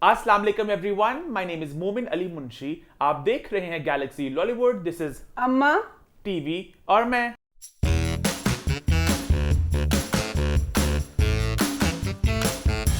अस्सलाम वालेकुम everyone, my name is मोमिन अली मुंशी। आप देख रहे हैं गैलेक्सी लॉलीवुड। दिस इज अम्मा टीवी और मैं।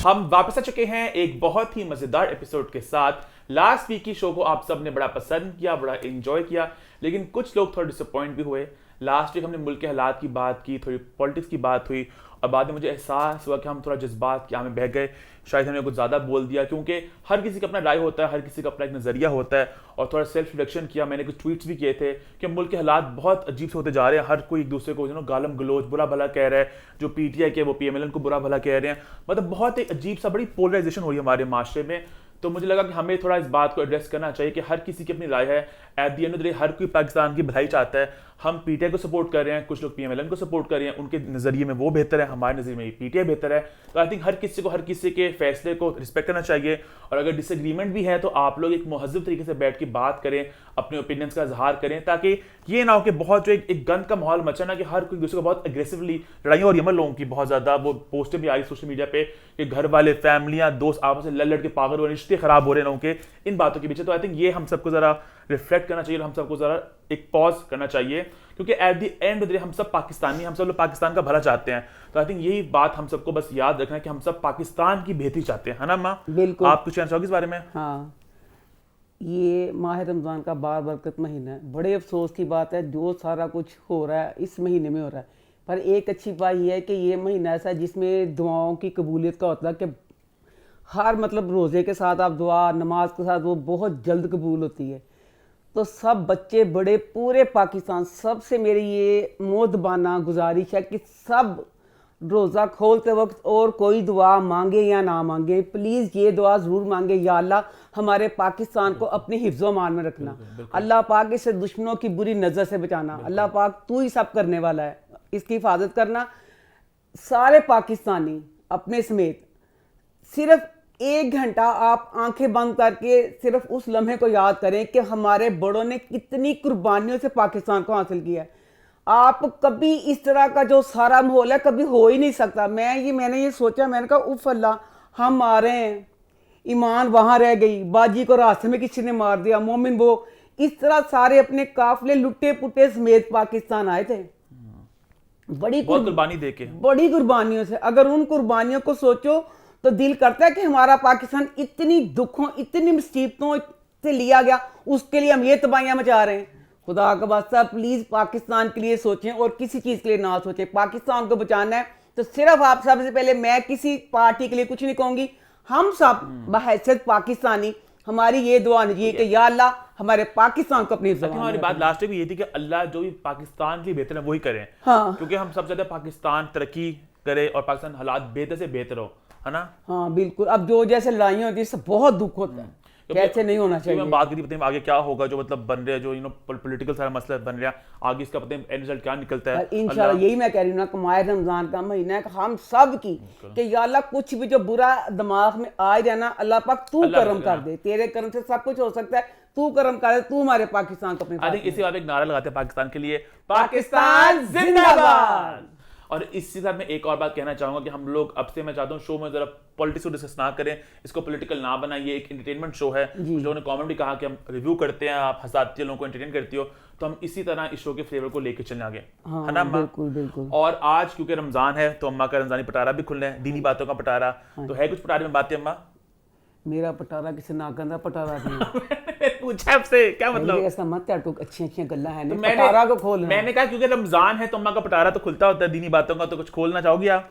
हम वापस आ चुके हैं एक बहुत ही मजेदार एपिसोड के साथ। लास्ट वीक की शो को आप सब ने बड़ा पसंद किया, बड़ा एंजॉय किया, लेकिन कुछ लोग थोड़ा डिसअपॉइंट भी हुए। लास्ट वीक हमने मुल्क के हालात की बात की, थोड़ी पॉलिटिक्स की बात हुई, और बाद में मुझे एहसास हुआ कि हम थोड़ा जज्बात की आग में बह गए। शायद हमने कुछ ज़्यादा बोल दिया, क्योंकि हर किसी का अपना राय होता है, हर किसी का अपना एक नज़रिया होता है। और थोड़ा सेल्फ रिफ्लेक्शन किया, मैंने कुछ ट्वीट्स भी किए थे कि मुल्क के हालात बहुत अजीब से होते जा रहे हैं। हर कोई एक दूसरे को गालम गलोच बुरा भला कह रहा है। जो पीटीआई के वो पीएमएलएन को बुरा भला कह रहे हैं। मतलब बहुत एक अजीब सा बड़ी पोलराइजेशन हो रही है हमारे माशरे में। तो मुझे लगा कि हमें थोड़ा इस बात को एड्रेस करना चाहिए कि हर किसी की अपनी राय है। At the end of the day हर कोई पाकिस्तान की भलाई चाहता है। हम पीटीआई को सपोर्ट कर रहे हैं, कुछ लोग पीएमएलएन को सपोर्ट कर रहे हैं, उनके नज़रिए में वो बेहतर है, हमारे नज़रिए में पीटीआई बेहतर है। तो आई थिंक हर किसी को हर किसी के फैसले को रिस्पेक्ट करना चाहिए। और अगर डिसएग्रीमेंट भी है तो आप लोग एक महज़ब तरीके से बैठ के बात करें, अपने ओपिनियंस का इजहार करें, ताकि ये ना हो कि बहुत जो एक गंद का माहौल मचा ना, कि हर कोई दूसरे को बहुत अग्रेसिवली लड़ाई हो रही है। लोगों की बहुत ज़्यादा वो पोस्टें भी आ रही सोशल मीडिया पे कि घर वाले, फैमिलियाँ, दोस्त आपस में लड़ लड़ के पागल हो रहे हैं, रिश्ते खराब हो रहे हैं लोगों के इन बातों के पीछे। तो आई थिंक ये हम सबको ज़रा रिफ्लेक्ट करना चाहिए, हम सबको ज़रा एक पॉज करना चाहिए, क्योंकि eight the end of the day हम सब पाकिस्तानी, हम सब लोग पाकिस्तान का भला चाहते हैं। तो आई थिंक यही बात हम सबको बस याद रखना है कि हम सब पाकिस्तान की बेहतरी चाहते हैं, है ना माँ? बिल्कुल। आप कुछ कहना चाहोगे इस बारे में? हाँ, ये माह रमज़ान का बारबरकत महीना है। बड़े अफसोस की बात है जो सारा कुछ हो रहा है इस महीने में हो रहा है। पर एक अच्छी बात यह है कि ये महीना ऐसा है जिसमें दुआओं की कबूलियत का होता है कि हर मतलब रोज़े के साथ आप दुआ नमाज के साथ वो बहुत जल्द कबूल होती है। तो सब बच्चे बड़े पूरे पाकिस्तान सबसे मेरी ये मोदबाना गुजारिश है कि सब रोज़ा खोलते वक्त और कोई दुआ मांगे या ना मांगे, प्लीज़ ये दुआ ज़रूर मांगे, या अल्लाह हमारे पाकिस्तान को अपने हिफ्ज़ो मान में रखना, अल्लाह पाक इसे दुश्मनों की बुरी नज़र से बचाना, अल्लाह पाक तू ही सब करने वाला है, इसकी हिफाजत करना। सारे पाकिस्तानी अपने समेत सिर्फ 1 घंटा आप आंखें बंद करके सिर्फ उस लम्हे को याद करें कि हमारे बड़ों ने कितनी कुर्बानियों से पाकिस्तान को हासिल किया है। आप कभी इस तरह का जो सारा माहौल है कभी हो ही नहीं सकता। मैंने ये सोचा, मैंने कहा उफ अल्लाह हम आ रहे हैं, ईमान वहाँ रह गई, बाजी को रास्ते में किसी ने मार दिया, मोमिन वो, इस तरह सारे अपने काफिले लुट्टे पुट्टे समेत पाकिस्तान आए थे बड़ी कुर्बानी देके, बड़ी कुर्बानियों से। अगर उन कुर्बानियों को सोचो तो दिल करता है कि हमारा पाकिस्तान इतनी दुखों इतनी मुसीबतों से लिया गया, उसके लिए हम ये तबाहियां मचा रहे हैं। खुदा का वास्ता प्लीज पाकिस्तान के लिए सोचें और किसी चीज के लिए ना सोचें। पाकिस्तान को बचाना है तो सिर्फ आप सबसे पहले, मैं किसी पार्टी के लिए कुछ नहीं कहूंगी, हम सब बहैसियत पाकिस्तानी हमारी ये दुआ नहीं कि या अल्लाह हमारे पाकिस्तान को अपनी हमारी बात लास्ट में भी ये थी कि अल्लाह जो भी पाकिस्तान के लिए बेहतर है वही करें। हाँ, क्योंकि हम सब चाहते हैं पाकिस्तान तरक्की करे और पाकिस्तान हालात बेहतर से बेहतर हो, है ना? हाँ बिल्कुल। अब जो जैसे लड़ाइयाँ होती है इससे बहुत दुख होता है, कैसे नहीं होना चाहिए। मैं बात करी पता नहीं आगे क्या होगा, जो मतलब बन रहा है, जो पॉलिटिकल सारा मसला बन रहा है, आगे इसका पता नहीं एंड रिजल्ट क्या निकलता है। इंशाल्लाह यही मैं कह रही हूँ ना, माह रमजान का महीना है, हम सब की कि या अल्लाह कुछ भी जो बुरा दिमाग में आ जाए ना, अल्लाह पाक तू करम कर दे, तेरे करम से सब कुछ हो सकता है, तू करम कर दे, तू हमारे पाकिस्तान को अपने। आई थिंक इसी बात एक नारा लगाते हैं पाकिस्तान के लिए, पाकिस्तान जिंदाबाद। और इसी साथ मैं एक और बात कहना चाहूंगा कि हम लोग अब से, मैं चाहता हूँ शो में जरा पॉलिटिक्स को डिस्कस ना करें, इसको पॉलिटिकल ना बनाइए, एक एंटरटेनमेंट शो है। कुछ लोगों ने कमेंट भी कहा कि हम रिव्यू करते हैं, आप हंसाती हो, लोगों को एंटरटेन करती हो, तो हम इसी तरह इस शो के फ्लेवर को लेकर चलने आगे, है ना अम्मा? बिल्कुल बिल्कुल। और आज क्योंकि रमजान है तो अम्मा का रमजानी पटारा भी खुल रहा है, दीनी बातों का पटारा। तो है कुछ पटारे में बातें अम्मा? मेरा पटारा किसी नागंदा पटारा नहीं पूछा आपसे क्या मतलब? ऐसा मत है, अच्छी अच्छी गल्ला है, तो पटारा को खोल। मैंने कहा क्योंकि रमजान है तो अम्मा का पटारा तो खुलता होता है दीनी बातों का, तो कुछ खोलना चाहोगी आप?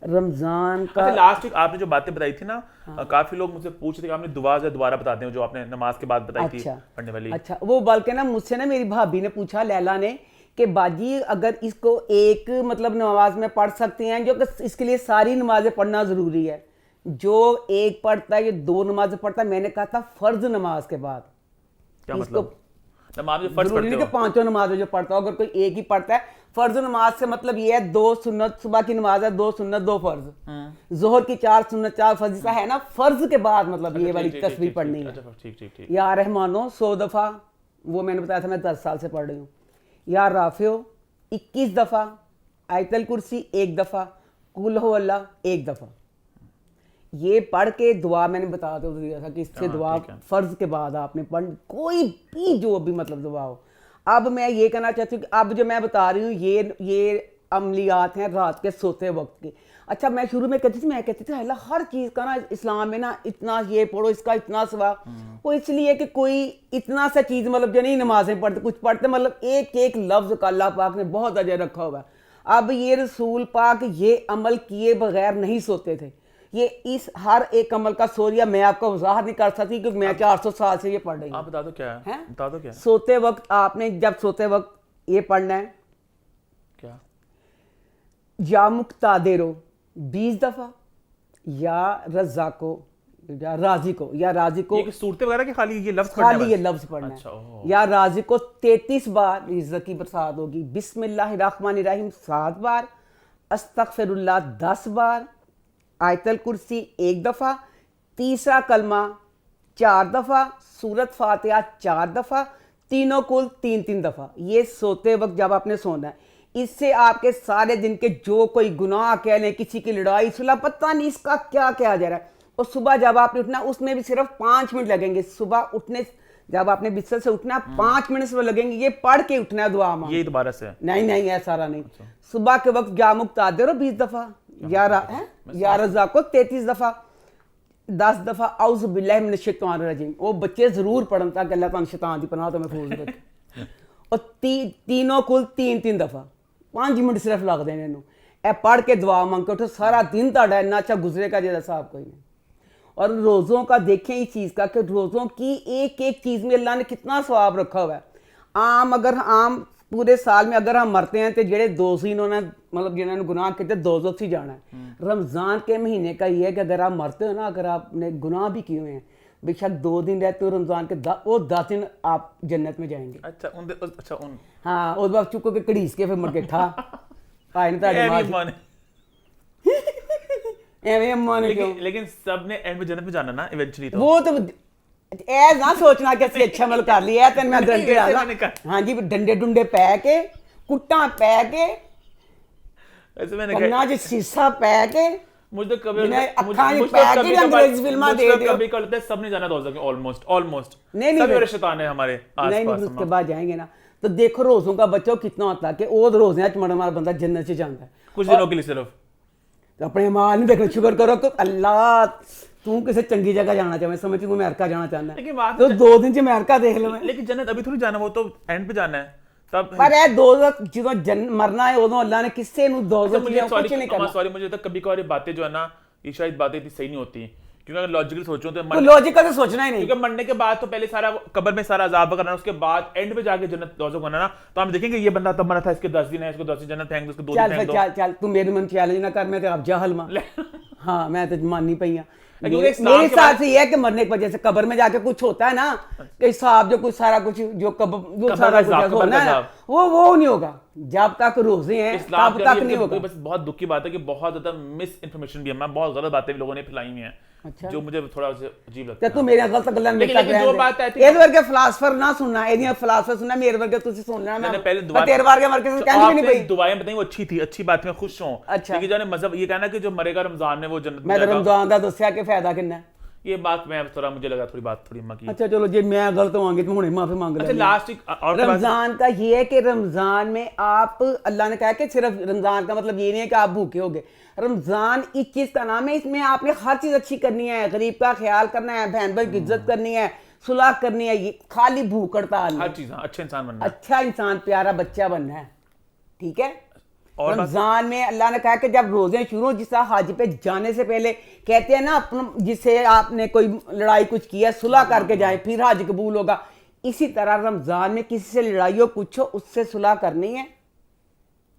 रमजान का लास्ट वीक आपने जो बातें बताई थी ना, काफी लोग मुझसे पूछ रहे थे कि आपने दुआ से दोबारा बताते हो जो आपने नमाज के बाद बताई थी पढ़ने वाली। अच्छा, वो बल्कि ना मुझसे ना मेरी भाभी ने पूछा, लैला ने, कि बाजी अगर इसको एक मतलब नमाज में पढ़ सकते हैं, जो कि इसके लिए सारी नमाजें पढ़ना जरूरी है, जो एक पढ़ता है, ये 2 नमाजें पढ़ता है। मैंने कहा था फर्ज नमाज के बाद। क्या मतलब? नमाज में फर्ज पढ़ते हो? 5 नमाजें जो पढ़ता हो, अगर कोई एक ही पढ़ता है, फर्ज नमाज से मतलब ये है 2 सुन्नत, सुबह की नमाज है 2 सुन्नत 2 फर्ज, जोहर की 4 सुन्नत 4 फर्ज, जैसा है ना फर्ज के बाद मतलब ये वाली तस्वीर पढ़नी है। या रहमानो 100 दफा, वो मैंने बताया था मैं 10 साल से पढ़ रही हूँ। या राफियो 21 दफा, आयतल कुर्सी 1 दफा, कुल हो अल्लाह 1 दफा। ये पढ़ के दुआ मैंने बता दिया था कि इससे दुआ ठीक है। फर्ज के बाद आपने पढ़, कोई भी जो भी मतलब दुआ हो। अब मैं ये कहना चाहती हूँ कि अब जो मैं बता रही हूँ ये अमलियात हैं रात के सोते वक्त की। अच्छा, मैं शुरू में कहती थी अल्लाह हर चीज़ का ना इस्लाम में ना इतना ये पढ़ो, इसका इतना सवाब। वो इसलिए कि कोई इतना सा चीज़ मतलब जो नहीं नमाजें पढ़ते कुछ पढ़ते, मतलब एक एक लफ्ज़ का अल्लाह पाक ने बहुत अजर रखा हुआ है। अब ये रसूल पाक ये अमल किए बगैर नहीं सोते थे। ये इस हर एक अमल का सोरिया मैं आपको वजाहत नहीं कर सकती क्योंकि मैं 400 साल से ये पढ़ रही हूँ। आप बता दो क्या है, बता दो क्या है? सोते वक्त आपने जब सोते वक्त ये पढ़ना है, क्या? या मुक्तादिरो 20 दफा, या रज़ाको या राजी को, या राजी को ये सूरतें वगैरह के खाली ये लफ्ज खाली ये लफ्ज पढ़ना अच्छा, है, या राजी को 33 बार रिज़्क़ की बरसात होगी, बिस्मिल्लाहिर्रहमानिर्रहीम 7 बार, अस्तगफिरुल्लाह 10 बार, आयतल कुर्सी 1 दफ़ा, तीसरा कलमा 4 दफ़ा, सूरत फातिहा 4 दफ़ा, तीनों कुल 3-3 दफ़ा। ये सोते वक्त जब आपने सोना है, इससे आपके सारे दिन के जो कोई गुनाह कह लें, किसी की लड़ाई सुलह, पता नहीं इसका क्या क्या जा रहा है। और सुबह जब आपने उठना, उसमें भी सिर्फ 5 मिनट लगेंगे। सुबह उठने जब आपने बिस्तर से उठना 5 मिनट से लगेंगे, ये पढ़ के उठना है दुआ में। ये दोबारा से नहीं ऐसा सारा नहीं। सुबह के वक्त या मुक्तादिर 20 दफा, या रज़ा को 33 दफा, 10 दफा औज़ु बिल्लाहि मिनश शैतानिर रजीम। वो बच्चे जरूर पढ़न ताकि अल्लाह ताला शैतान दी पनाह तो महफूज रखे। और तीनों कुल 3-3 दफा 5 मिनट सिर्फ लगते हैं इन्हों। ए पढ़ के दुआ मांग के उठो, सारा दिन तुहाडा इन्ना अच्छा गुजरेगा जिहदा हिसाब कोई नहीं। और रोज़ों का देखें इस चीज़ का कि रोज़ों की एक एक चीज़ में अल्लाह ने कितना सवाब रखा हुआ है। अगर आम पूरे साल में अगर हम मरते हैं तो जेड़े दोषी इन्होंने मतलब जिन्होंने गुनाह किए दोज़ख से जाना है। रमज़ान के महीने का ये है कि अगर आप मरते हो ना, अगर आपने गुनाह भी किए हुए हैं, बेशक 2 दिन रहते हो रमज़ान के, वो 10 दिन आप जन्नत में जाएंगे। अच्छा उन हाँ, उस वक्त चुको के कड़ीस के फिर मुड़ के ठा आए ना लेकिन सबने एंड में जन्नत में जाना ना इवेंचुअली। तो वो तो ऐ ना सोचना कि अच्छा मल कर लिया तेन मैं डंडे हाँ जी, डंडे डुंडे पै के, कुट्टा पै के, ऐसे मैंने कन्ना च शीशा पै के, मुझे तो कभी लगता है सब नहीं जाना दोज़ख में, ऑलमोस्ट नहीं सब शैतान है हमारे आसपास। नहीं, उसके बाद जाएंगे ना। तो देखो रोज़ों का बच्चा कितना होता है कि वो रोज़े च मरने वाला बंदा जन्नत से जाता है कुछ दिनों के लिए सिर्फ। तो अपने माल नहीं देखना, शुक्र करो कि अल्लाह तू किसी चंगी जगह जाना चाहे, समझ तू अमेरिका जाना चाहना है तो 2 दिन च अमेरिका देख लो। लेकिन जन्नत अभी थोड़ी जाना, वो तो एंड पे जाना है तब। पर ए दोज़ख जो मरना है उदों अल्लाह ने किसी नु दोज़ख में कुछ नहीं करना। सॉरी, मुझे तो कभी-कभार बातें जो है ना, ये शायद बातें इतनी सही नहीं होती क्योंकि अगर लॉजिकल सोचो तो लॉजिकल तो सोचना ही नहीं, क्योंकि मरने के बाद तो पहले सारा कब्र में सारा अज़ाब करना, उसके बाद एंड पे जाके जन्नत दोज़ख होना ना। तो हम देखेंगे ये बंदा तब मरा था, इसके 10 दिन है, इसको 10 दिन जन्नत फेंक दो, इसको 2 दिन फेंक दो। चल तू मेरे मन चैलेंज ना कर, मैं तो अब जहल मां। हाँ, मैं तो माननी पई हां। क्योंकि मेरे हिसाब से ये है कि मरने की वजह से कब्र में जाके कुछ होता है ना कि हिसाब जो कुछ सारा कुछ जो सारा कुछ होना है वो नहीं होगा जब तक रोजे हैं, तब तक नहीं होगा। बस बहुत दुख की बात है कि बहुत ज्यादा मिस इन्फॉर्मेशन भी है, बहुत गलत बातें भी लोगों ने फैलाई हुई हैं। अच्छा, जो मुझे थोड़ा अजीब लगता है। तू मेरे गलत गल्लां में जो बात है ਇਹਦੇ ਵਰਗੇ ਫਿਲਾਸਫਰ ਨਾ ਸੁਣਨਾ, ਇਹਦੀਆਂ ਫਿਲਾਸਫਰ ਸੁਣਨਾ, ਮੇਰੇ ਵਰਗੇ ਤੁਸੀਂ ਸੁਣ ਲੈਣਾ। मैंने पहले दुआ तेरे वर्गे मर के कहनी भी नहीं पई। दुआएं बताई वो अच्छी थी, अच्छी बात में खुश हूं। अच्छा, लेकिन जो मजहब ये कहना कि जो मरेगा रमजान में वो जन्नत में मैं जाएगा, रमजान का दस्या कि फायदा कितना है, ये बात मैं थोड़ा मुझे लगा थोड़ी बात थोड़ी अम्मा की। अच्छा चलो, जे मैं गलत होंगी तो हुणे माफी मांग ले। अच्छा लास्ट और रमजान का ये है कि रमजान में आप, अल्लाह ने कहा कि सिर्फ रमजान का मतलब ये नहीं है कि आप भूखे होगे। रमजान इस चीज का नाम है, इसमें आपने हर चीज अच्छी करनी है, गरीब का ख्याल करना है, बहन भाई की इज्जत करनी है, सुलह करनी है, ये खाली भूख हड़ताल, हर चीज अच्छा इंसान बनना है, अच्छा इंसान प्यारा बच्चा बनना है, ठीक है। और रमजान में अल्लाह ने कहा कि जब रोजे शुरू हो, जिस तरह हज पे जाने से पहले कहते हैं ना अपन, जिससे आपने कोई लड़ाई कुछ किया सुलह करके जाए फिर हज कबूल होगा, इसी तरह रमजान में किसी से लड़ाई हो कुछ हो उससे सुलह करनी है।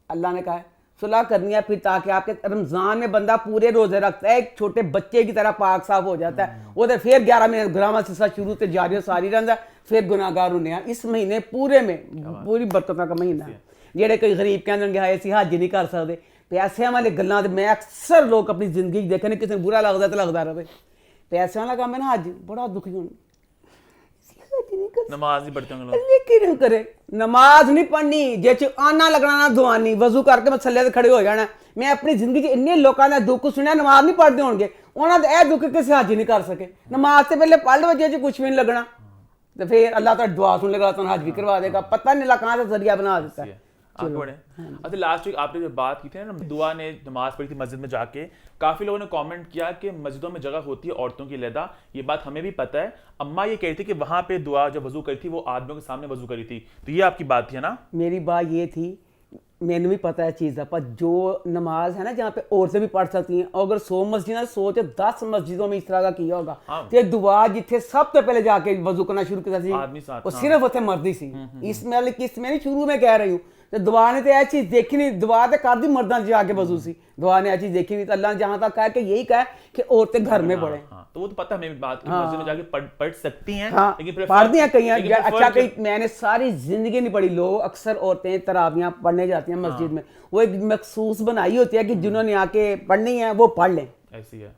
अल्लाह ने कहा सुलह करनी है फिर, ताकि आपके रमजान में बंदा पूरे रोजे रखता है, एक छोटे बच्चे की तरह पाक साफ हो जाता है, वो तो फिर 11 महीने गुनाह से शुरू से जारी सारी रहता, फिर गुनाहगार होने। इस महीने पूरे में पूरी बरकत का महीना है। ਜਿਹੜੇ कोई गरीब कहते हैं ਅਸੀਂ हज नहीं कर सकते, पैसों वाले गल्लां ते मैं अक्सर लोग अपनी जिंदगी देखे ने, किसी बुरा लगता तो लगता रहे, पैसों वाला काम है ना हज, बड़ा दुखी होना नहीं कर नमाज नहीं पढ़ते होंगे लोग। लेकिन करे नमाज नहीं पढ़नी जे च आना लगना ना दुआनी वजू करके मसले ते खड़े हो जाना। मैं अपनी जिंदगी च इन्ने लोगों का दुख सुनिया नमाज नहीं पढ़ते होंगे उन्होंने तो यह दुख किसी हाजी नहीं कर सके। नमाज से पहले पढ़ लो जे च कुछ भी नहीं लगना तो फिर अल्लाह तो दुआ सुन लेगा तो हज भी करवा देगा। पता नहीं अल्लाह कहाँ से जरिया बना देता है। अच्छा लास्ट वीक आपने जो बात की थी ना दुआ ने नमाज पढ़ी थी मस्जिद में जाके, काफी लोगों ने कमेंट किया कि मस्जिदों में जगह होती है औरतों की अलहदा, ये बात हमें भी पता है। अम्मा ये कह रही थी कि वहां पे दुआ जब वजू करी थी वो आदमियों के सामने वजू करी थी, तो ये आपकी बात थी ना? मेरी बात ये थी मैंने भी पता है चीज़ पर जो नमाज है ना जहाँ पे औरतें भी पढ़ सकती हैं अगर 100 मस्जिद है 100 से 10 मस्जिदों में इस तरह का किया होगा तो दुआ जिथे सब तो पहले जाके वजू करना शुरू किया और सिर्फ उसे मर्दी सी इसमें नहीं शुरू में कह रही हूँ तो दुआ ने तो यह चीज देखी नहीं। दुआ तो कर दी मर्दा जाके वजू सी दुआ ने यह चीज देखी नहीं। तो अल्लाह ने जहां तक कहा कि यही कहा कि औरतें घर में पढ़े। तो वो तो पता हमें भी बात की मस्जिद में जाके पढ़ सकती हैं लेकिन पढ़ती हैं कहीं अच्छा कहीं मैंने सारी जिंदगी नहीं पढ़ी। लोग अक्सर औरतें तरावियां पढ़ने जाती हैं मस्जिद में वो एक मखसूस बनाई होती है कि जिन्होंने आके पढ़नी है वो पढ़ लें। ऐसी है।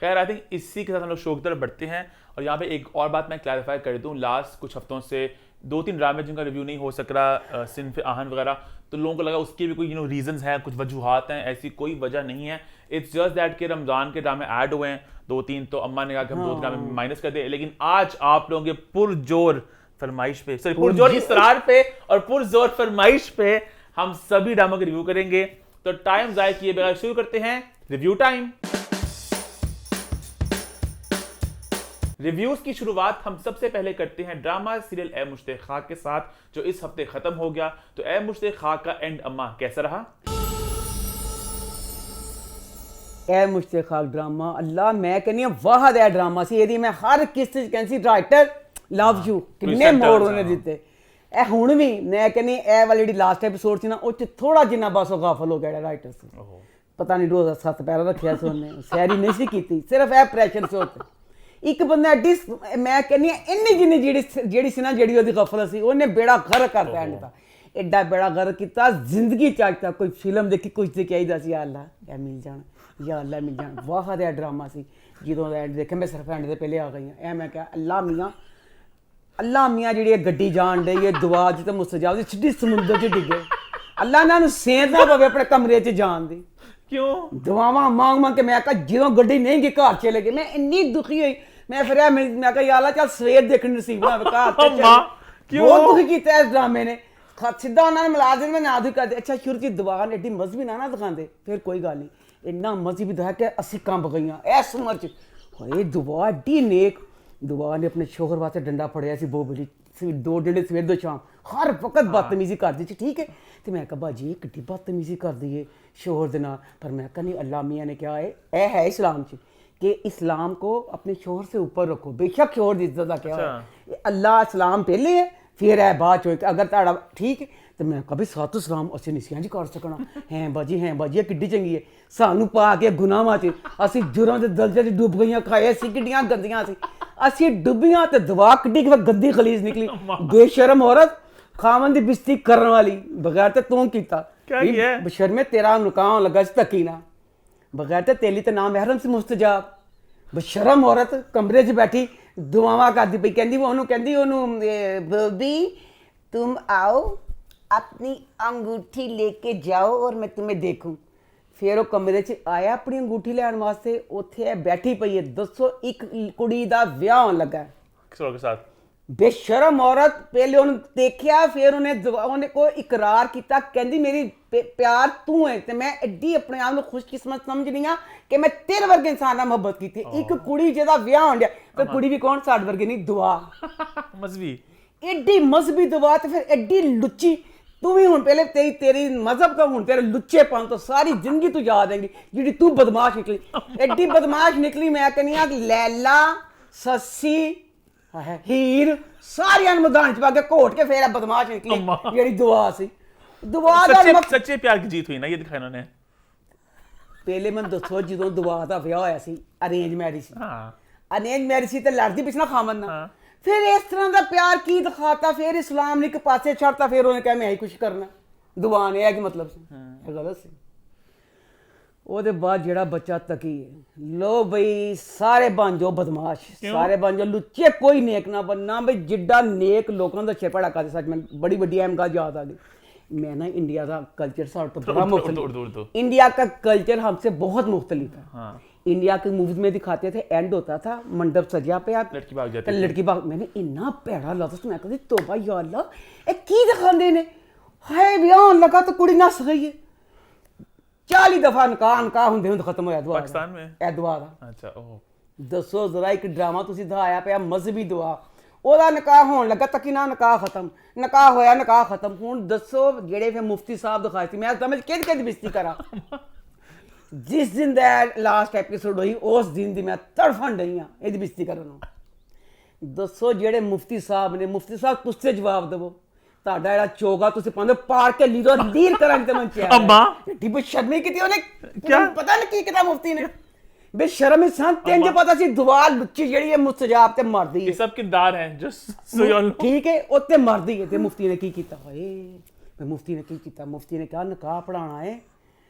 खैर आई थिंक इसी के साथ हम लोग शौक तरफ बढ़ते हैं और यहाँ पे एक और बात मैं क्लैरिफाई कर दूं। लास्ट कुछ हफ्तों से 2-3 ड्रामे जिनका रिव्यू नहीं हो सक रहा सिंफ आहन वगैरह, तो लोगों को लगा उसके भी कोई रीजंस हैं, कुछ वजूहात हैं। ऐसी कोई वजह नहीं है। इट्स जस्ट दैट कि रमजान के ड्रामे ऐड हुए हैं 2-3, तो अम्मा ने कहा कि हम 2 ड्रामे माइनस कर दे। लेकिन आज आप लोगों के पुरजोर फरमाइश पे, सॉरी पुरजोर इसरार पे और पुरजोर फरमाइश पे हम सभी ड्रामों के रिव्यू करेंगे। तो टाइम जाया किए बगैर शुरू करते हैं रिव्यू टाइम। रिव्यूज की शुरुआत हम सबसे पहले करते हैं ड्रामा सीरियल ए मुश्ताक खाक के साथ जो इस हफ्ते खत्म हो गया। तो ए मुश्ताक खाक का एंड अम्मा कैसा रहा? ए मुश्ताक खाक ड्रामा अल्लाह मैं कहनी वाहद है ड्रामा सी यदि मैं हर किस्त कैंसी राइटर लव यू किन्ने मोड़ उन्हें दिते ए हुण भी मैं कहनी ए वाली ਜਿਹੜੀ लास्ट एपिसोड ਸੀ ਨਾ ਉਹ ਚ ਥੋੜਾ ਜਿੰਨਾ ਬਸ ਉਹ ਗਾਫਲ ਹੋ ਗਿਆ ਰਾਈਟਰ ਸੀ। ਪਤਾ ਨਹੀਂ 2007 ਪੈਰਾ ਰੱਖਿਆ ਸੀ ਉਹਨੇ ਸੈਰੀ ਨਹੀਂ ਸੀ ਕੀਤੀ ਸਿਰਫ ਇਹ ਪ੍ਰੈਸ਼ਰ ਸੀ ਉੱਤੇ ਇੱਕ ਬੰਦਾ ਐਡੀ ਮੈਂ ਕਹਿੰਦੀ ਇੰਨੀ ਜਿੰਨੀ ਜਿਹੜੀ ਸੀ ਨਾ ਜਿਹੜੀ ਉਹਦੀ ਗਫਲਤ ਸੀ ਉਹਨੇ ਬੇੜਾ ਗਰਕ ਕਰ ਦਿੱਤਾ। ਐਂਡ ਦਾ ਐਡਾ ਬੇੜਾ ਗਰਕ ਕੀਤਾ ਜ਼ਿੰਦਗੀ ਚ ਅੱਜ ਤੱਕ ਕੋਈ ਫਿਲਮ ਦੇਖੀ ਕੁਝ ਤੇ ਚਾਹੀਦਾ ਸੀ ਯਾ ਅੱਲਾ ਇਹ ਮਿਲ ਜਾਣ ਯਾ ਅੱਲਾ ਮਿਲ ਜਾਣ। ਵਾਹ ਦਾ ਡਰਾਮਾ ਸੀ ਜਦੋਂ ਐਂਡ ਦੇਖਿਆ ਮੈਂ ਸਿਰਫ ਐਂਡ ਦੇ ਪਹਿਲੇ ਆ ਗਈ ਇਹ ਮੈਂ ਕਿਹਾ ਅੱਲਾ ਮੀਆਂ ਜਿਹੜੀ ਇਹ ਗੱਡੀ ਜਾਣ ਡਈ ਇਹ ਦੁਆ ਚ ਤੇ ਮੁਸਤਜਾਬ ਦੀ ਸਿੱਧੀ ਸਮੁੰਦਰ ਚ ਡਿੱਗੇ ਅੱਲਾ ਇਹਨਾਂ ਨੂੰ ਸੇਧ ਨਾ ਪਵੇ ਆਪਣੇ ਕਮਰੇ ਚ ਜਾਣ ਦੀ। क्यों दुआवां मांग के मैं कहा जो गड्डी नहीं गई घर चले गए मैं इन्नी दुखी हुई मैं फिर मैं कहा यार चल सवेर देखने नसीब ना बहुत दुखी किया इस ड्रामे ने सीधा उन्होंने मुलाजिम में ना दुखी कर दिया। अच्छा शुरू की दुआ ने एड्डी मजहबी ना दिखाते फिर कोई गल नहीं इन्ना मजहबी दिखाया कि असी कंब गई इस उम्र च दुआ एड्डी नेक दुआ ने अपने शोहर वास्ते डंडा फड़िया सी बहुत बड़ी 2 डंडे सवेर दो शाम हर वक्त बदतमीजी करती थी ठीक है। तो मैं कहा भाजी ये कितनी बदतमीजी कर दी है शोहर के नाल पर मैं कहा नहीं अल्लाह मियाँ ने क्या है यह है इस्लाम च कि इस्लाम को अपने शोहर से ऊपर रखो बेशक शोहर की इज्जत का क्या है अल्लाह इस्लाम पहले है फिर है बाद चो अगर ताड़ा ठीक है। तो मैं कभी सातु सलाम असीं नहीं जी कर सकना हैं बाजी किड्डी चंगी है सानू पा के गुनाहां च असीं जुरां दे दलदल च डुब गईयां खाए असीं किड्डियां गंदियां सी असीं डुबियां ते दवा किड्डी गंदी खलीज निकली बेशरम औरत खावन दी बिस्ती करन वाली बगैर ते तू कीता बशर्मे तेरा नुकाम लगा सी तकीना बगैर ते तेली ते नाम महरम सी मुस्तजाब बशरम औरत कमरे च बैठी दुआवां करदी पई कहंदी ओनू बेबी तुम आओ अपनी अंगूठी लेके जाओ और मैं तुम्हें देखूं। फिर वो कमरे च आया अपनी अंगूठी लैन वास्ते उत्थे बैठी पई है दसो एक कुड़ी दा विआह होन लगा के साथ बेशरम औरत पहले उन्हें देखा फिर उन्हें को इकरार किया कहती मेरी प्यार तू है तो मैं एड्डी अपने आप को खुशकिस्मत समझनी हाँ कि मैं तेरे वर्गे इंसान नाल मोहब्बत की एक कुड़ी जिहदा विआह होण दिया तो कुड़ी भी कौन साडे वर्गे नहीं दुआ मजहबी एड्डी मजहबी दुआ तो फिर एड्डी लुच्ची तू भी हुण पहले तेरी मजहब का हुण तेरे लुच्चेपन तो सारी जिंदगी तू याद आएगी जिहड़ी तू बदमाश निकली एड्डी बदमाश निकली। मैं कहनी आ लैला सस्सी हीर सारियां मैदान च पाके घोट के फिर बदमाश निकली जेहड़ी दुआ सी दुआ दा सच्चे प्यार की जीत हुई ना ये दिखाया उन्होंने। पहले मैं दसो जो दुआ दा विआह होया सी अरेंज मैरिज सी ते लड़दी पिछना खामन ना फिर इस तरह का प्यार की दिखाता फिर इस्लाम ने एक पासे छड़ता फिर उन्हें कहा मैं ही कुछ करना दुआ ने है कि मतलब से गलत से ਉਹਦੇ ਬਾਅਦ ਜਿਹੜਾ ਬੱਚਾ ਤਕੀ ਹੈ ਲੋ ਬਈ ਸਾਰੇ ਬਣ ਜਾਓ ਬਦਮਾਸ਼ ਸਾਰੇ ਬਣ ਜਾਓ ਲੁੱਚੇ ਕੋਈ ਨੇਕ ਨਾ ਬਣਨਾ ਬਈ ਜਿੱਡਾ ਨੇਕ ਲੋਕਾਂ ਦਾ ਛੇਪੜਾ ਕਰਦੇ ਸੱਚ ਮੈਨੂੰ बड़ी बड़ी अहम बात याद आ गई मैं ना इंडिया का कल्चर से तो बड़ा मुख्तलिफ इंडिया का कल्चर हमसे बहुत मुख्तलिफ है हाँ। इंडिया के मूवीज में दिखाते थे एंड होता था मंडप सजा पे आप लड़की भाग जाती लड़की भाग मैंने इन्ना पैड़ा लाता मैं कहती तोबा या अल्लाह ए की दिखांदे ने हाय ब्याह लगा तो कुड़ी नस गई है 40 दफा ਨਿਕਾਹ ਹੁੰਦੇ ਹੁੰਦੇ ਖਤਮ ਹੋਇਆ ਦੁਆ ਪਾਕਿਸਤਾਨ में ਇਹ ਦੁਆ ਦਾ अच्छा ओह ਦੱਸੋ ਜ਼ਰਾ ਇੱਕ ਡਰਾਮਾ ਤੁਸੀਂ ਦਿਖਾਇਆ ਪਿਆ ਮਜ਼ਹਬੀ ਦੁਆ ਉਹਦਾ ਨਿਕਾਹ ਹੋਣ ਲੱਗਾ ਤੱਕੀ ਨਾ ਨਿਕਾਹ ਖਤਮ ਨਿਕਾਹ ਹੋਇਆ ਨਿਕਾਹ ਖਤਮ ਹੁਣ ਦੱਸੋ ਜਿਹੜੇ ਫਿਰ ਮੁਫਤੀ ਸਾਹਿਬ ਦਿਖਾਏ ਸੀ ਮੈਂ ਸਮਝ ਕਿਹਦੀ ਬਿਸਤੀ ਕਰਾਂ ਜਿਸ ਦਿਨ ਦਾ ਲਾਸਟ ਐਪੀਸੋਡ ਹੋਈ ਉਸ ਦਿਨ ਦੀ ਮੈਂ ਤੜਫਣ ਡਈ ਆ ਇਹਦੀ ਬਿਸਤੀ ਕਰਨ ਨੂੰ ਦੱਸੋ ਜਿਹੜੇ ਮੁਫਤੀ ਸਾਹਿਬ ਨੇ ਮੁਫਤੀ ਸਾਹਿਬ ਤੁਸੀਂ ਜਵਾਬ ਦੇਵੋ ਤੁਹਾਡਾ ਜਿਹੜਾ ਚੋਗਾ ਤੁਸੀਂ ਪਾਉਂਦੇ ਪਾੜ ਕੇ ਲੀਰ ਕਰਨ ਤੇ ਮੰਚਿਆ ਅੰਮਾ ਏਡੀ ਬੇਸ਼ਰਮੀ ਕੀਤੀ ਉਹਨੇ ਪਤਾ ਨਹੀਂ ਕੀ ਕੀਤਾ ਮੁਫਤੀ ਨੇ ਬੇਸ਼ਰਮ ਇਨਸਾਨ ਤੈਨੂੰ ਪਤਾ ਸੀ ਦੁਆ ਲੁੱਚੀ ਜਿਹੜੀ ਹੈ ਮੁਸਤਜਾਬ ਤੇ ਮਰਦੀ ये ਹੈ सब किरदार हैं जस्ट सो यू ऑल ਠੀਕ ਹੈ ਉੱਤੇ ਮਰਦੀ ਹੈ ਤੇ ਮੁਫਤੀ ਨੇ ਕੀ ਕੀਤਾ ਹੋਏ ਮੁਫਤੀ ਨੇ ਕੀ ਕੀਤਾ ਮੁਫਤੀ ਨੇ ਕਿਹਾ ਨਿਕਾਹ ਪੜਾਉਣਾ ਹੈ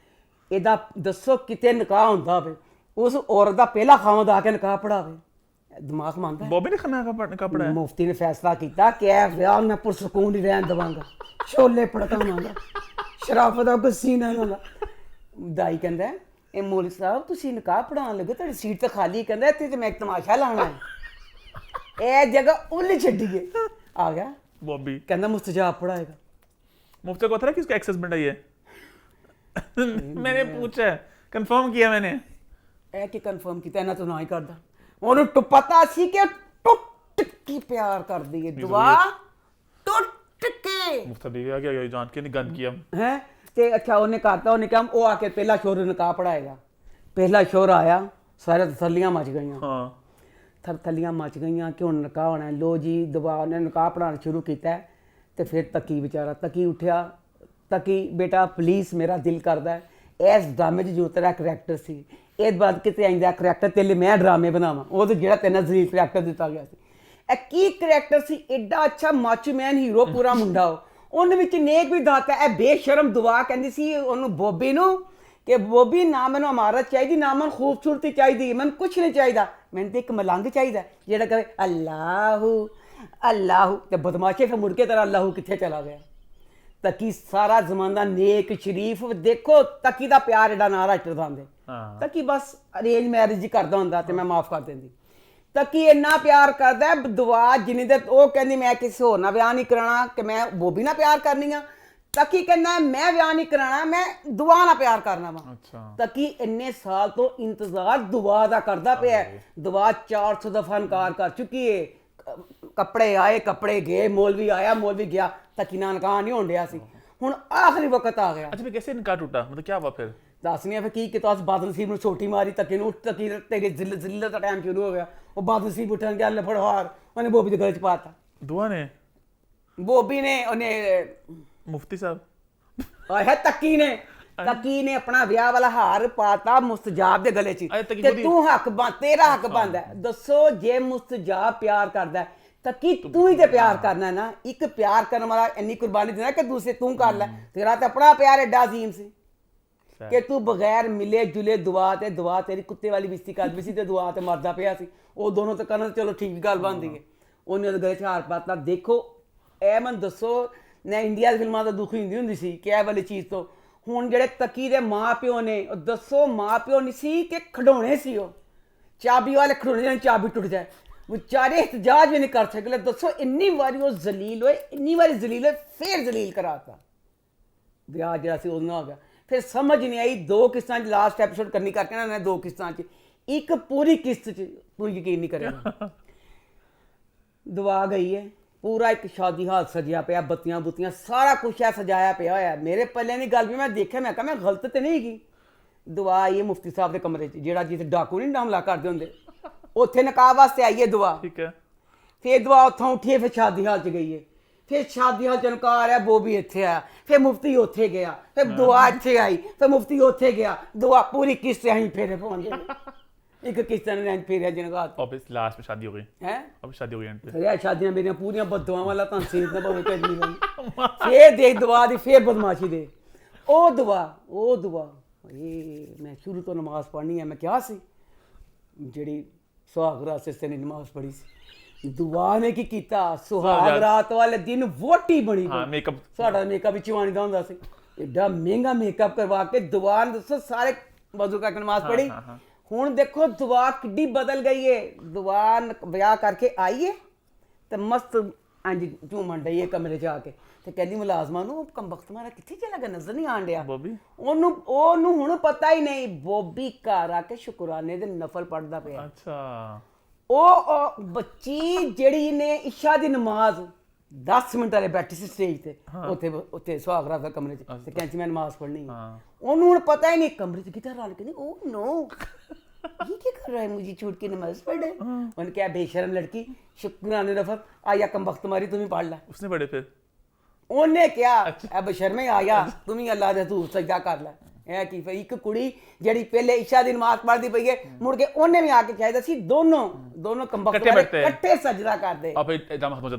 ਇਹਦਾ ਦੱਸੋ ਕਿਤੇ ਨਿਕਾਹ ਹੁੰਦਾ ਹੋਵੇ ਉਸ ਔਰਤ ਦਾ ਪਹਿਲਾ ਖਾਵੰਦ ਆ ਕੇ ਨਿਕਾਹ ਪੜਾਵੇ ਦਿਮਾਗ ਮੰਨਦਾ बॉबी ने खाना का पड़ा है ਮੁਫਤੀ ਨੇ ਫੈਸਲਾ ਕੀਤਾ ਕਿ ਇਹ ਵਿਆਹ ਮੈਂ ਪੁਰਸਕੂਨ ਹੀ ਰਹਿਣ ਦਵਾਂਗਾ ਛੋਲੇ ਪੜਕਾਵਾਂਗਾ ਸ਼ਰਾਫਤ ਦਾ ਗਸੀਨਾ ਨਾ ਦਾਈ ਕਹਿੰਦਾ ਇਹ ਮੌਲਵੀ ਸਾਹਿਬ ਤੁਸੀਂ ਨਿਕਾਹ ਪੜਾਉਣ ਲੱਗੇ ਤੁਹਾਡੀ ਸੀਟ ਤਾਂ ਖਾਲੀ ਕਹਿੰਦਾ ਇੱਥੇ ਤੇ ਮੈਂ ਇੱਕ ਤਮਾਸ਼ਾ ਲਾਉਣਾ ਹੈ ਇਹ ਜਗ੍ਹਾ ਉੱਲੀ ਛੱਡੀਏ ਆ ਗਿਆ बॉबी ਕਹਿੰਦਾ ਮੁਸਤਜਾਬ ਪੜਾਏਗਾ मुफ्ती को पता है किसका एक्सेस बैंड है ये मैंने पूछा कंफर्म किया मैंने ਇਹ ਕਿ ਕਨਫਰਮ ਕੀਤਾ ਇਹਨਾਂ ਤੋਂ ਨਾ ਹੀ ਕਰਦਾ ਉਹਨੂੰ ਪਤਾ ਸੀ ਕਿ ਟੁੱਟ ਕੇ ਪਿਆਰ ਕਰਦੀ ਹੈ ਦੁਆ ਟੁੱਟ ਕੇ मुफ्ता बीवी आ गया जान के नहीं गंद किया ਹੈ ਤੇ ਅੱਛਾ ਉਹਨੇ ਕਰਤਾ ਉਹਨੇ ਕਿਹਾ ਉਹ ਆ ਕੇ ਪਹਿਲਾ ਸ਼ੋਰ ਨਿਕਾਹ ਪੜਾਏਗਾ ਪਹਿਲਾ ਸ਼ੋਰ ਆਇਆ ਸਾਰੇ ਤਸੱਲੀਆਂ ਮਚ ਗਈਆਂ हाँ ਥੱਲੀਆਂ ਮਚ ਗਈਆਂ ਕਿ ਹੁਣ ਨਿਕਾਹ ਹੋਣਾ ਲੋ ਜੀ ਦੁਆ ਉਹਨੇ ਨਿਕਾਹ ਪੜਾਉਣਾ ਸ਼ੁਰੂ ਕੀਤਾ ਤੇ ਫਿਰ ਤਕੀ ਵਿਚਾਰਾ ਤਕੀ ਉੱਠਿਆ ਤਕੀ ਬੇਟਾ ਪਲੀਜ਼ ਮੇਰਾ ਦਿਲ ਕਰਦਾ ਹੈ ਇਸ ਡਰਾਮੇ 'ਚ ਜੋ ਤੇਰਾ ਕਰੈਕਟਰ ਸੀ ਇਹ ਬਾਅਦ ਕਿਤੇ ਆਇੰਦਾ ਕਰੈਕਟਰ ਤੇਰੇ ਲਈ ਮੈਂ ਡਰਾਮੇ ਬਣਾਵਾਂ ਉਹ ਤੇ ਜਿਹੜਾ ਤੈਨੂੰ ਜ਼ਰੀਫ ਕਰੈਕਟਰ ਦਿੱਤਾ ਗਿਆ ਸੀ ਇਹ ਕੀ ਕਰੈਕਟਰ ਸੀ ਐਡਾ ਅੱਛਾ ਮਾਚੂਮੈਨ ਹੀਰੋ ਪੂਰਾ ਮੁੰਡਾ ਉਹਦੇ ਵਿੱਚ ਨੇਕ ਵੀ ਦਾਤਾ ਇਹ ਬੇਸ਼ਰਮ ਦੁਆ ਕਹਿੰਦੀ ਸੀ ਉਹਨੂੰ ਬੋਬੀ ਨੂੰ ਕਿ ਬੋਬੀ ਨਾ ਮੈਨੂੰ ਇਮਾਰਤ ਚਾਹੀਦੀ ਨਾ ਮੈਨੂੰ ਖੂਬਸੂਰਤੀ ਚਾਹੀਦੀ ਮੈਨੂੰ ਕੁਛ ਨਹੀਂ ਚਾਹੀਦਾ ਮੈਨੂੰ ਤੇ ਇੱਕ ਮਲੰਗ ਚਾਹੀਦਾ ਜਿਹੜਾ ਕਹੇ ਅੱਲਾਹੂ ਅੱਲਾਹੂ ਤੇ ਬਦਮਾਸ਼ੇ ਫਿਰ ਮੁੜ ਕੇ ਤੇਰਾ ਅੱਲਾਹੂ ਕਿੱਥੇ ਚਲਾ ਗਿਆ ਤਕੀ ਸਾਰਾ ਜ਼ਮਾਨਾ ਨੇਕ ਸ਼ਰੀਫ ਦੇਖੋ ਤਕੀ ਦਾ ਪਿਆਰ ਐਡਾ ਨਾ ਰੱਟਦਾ ਹੁੰਦੇ ਤਕੀ ਬਸ ਅਰੇਂਜ ਮੈਰਿਜ ਹੀ ਕਰਦਾ ਹੁੰਦਾ ਤੇ ਮੈਂ ਮਾਫ ਕਰ ਦਿੰਦੀ ਤਕੀ ਇੰਨਾ ਪਿਆਰ ਕਰਦਾ ਦੁਆ ਜਿੰਨੀ ਦੇ ਉਹ ਕਹਿੰਦੀ ਮੈਂ ਕਿਸੇ ਹੋਰ ਨਾਲ ਵਿਆਹ ਨਹੀਂ ਕਰਾਉਣਾ ਕਿ ਮੈਂ ਬੋਬੀ ਨਾਲ ਪਿਆਰ ਕਰਨੀ ਆ ਤਕੀ ਕਹਿੰਦਾ ਮੈਂ ਵਿਆਹ ਨਹੀਂ ਕਰਾਉਣਾ ਮੈਂ ਦੁਆ ਨਾਲ ਪਿਆਰ ਕਰਨਾ ਵਾ ਤਕੀ ਇੰਨੇ ਸਾਲ ਤੋਂ ਇੰਤਜ਼ਾਰ ਦੁਆ ਦਾ ਕਰਦਾ ਪਿਆ ਦੁਆ 400 ਦਫਾ ਇਨਕਾਰ ਕਰ ਚੁੱਕੀ ਏ ਕੱਪੜੇ ਆਏ ਕੱਪੜੇ ਗਏ ਮੌਲਵੀ ਆਇਆ ਮੌਲਵੀ ਗਿਆ ਤਕੀ ਨਾਲ ਇਨਕਾਰ ਨਹੀਂ ਹੋਣ ਡਿਆ ਸੀ ਹੁਣ ਆਖਰੀ ਵਕਤ ਆ ਗਿਆ अच्छा फिर कैसे इनका टूटा मतलब क्या हुआ फिर ਦੱਸਣੀ ਆ ਫਿਰ ਕੀ ਕੀਤਾ ਉਸ ਬਦਨਸੀਬ ਨੂੰ ਛੋਟੀ ਮਾਰੀ ਤੱਕੇ ਨੂੰ ਤੱਕੀ ਤੇਰੇ ਜ਼ਿਲਤ ਦਾ ਟਾਈਮ ਸ਼ੁਰੂ ਹੋ ਗਿਆ ਉਹ ਬਦਨਸੀਬ ਉੱਠਣ ਗਿਆ ਲੈ ਫੜਹਾਰ ਉਹਨੇ ਬੋਬੀ ਦੇ ਗਲੇ ਚ ਪਾਤਾ दुआ ने ਬੋਬੀ ਨੇ ਉਹਨੇ मुफ्ती साहब ਆਇਆ ਤੱਕੀ ਨੇ ਆਪਣਾ ਵਿਆਹ ਵਾਲਾ ਹਾਰ ਪਾਤਾ ਮੁਸਤਜਾਬ ਦੇ ਗਲੇ 'ਚ ਤੇ ਤੂੰ ਹੱਕ ਤੇਰਾ ਹੱਕ ਬਣਦਾ ਦੱਸੋ ਜੇ ਮੁਸਤਜਾਬ ਪਿਆਰ ਕਰਦਾ ਤਾਂ ਕੀ ਤੂੰ ਹੀ ਤੇ ਪਿਆਰ ਕਰਨਾ ਨਾ ਇੱਕ ਪਿਆਰ ਕਰਨ ਵਾਲਾ ਇੰਨੀ ਕੁਰਬਾਨੀ ਦੇਣਾ ਕਿ ਦੂਸਰੇ ਤੂੰ ਕਰ ਲੈ ਤੇਰਾ ਤਾਂ ਆਪਣਾ ਪਿਆਰ ਐਡਾ ਅਜ਼ੀਮ ਸੀ ਕਿ ਤੂੰ ਬਗੈਰ ਮਿਲੇ ਜੁਲੇ ਦੁਆ ਤੇਰੀ ਕੁੱਤੇ ਵਾਲੀ ਬਿਸਤੀ ਕਰਦੀ ਸੀ ਤੇ ਦੁਆ ਤੇ ਮਰਦਾ ਪਿਆ ਸੀ ਉਹ ਦੋਨੋਂ ਤਾਂ ਕਰਨ ਚਲੋ ਠੀਕ ਗੱਲ ਬਣਦੀ ਹੈ ਉਹਨੇ ਉਹਦੇ ਗਲੇ 'ਚ ਹਾਰ ਪਾਤਾ ਦੇਖੋ ਇਹ ਮੈਨੂੰ ਦੱਸੋ ਨਾ ਇੰਡੀਆ ਦੀ ਫਿਲਮਾਂ ਤਾਂ ਦੁਖੀ ਹੁੰਦੀ ਸੀ ਕਿ ਇਹ ਵਾਲੀ ਚੀਜ਼ ਤੋਂ ਹੁਣ ਜਿਹੜੇ ਤਕੀ ਦੇ ਮਾਂ ਪਿਓ ਨੇ ਉਹ ਦੱਸੋ ਮਾਂ ਪਿਓ ਨਹੀਂ ਸੀ ਕਿ ਖਿਡੌਣੇ ਸੀ ਉਹ ਚਾਬੀ ਵਾਲੇ ਖਿਡੌਣੇ ਜਿਹਨਾਂ ਚਾਬੀ ਟੁੱਟ ਜਾਏ ਵਿਚਾਰੇ ਇhtਜਾਜ ਵੀ ਨਹੀਂ ਕਰ ਸਕਦੇ ਦੱਸੋ ਇੰਨੀ ਵਾਰੀ ਉਹ ਜ਼ਲੀਲ ਹੋਏ ਫਿਰ ਜ਼ਲੀਲ ਕਰਾਤਾ ਵਿਆਹ ਜਿਹੜਾ ਸੀ ਉਹਦੇ ਨਾਲ ਹੋ ਗਿਆ ਫਿਰ ਸਮਝ ਨਹੀਂ ਆਈ ਦੋ ਕਿਸ਼ਤਾਂ 'ਚ ਲਾਸਟ ਐਪੀਸੋਡ ਕਰਨੀ ਕਰਕੇ ਨਾ ਦੋ ਕਿਸ਼ਤਾਂ 'ਚ ਇੱਕ ਪੂਰੀ ਕਿਸ਼ਤ 'ਚ ਤੂੰ ਯਕੀਨ ਨਹੀਂ ਕਰੇਗਾ ਦੁਆ ਗਈ ਹੈ ਪੂਰਾ ਇੱਕ ਸ਼ਾਦੀ ਹਾਲ ਸਜਿਆ ਪਿਆ ਬੱਤੀਆਂ ਬੁੱਤੀਆਂ ਸਾਰਾ ਕੁਛ ਹੈ ਸਜਾਇਆ ਪਿਆ ਹੋਇਆ ਮੇਰੇ ਪੱਲੇ ਦੀ ਗੱਲ ਵੀ ਮੈਂ ਦੇਖਿਆ ਮੈਂ ਕਿਹਾ ਮੈਂ ਗਲਤ ਤੇ ਨਹੀਂ ਹੈਗੀ ਦੁਆ ਆਈ ਹੈ ਮੁਫਤੀ ਸਾਹਿਬ ਦੇ ਕਮਰੇ 'ਚ ਜਿਹੜਾ ਜਿੱਥੇ ਡਾਕੂ ਨਹੀਂ ਹਮਲਾ ਕਰਦੇ ਹੁੰਦੇ ਉੱਥੇ ਨਿਕਾਹ ਵਾਸਤੇ ਆਈ ਹੈ ਦੁਆ ठीक है ਫਿਰ ਦੁਆ ਉੱਥੋਂ ਉੱਠੀ ਫਿਰ ਸ਼ਾਦੀ ਹਾਲ 'ਚ ਗਈ ਹੈ ਫਿਰ ਸ਼ਾਦੀ ਹਾਲ 'ਚ ਇਨਕਾਰ ਹੈ ਬੋਬੀ ਇੱਥੇ ਆਇਆ ਫਿਰ ਮੁਫਤੀ ਉੱਥੇ ਗਿਆ ਫਿਰ ਦੁਆ ਇੱਥੇ ਆਈ ਫਿਰ ਮੁਫਤੀ ਉੱਥੇ ਗਿਆ ਦੁਆ ਪੂਰੀ ਕਿਸ਼ਤ ਅਸੀਂ ਫੇਰੇ ਪਹੁੰਚ ਗਏ ਇੱਕ ਕਿਸ਼ਤ ਨੇ ਫੇਰਿਆ ਜਨਗਾ वापस लास्ट में शादी हो गई ਹੈ अब शादी हो गई एंड पे ਫਿਰ ਸ਼ਾਦੀਆਂ ਮੇਰੀਆਂ ਪੂਰੀਆਂ ਬਦਦੁਆਵਾਂ ਵਾਲਾ ਤਾਂ ਸੀਤ ਨਾ ਭਾਵੇਂ ਕਰਨੀ ਪਈ ਫੇਰ ਦੇਖ ਦੁਆ ਦੀ ਫੇਰ ਬਦਮਾਸ਼ੀ ਦੇ ਉਹ ਦੁਆ ਇਹ ਮੈਂ ਸ਼ੁਰੂ ਤੋਂ ਨਮਾਜ਼ ਪੜ੍ਹਨੀ ਹੈ, ਮੈਂ ਕਿਹਾ ਸੀ ਜਿਹੜੀ ਸੁਹਾਗ ਰਾਤ ਸੇ ਨੇ ਨਮਾਜ਼ ਪੜ੍ਹੀ ਸੀ, ਦੁਆ ਨੇ ਕੀ ਕੀਤਾ, ਸੁਹਾਗ ਰਾਤ ਵਾਲੇ ਦਿਨ ਵੋਟੀ ਬਣੀ। ਹਾਂ ਮੇਕਅਪ, ਸਾਡਾ ਮੇਕਅਪ ਵਿੱਚ ਚਵਾਨੀ ਦਾ ਹੁੰਦਾ ਸੀ, ਐਡਾ ਮਹਿੰਗਾ ਮੇਕਅਪ ਕਰਵਾ ਕੇ ਦੁਆ ਨੇ ਦੱਸੋ ਸਾਰੇ ਵਜ਼ੂ ਕਰਕੇ ਨਮਾਜ਼ ਪੜ੍ਹੀ। ਹੁਣ ਦੇਖੋ ਦੁਆ ਕਿੱਡੀ ਬਦਲ ਗਈ ਏ, ਦੁਆ ਵਿਆਹ ਕਰਕੇ ਆਈ ਏ ਤੇ ਮਸਤ ਇੰਜ ਝੂਮਣ ਡਈ ਏ ਕਮਰੇ 'ਚ ਆ ਕੇ, ਤੇ ਕਹਿੰਦੀ ਮੁਲਾਜ਼ਮਾਂ ਨੂੰ ਕੰਬਖਤ ਮਾਰਾ ਕਿੱਥੇ ਚਲਾ ਗਿਆ, ਨਜ਼ਰ ਨਹੀਂ ਆਣ ਡਿਆ ਬੋਬੀ। ਉਹਨੂੰ ਹੁਣ ਪਤਾ ਹੀ ਨਹੀਂ, ਬੋਬੀ ਘਰ ਆ ਕੇ ਸ਼ੁਕਰਾਨੇ ਦੇ ਨਫਲ ਪੜਦਾ ਪਿਆ। ਅੱਛਾ, ਉਹ ਬੱਚੀ ਜਿਹੜੀ ਨੇ ਇਸ਼ਾ ਦੀ ਨਮਾਜ਼ 10 ਮਿੰਟ ਵਾਲੇ ਬੈਠੀ ਸੀ ਸਟੇਜ ਤੇ, ਉੱਥੇ ਸੁਹਾਗ ਰਾਤ ਦਾ ਕਮਰੇ 'ਚ, ਤੇ ਕਹਿੰਦੀ ਮੈਂ ਨਮਾਜ਼ ਪੜ੍ਹਨੀ ਹੈ। ਉਹਨੂੰ ਹੁਣ ਪਤਾ ਹੀ ਨਹੀਂ, ਕਮਰੇ 'ਚ ਗਿਟਾਰ ਲਾ ਕੇ, ਓ ਨੋ ये क्या कर रहा है, मुझे छूट के नमाज पढ़े। उन्होंने क्या बेशरम लड़की, शुक्राने नफर आया कम वक्त मारी तुम ही पढ़ ला। उसने पढ़े फिर ਉਹਨੇ ਕਿਹਾ ਐ ਬਸ਼ਰਮੇ ਆਇਆ ਤੂੰ ਹੀ ਅੱਲਾਹ ਦੇ ਤੂੰ ਸਜਦਾ ਕਰ ਲੈ। ਇਹ ਕੀ ਫੇ ਇੱਕ ਕੁੜੀ ਜਿਹੜੀ ਪਹਿਲੇ ਇਸ਼ਾ ਦੀ ਨਮਾਜ਼ ਪੜ੍ਹਦੀ ਪਈ ਹੈ, ਮੁੜ ਕੇ ਉਹਨੇ ਵੀ ਆ ਕੇ ਚਾਹੀਦਾ ਸੀ ਦੋਨੋਂ ਕੰਬਖਤ ਇਕੱਠੇ ਸਜਦਾ ਕਰਦੇ,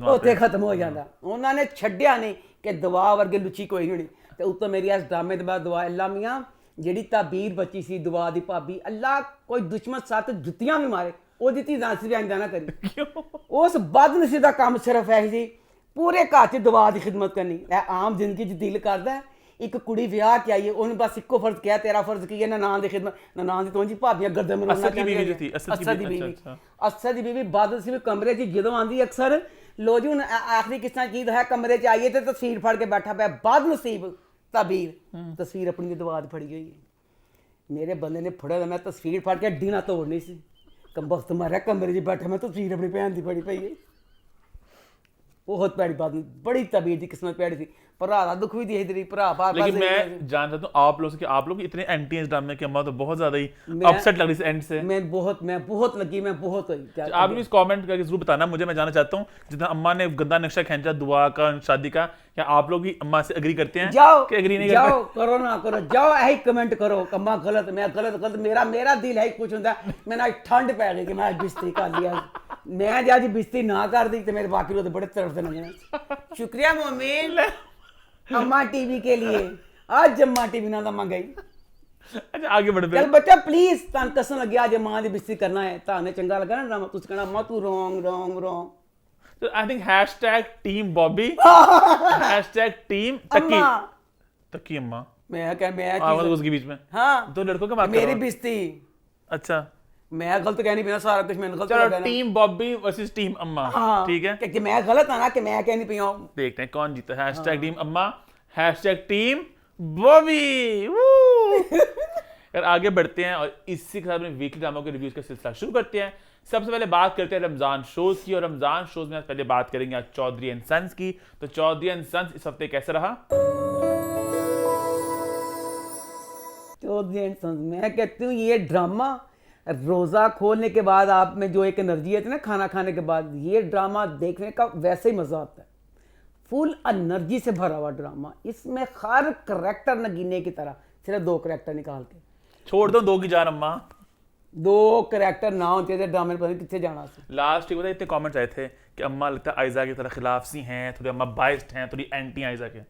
ਉੱਥੇ ਖਤਮ ਹੋ ਜਾਂਦਾ। ਉਹਨਾਂ ਨੇ ਛੱਡਿਆ ਨਹੀਂ ਕਿ ਦੁਆ ਵਰਗੇ ਲੁੱਚੀ ਕੋਈ ਨਹੀਂ ਹੋਣੀ। ਤੇ ਉੱਤੋਂ ਮੇਰੀ ਇਸ ਡਰਾਮੇ ਦੇ ਬਾਅਦ ਦੁਆ ਅੱਲਾ ਮੀਆਂ ਜਿਹੜੀ ਤਾਬੀਰ ਬੱਚੀ ਸੀ ਦੁਆ ਦੀ ਭਾਬੀ, ਅੱਲਾ ਕੋਈ ਦੁਸ਼ਮਣ ਸੱਤ ਜੁੱਤੀਆਂ ਵੀ ਮਾਰੇ ਉਹਦੀ ਧੀ ਦਾਸ ਵੀ ਇੰਦਾ ਨਾ ਕਰੀ। ਉਸ ਬਦਨਸੀਬ ਦਾ ਕੰਮ ਸਿਰਫ ਇਹ ਸੀ, ਪੂਰੇ ਘਰ 'ਚ ਦੁਆ ਦੀ ਖਿਦਮਤ ਕਰਨੀ। ਇਹ ਆਮ ਜ਼ਿੰਦਗੀ 'ਚ ਦਿਲ ਕਰਦਾ, ਇੱਕ ਕੁੜੀ ਵਿਆਹ ਕੇ ਆਈ ਹੈ, ਉਹਨੇ ਬਸ ਇੱਕੋ ਫਰਜ਼ ਕਿਹਾ, ਤੇਰਾ ਫਰਜ਼ ਕੀ ਹੈ, ਨਨਾਣ ਦੀ ਖਿਦਮਤ। ਨਨਾਣ ਦੀ ਤੋਂ ਜੀ ਭਾਬੀਆਂ ਗਰਦਨ ਮਰੋੜਨਾ ਚਾਹੀਦੀ। ਅਸਦ ਦੀ ਬੀਵੀ ਬਦਨਸੀਬ ਕਮਰੇ 'ਚ ਜਦੋਂ ਆਉਂਦੀ ਅਕਸਰ, ਲੋ ਜੀ ਹੁਣ ਆਖਰੀ ਕਿਸ ਤਰ੍ਹਾਂ ਚੀਜ਼ ਹੈ, ਕਮਰੇ 'ਚ ਆਈਏ ਤੇ ਤਸਵੀਰ ਫੜ ਕੇ ਬੈਠਾ ਪਿਆ ਬਦਨਸੀਬ ਤਾਬੀਰ, ਤਸਵੀਰ ਆਪਣੀ ਦਵਾਦ ਫੜੀ ਹੋਈ ਹੈ। ਮੇਰੇ ਬੰਦੇ ਨੇ ਫੜਿਆ, ਮੈਂ ਤਸਵੀਰ ਫੜ ਕੇ ਡੀਨਾ ਤੋੜਨੀ ਸੀ, ਕੰਬਖਤ ਮਾਰਿਆ ਕਮਰੇ 'ਚ ਬੈਠਾ, ਮੈਂ ਤਸਵੀਰ ਆਪਣੀ ਭੈਣ ਦੀ ਫੜੀ ਪਈ ਹੈ। बहुत पैड़ी बात, बड़ी तबीयत की किस्मत पैड़ी थी, भरा का दुख भी दिए तेरी भरा बार। लेकिन मैं जान सकता हूँ आप लोग कि आप लोग इतने एंटी हैं इस ड्रामे के, अम्मा तो बहुत ज्यादा ही अपसेट लग रही है एंड से। मैं बहुत लगी, मैं बहुत हुई। आप भी इस कमेंट करके जरूर बताना मुझे, मैं जानना चाहता हूँ जितना अम्मा ने गंदा नक्शा खींचा दुआ का शादी का, क्या आप लोग भी अम्मा से एग्री करते हैं? जाओ कि एग्री नहीं जाओ करते? करो ना करो, जाओ यही कमेंट करो, अम्मा गलत, मैं गलत, मेरा दिल है कुछ होता। मैंने आज ठंड पै गई कि मैं आज बिस्तरी कर लिया, मैं आज बिस्तरी ना कर दी तो मेरे बाकी लोग बड़े तरफ से लगे। शुक्रिया मोमिन अम्मा टीवी के लिए, आज अम्मा टीवी ना मंगाई। अच्छा आगे बढ़ चल बच्चा प्लीज तन कसम लगे आज मां दी बिस्ती करना है, ताने चंगा लगा ना ड्रामा, तुझ कहना अम्मा तू wrong. So I think #team Bobby #team तकी अम्मा। मैं उसके बीच में हाँ दो लड़कों के बात मेरी बिस्ती। अच्छा मैं गलत कहनी पिया, सारा कुछ मैंने गलत चलो टीम बॉबी वर्सेस टीम अम्मा, ठीक है कि मैं गलत है ना कि मैं कहनी पिया। देखते हैं कौन जीता है। #team अम्मा #team बॉबी। यार आगे बढ़ते हैं और इसी के साथ में वीकली ड्रामा के रिव्यूज का सिलसिला शुरू करते हैं। सबसे पहले बात करते हैं रमजान शोज की, और रमजान शोज में पहले बात करेंगे आज चौधरी एंड सन्स की। तो चौधरी एंड सन्स इस हफ्ते कैसे रहा? चौधरी एंड सन्स, मैं कहती हूँ ये ड्रामा रोज़ा खोलने के बाद आप में जो एक एनर्जी है ना खाना खाने के बाद, ये ड्रामा देखने का वैसे ही मज़ा आता है। फुल एनर्जी से भरा हुआ ड्रामा, इसमें हर करैक्टर नगीने की तरह, सिर्फ 2 करैक्टर निकाल के छोड़ दो 2 की जान अम्मा। 2 करैक्टर ना होते थे ड्रामे पर कितने जाना से। लास्ट वीक इतने कमेंट्स आए थे कि अम्मा लगता है आयजा की तरह खिलाफ सी हैं, थोड़ी अम्मा बाइस्ड हैं, थोड़ी एंटी आयजा के।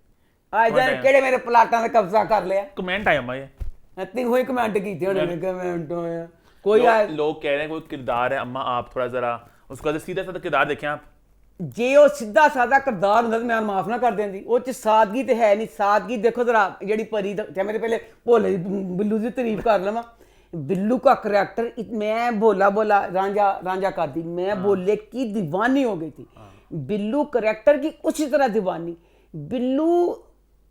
आयजा ने केड़े मेरे प्लाटां ने कब्जा कर लिया। कमेंट आए अम्मा, ये इतनी हुई कमेंट की थी उन्होंने, कमेंट होया कोई लोग कह रहे हैं कोई किरदार है अम्मा, आप थोड़ा जरा उसका सीधा साधा किरदार देखें आप। जे वो सीधा साधा किरदार होंदा मैं माफ ना कर देंदी, वो च सादगी ते है नहीं। सादगी देखो जरा, जेडी परी मेरे पहले भोले बिल्लू की तारीफ कर लवां। बिल्लू का करैक्टर मैं बोला रांझा कर दी, मैं बोले की दीवानी हो गई थी। बिल्लू करैक्टर की उसी तरह दीवानी। बिल्लू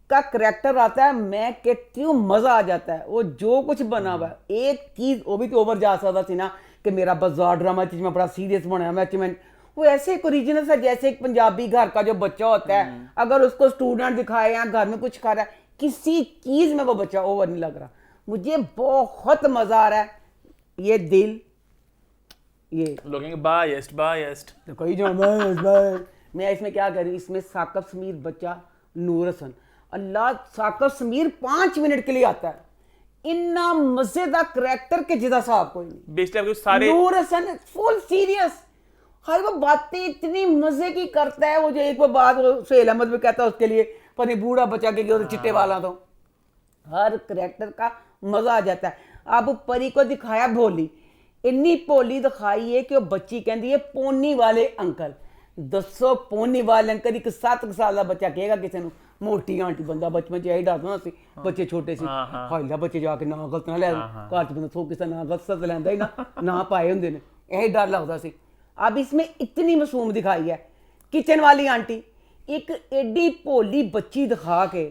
का करैक्टर आता है, मैं कहती हूँ मजा आ जाता है। वो जो कुछ बना हुआ है, एक चीज वो भी तो ओवर जा सकता थी ना कि मेरा बाजार ड्रामा चीज में बड़ा सीरियस बना मैं वो ऐसे एक ओरिजिनल सा, जैसे एक पंजाबी घर का जो बच्चा होता है, अगर उसको स्टूडेंट दिखाए या घर में कुछ खा रहा है, किसी चीज में वो बच्चा ओवर नहीं लग रहा। मुझे बहुत मजा आ रहा है। ये दिल, ये लोग बायस्ड तो कोई जो मैं इसमें क्या करी, इसमें साकब समीर बच्चा नूर हसन, अल्लाह साकब समीर 5 मिनट के लिए आता है, इतना मजेदार करैक्टर के जिदा साहब कोई नहीं। सारे नूर हसन फुल सीरियस, हर वो बातें इतनी मजे की करता है। वो जो एक बात वो सुहेल अहमद भी कहता है उसके लिए, पर बूढ़ा बच्चा के लिए चिट्टे वाला, तो हर करैक्टर का मजा आ जाता है। अब परी को दिखाया भोली, इन्नी भोली दिखाई है कि वो बच्ची कहती है पोनी वाले अंकल। दसो पोनी वाले अंकल, एक 7 साल का बच्चा कहेगा किसी ने मोटी आंटी, बंदा बचपन च यही डरदा सी, बच्चे छोटे सी हाइला बच्चे जाके ना गलत ना लै घर च बंदा सो किसी ना गलत सत लैंदा ही ना पाए होंदे ने, यही डर लगता सी। अब इसमें इतनी मासूम दिखाई है किचन वाली आंटी, एक एडी भोली बच्ची दिखा के,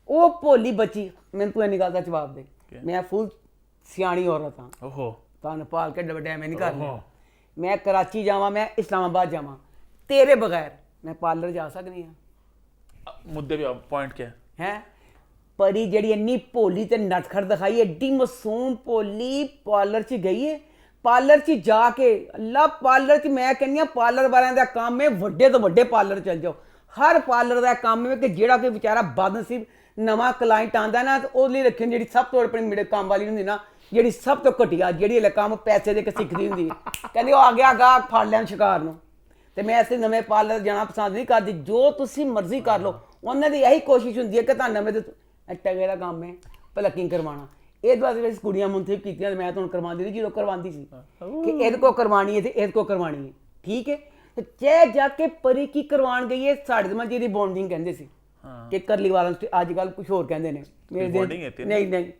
वो भोली बच्ची मैंने तू इन्नी गल का जवाब दे, मैं फुल सियाणी औरत हाँ, तन पाल के डबडे मैं नहीं कर, मैं कराची जावा, मैं इस्लामाबाद जावा, तेरे बगैर मैं पार्लर जा सकनी हाँ। मुद्दे पे पॉइंट क्या है? परी जड़ी इन्नी भोली ते नटखट दिखाई, एडी मासूम भोली पार्लर च गई है, पार्लर च जाके अल्लाह पार्लर च मैं कहनी हाँ पार्लर वाले का काम है वड्डे तो वड्डे पार्लर चल जाओ, हर पार्लर का काम है कि जेड़ा कोई बेचारा बदनसीब नवा क्लाइंट आंदा ना तो ओहदे लिए रखी जी सब तो अपनी मेरे काम वाली होंगी ना, जी सब तो घटिया जी काम पैसे दे के सीखती होंगी, कहती आ गया गाह फड़ लिया शिकार नूं। तो मैं ऐसे नवे पार्लर जाना पसंद नहीं करती, जो तुसी मर्जी कर लो, उन्होंने यही कोशिश होंगी है कि तुम नवे टगे का काम है प्लकिंग करवाना। इस वास्ते कुड़ियां मुंसिफ की मैं तो करवाती थी जो करवाती सी कि इहदे को करवानी है तो इहदे को करवानी है, ठीक है। तो चाहे जाके परी की करवान गई है, साढ़े तो मैं जी बॉन्डिंग कहते सी कि करली वाला अजकल कुछ होर कहते हैं, मेरे नहीं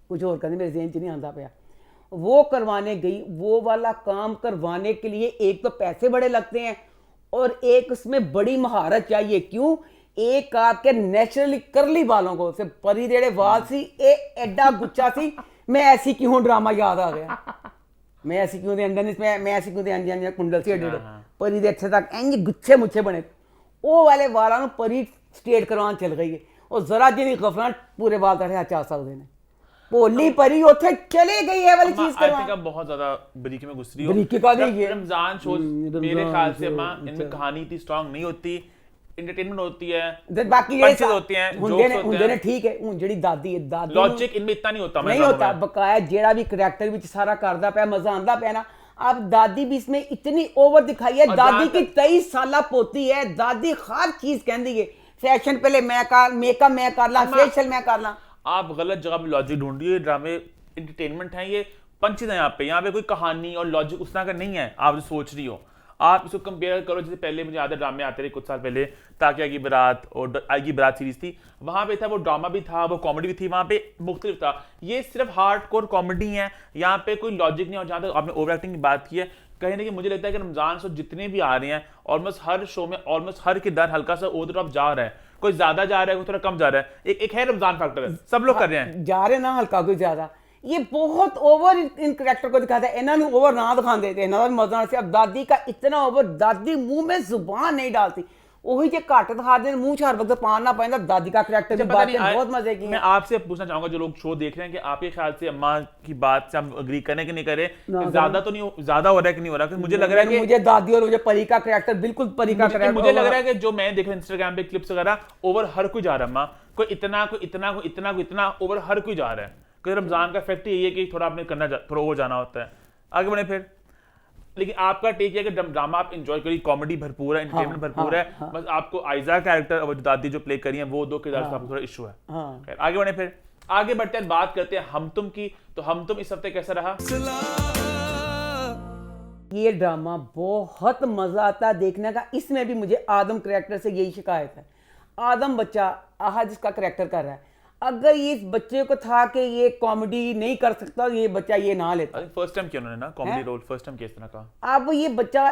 कुछ और कहते मेरे जेहन च नहीं आता पाया। वो करवाने गई, वो वाला काम करवाने के लिए एक तो पैसे बड़े लगते हैं और एक उसमें बड़ी महारत चाहिए। क्यों? एक आपके नेचुरली करली बालों को से परी देड़े वाल सी ए एडा गुच्छा सी, मैं ऐसी क्यों ड्रामा याद आ गया, मैं ऐसी क्यों दे अंडर मैं ऐसी क्यों दे अंजन कुंडल सी एडे परी दे अच्छे तक इंज गुच्छे मुच्छे बने, वो वाले वालों परी स्ट्रेट करवान चल गई है, और जरा जी गफलान पूरे बाल तड़े चा सकते हैं। भोली परी उथे चले गई है वाली चीज करवा, बहुत ज्यादा बरीकी में घुस रही हो। बरीकी का गई है रमजान शोज मेरे ख्याल से मां इनमें कहानी इतनी स्ट्रांग नहीं होती, एंटरटेनमेंट होती है, बाकी ये होती हैं, जोक्स होते हैं, ठीक है। हुन जेडी दादी है, दादी लॉजिक इनमें इतना नहीं होता, नहीं होता बकाया जेड़ा भी करैक्टर विच सारा करदा पे मजा आंदा पे ना। अब दादी भी इसमें इतनी ओवर दिखाई है, दादी की 23 साल पोती है, दादी हर चीज कहंदी है, फैशन पहले मैं कर, मेकअप मैं कर ला, फेशियल मैं कर ला। आप गलत जगह पे लॉजिक ढूंढिए, ड्रामे एंटरटेनमेंट है, ये पंचित है, यहाँ पे कोई कहानी और लॉजिक उस तरह का नहीं है आप जो सोच रही हो। आप इसको कंपेयर करो, जैसे पहले मुझे याद है ड्रामे आते रहे कुछ साल पहले, ताकि आएगी बारात और आएगी बारात सीरीज थी, वहां पे था वो ड्रामा भी था, वो कॉमेडी भी थी, वहां पे मुख्तलिफ था। ये सिर्फ हार्डकोर कॉमेडी है, यहाँ पे कोई लॉजिक नहीं। और जहां तक आपने ओवर एक्टिंग की बात की है, कहीं ना कहीं मुझे लगता है कि रमजान शो जितने भी आ रहे हैं ऑलमोस्ट हर शो में ऑलमोस्ट हर किरदार हल्का सा ओवर द टॉप जा रहा है, कोई ज्यादा जा रहा है, कोई थोड़ा कम जा रहा है। एक है रमजान फैक्टर है, सब लोग कर रहे हैं, जा रहे ना हल्का कोई ज्यादा, ये बहुत ओवर इन करैक्टर को दिखाता है। इन्होंने ओवर ना दिखाते थे, इन्होंने मजा से। अब दादी का इतना ओवर, दादी मुंह में जुबान नहीं डालती, वही जो घट दिखा दे मुंह हर वक्त पान ना पाएंदा। दादी का करैक्टर की बातें बहुत मजे की। मैं आपसे पूछना चाहूंगा, जो लोग शो देख रहे हैं, कि आपके ख्याल से अम्मा की बात से हम अग्री करें कि नहीं करें, ज्यादा तो नहीं, ज्यादा हो रहा है कि नहीं हो रहा? मुझे लग रहा है कि मुझे दादी और मुझे परी का करैक्टर बिल्कुल परी का करैक्टर, मुझे लग रहा है कि जो मैं देख रहा हूं इंस्टाग्राम पे क्लिप्स वगैरह, ओवर हर कोई जा रहा है। अम्मा कोई इतना कोई इतना कोई इतना कोई इतना ओवर हर कोई जा रहा है। क्योंकि रमजान का इफेक्ट यही है कि थोड़ा आपने करना, थोड़ा ओवर जाना होता है। आगे बढ़े फिर। लेकिन आपका टेक है कि ड्रामा आप एंजॉय करिए, कॉमेडी भरपूर है, एंटरटेनमेंट भरपूर है, बस आपको आयजा कैरेक्टर और दादी जो प्ले करी है वो दो किरदार से आपको थोड़ा इशू है। खैर आगे बढ़े फिर, आगे बढ़ते हैं, बात करते हैं हम तुम की। तो हम तुम इस हफ्ते कैसा रहा? ये ड्रामा बहुत मजा आता है देखने का। इसमें भी मुझे आदम करैक्टर से यही शिकायत है। आदम बच्चा आहा जिसका करैक्टर कर रहा है, अगर ये इस बच्चे को था कि ये कॉमेडी नहीं कर सकता, ये बच्चा ये ना लेता। फर्स्ट टाइम किया उन्होंने ना कॉमेडी रोल, फर्स्ट टाइम किया इस तरह का। अब ये बच्चा,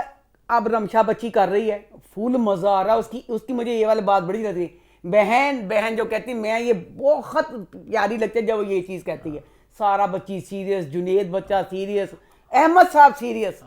अब रमशा बच्ची कर रही है, फुल मजा आ रहा है उसकी मुझे ये वाली बात बड़ी लगती है। बहन जो कहती, मैं ये बहुत प्यारी लगती है जब वो ये चीज कहती है। सारा बच्ची सीरियस, जुनेद बच्चा सीरियस, अहमद साहब सीरियस,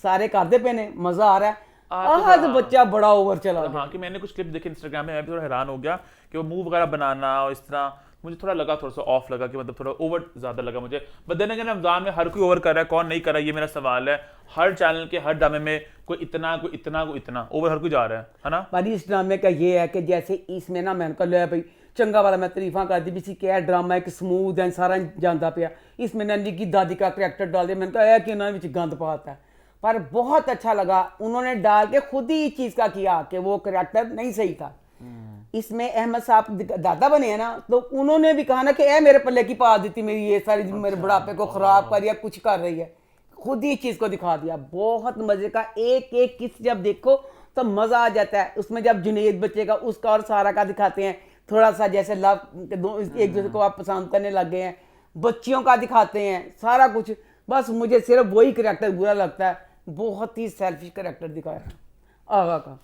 सारे करते पे ने, मजा आ रहा है। आज बच्चा बड़ा ओवर चला गया। हाँ, कि मैंने कुछ क्लिप देखे इंस्टाग्राम में, मैं भी थोड़ा हैरान हो गया कि वो मूव वगैरह बनाना और इस तरह मुझे थोड़ा लगा, थोड़ा सा ऑफ लगा, कि मतलब थोड़ा ओवर ज्यादा लगा मुझे। बदलने के रमजान में हर कोई ओवर कर रहा है, कौन नहीं कर रहा है ये मेरा सवाल है। हर चैनल के हर ड्रामे में कोई इतना कोई इतना कोई इतना ओवर हर कोई जा रहा है ना। पर इस ड्रामे का ये है कि जैसे इसमें ना मैंने कहा भाई चंगा वाला, मैं तारीफा कर दी भी क्या ड्रामा एक स्मूथ है, सारा जाता पाया। इसमें नंदी की दादी का करैक्टर डाल दिया, मैंने कहा कि उन्होंने गंद पाता है, पर बहुत अच्छा लगा उन्होंने डाल के खुद ही इस चीज का किया कि वो करैक्टर नहीं सही था। इसमें अहमद साहब दादा बने हैं ना, तो उन्होंने भी कहा ना कि ए मेरे पल्ले की पा देती मेरी ये सारी मेरे बुढ़ापे को खराब कर या कुछ कर रही है, खुद ही चीज को दिखा दिया। बहुत मजे का, एक एक किस जब देखो तो मजा आ जाता है। उसमें जब जुनेद बच्चे का, उसका और सारा का दिखाते हैं, थोड़ा सा जैसे लव एक दूसरे को आप पसंद करने लग गए हैं, बच्चियों का दिखाते हैं सारा कुछ। बस मुझे सिर्फ वही करैक्टर बुरा लगता है, बहुत ही सेल्फिश करैक्टर दिखाया आगा का।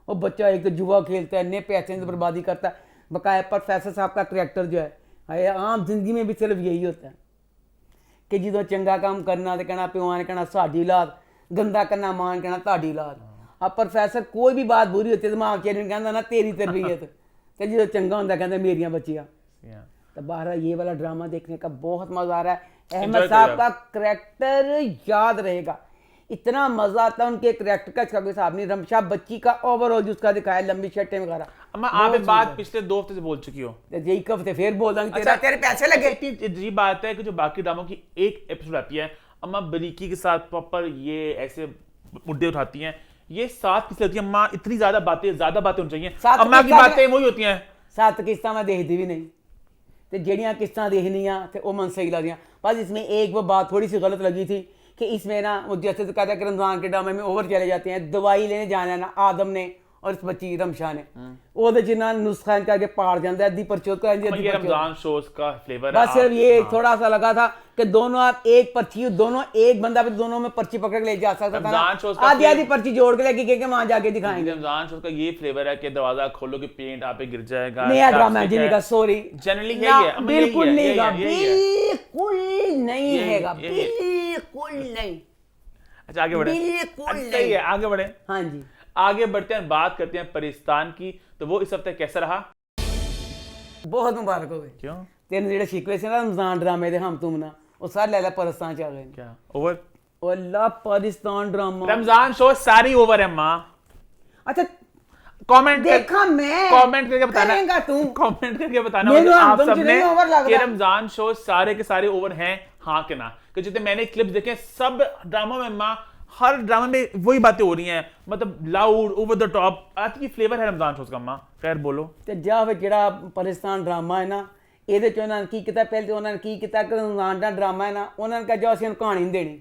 और बच्चा एक तो जुआ खेलता है, ने पैसे से बर्बादी करता है। बकाया प्रोफेसर साहब का करैक्टर जो है आम जिंदगी में भी सिर्फ यही होता है कि जो चंगा काम करना तो कहना प्यो ने कहना साड़ी औलाद, गंदा करना मां ने कहना ताड़ी औलाद। अब प्रोफेसर कोई भी बात बुरी होती है तो मां चेरी कहता ना तेरी तरबियत, तो जो चंगा होंगे कहते मेरियां बच्चियां। तो बाहर ये वाला ड्रामा देखने का बहुत मजा आ रहा है। अहमद साहब का करैक्टर याद रहेगा, इतना मजा आता है उनके करैक्टर का, इसका कोई हिसाब नहीं। रमशा बच्ची का ओवरऑल जिसका दिखाया, लंबी शर्टें वगैरह। अम्मा आप एक बात पिछले 2 हफ्ते से बोल चुकी हो, यही हफ्ते फिर बोल देंगे तेरे पैसे लगे। इतनी अजीब बात है कि जो बाकी ड्रामों की एक एपिसोड आती है, अम्मा बरीकी के साथ प्रॉपर ये ऐसे मुद्दे उठाती हैं, ये 7 किस्तें होती हैं। अम्मा इतनी ज्यादा बातें होनी चाहिए, अम्मा की बातें वही होती हैं। 7 किस्तां मैं देखती भी नहीं, तो जड़ियाँ किस्तां देखनियाँ तो वो मन सही लगदियाँ। बस इसमें एक वो बात थोड़ी सी गलत लगी थी कि इसमें ना वो जैसे तो कहता है कि रमजान के ड्रामे में ओवर चले जाते हैं, दवाई लेने जाना है ना आदम ने और इस बच्ची रमशा ने, वो जिन्ना नुस्खा करके पार जाता है, अद्धी परचोत कर ये रमजान शोज का फ्लेवर बस सिर्फ ये थोड़ा सा लगा था कि दोनों आप एक पर्ची, दोनों एक बंदा पे दोनों में पर्ची पकड़ के ले जा सकता था, आधी आधी पर्ची जोड़ के लेके के वहां जाके दिखाएंगे। रमजान शोज का ये फ्लेवर है कि दरवाजा खोलो कि पेंट आप पे गिर जाएगा। नया ड्रामा है जिन्हें का सॉरी जनरली यही है, बिल्कुल नहीं है, बिल्कुल नहीं है, बिल्कुल नहीं। अच्छा आगे बढ़े, बिल्कुल सही है आगे बढ़े। हाँ जी आगे बढ़ते हैं, बात करते हैं परिस्तान की। तो वो इस हफ्ते कैसा रहा? बहुत मुबारक हो गए। क्यों? तेन जेडे शिकवे से ना रमजान ड्रामे दे हम तुम ना वो सारे ले परिस्तान च आ गए। क्या ओवर? अल्लाह परिस्तान ड्रामा रमजान शो सारी ओवर है माँ। अच्छा कमेंट देखा मैं, कमेंट करके बताना, करेगा तू कमेंट करके बताना मुझे आप सबने कि कि रमजान शो सारे के सारे ओवर हैं हाँ के ना। कि जितने मैंने क्लिप्स देखे सब ड्रामा में माँ, हर ड्रामा में वही बातें हो रही हैं, मतलब लाउड ओवर द टॉप। आज की फ्लेवर है रमजान शोज का माँ। खैर बोलो ते जा वे जेड़ा पाकिस्तान ड्रामा है ना, ਇਹਦੇ ਚ ਉਹਨਾਂ ਨੇ ਕੀ ਕੀਤਾ, ਪਹਿਲੇ ਤੇ ਉਹਨਾਂ ਨੇ ਕੀ ਕੀਤਾ ਕਿ ਰਮਜ਼ਾਨ ਦਾ ड्रामा है ना, ਉਹਨਾਂ ने कहा जो ਅਸੀਂ ਕਹਾਣੀ नहीं देनी,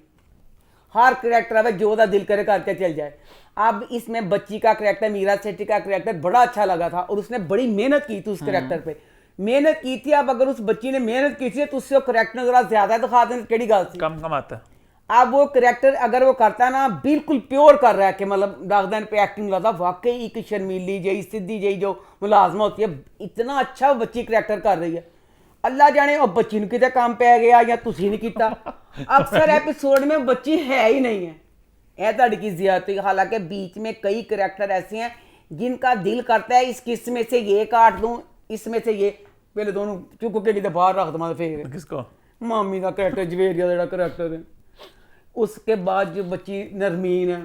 हर करैक्टर है जो दा दिल करे करके चल जाए। अब इसमें बच्ची का करैक्टर, मीरा सेठी का करैक्टर बड़ा अच्छा लगा था और उसने बड़ी मेहनत की थी उस करैक्टर पे, मेहनत की थी। अब अगर उस बच्ची ने मेहनत की थी तो उससे करैक्टर जरा ज्यादा दिखा दें, केड़ी गल सी? कम आता है। अब वो करैक्टर अगर वो करता है ना बिल्कुल प्योर कर रहा है कि मतलब दागदान पे एक्टिंग लगता वाकई एक शर्मीली जही सीधी जही जो मुलाजमा होती है, इतना अच्छा बच्ची करैक्टर कर रही है। अल्लाह जाने और बच्ची ने कितने काम पै गया या तुसी नहीं किया। अक्सर एपिसोड में बच्ची है ही नहीं है, यह तुहाडी की ज्यादती। हालांकि बीच में कई करैक्टर ऐसे हैं जिनका दिल करता है इस किस्त में से ये काट दूं, इसमें से ये, पहले दोनों चुक के बाहर रख दूँ फिर किसको? मामी का करैक्टर जवेरिया का करैक्टर है। उसके बाद जो बच्ची नरमीन है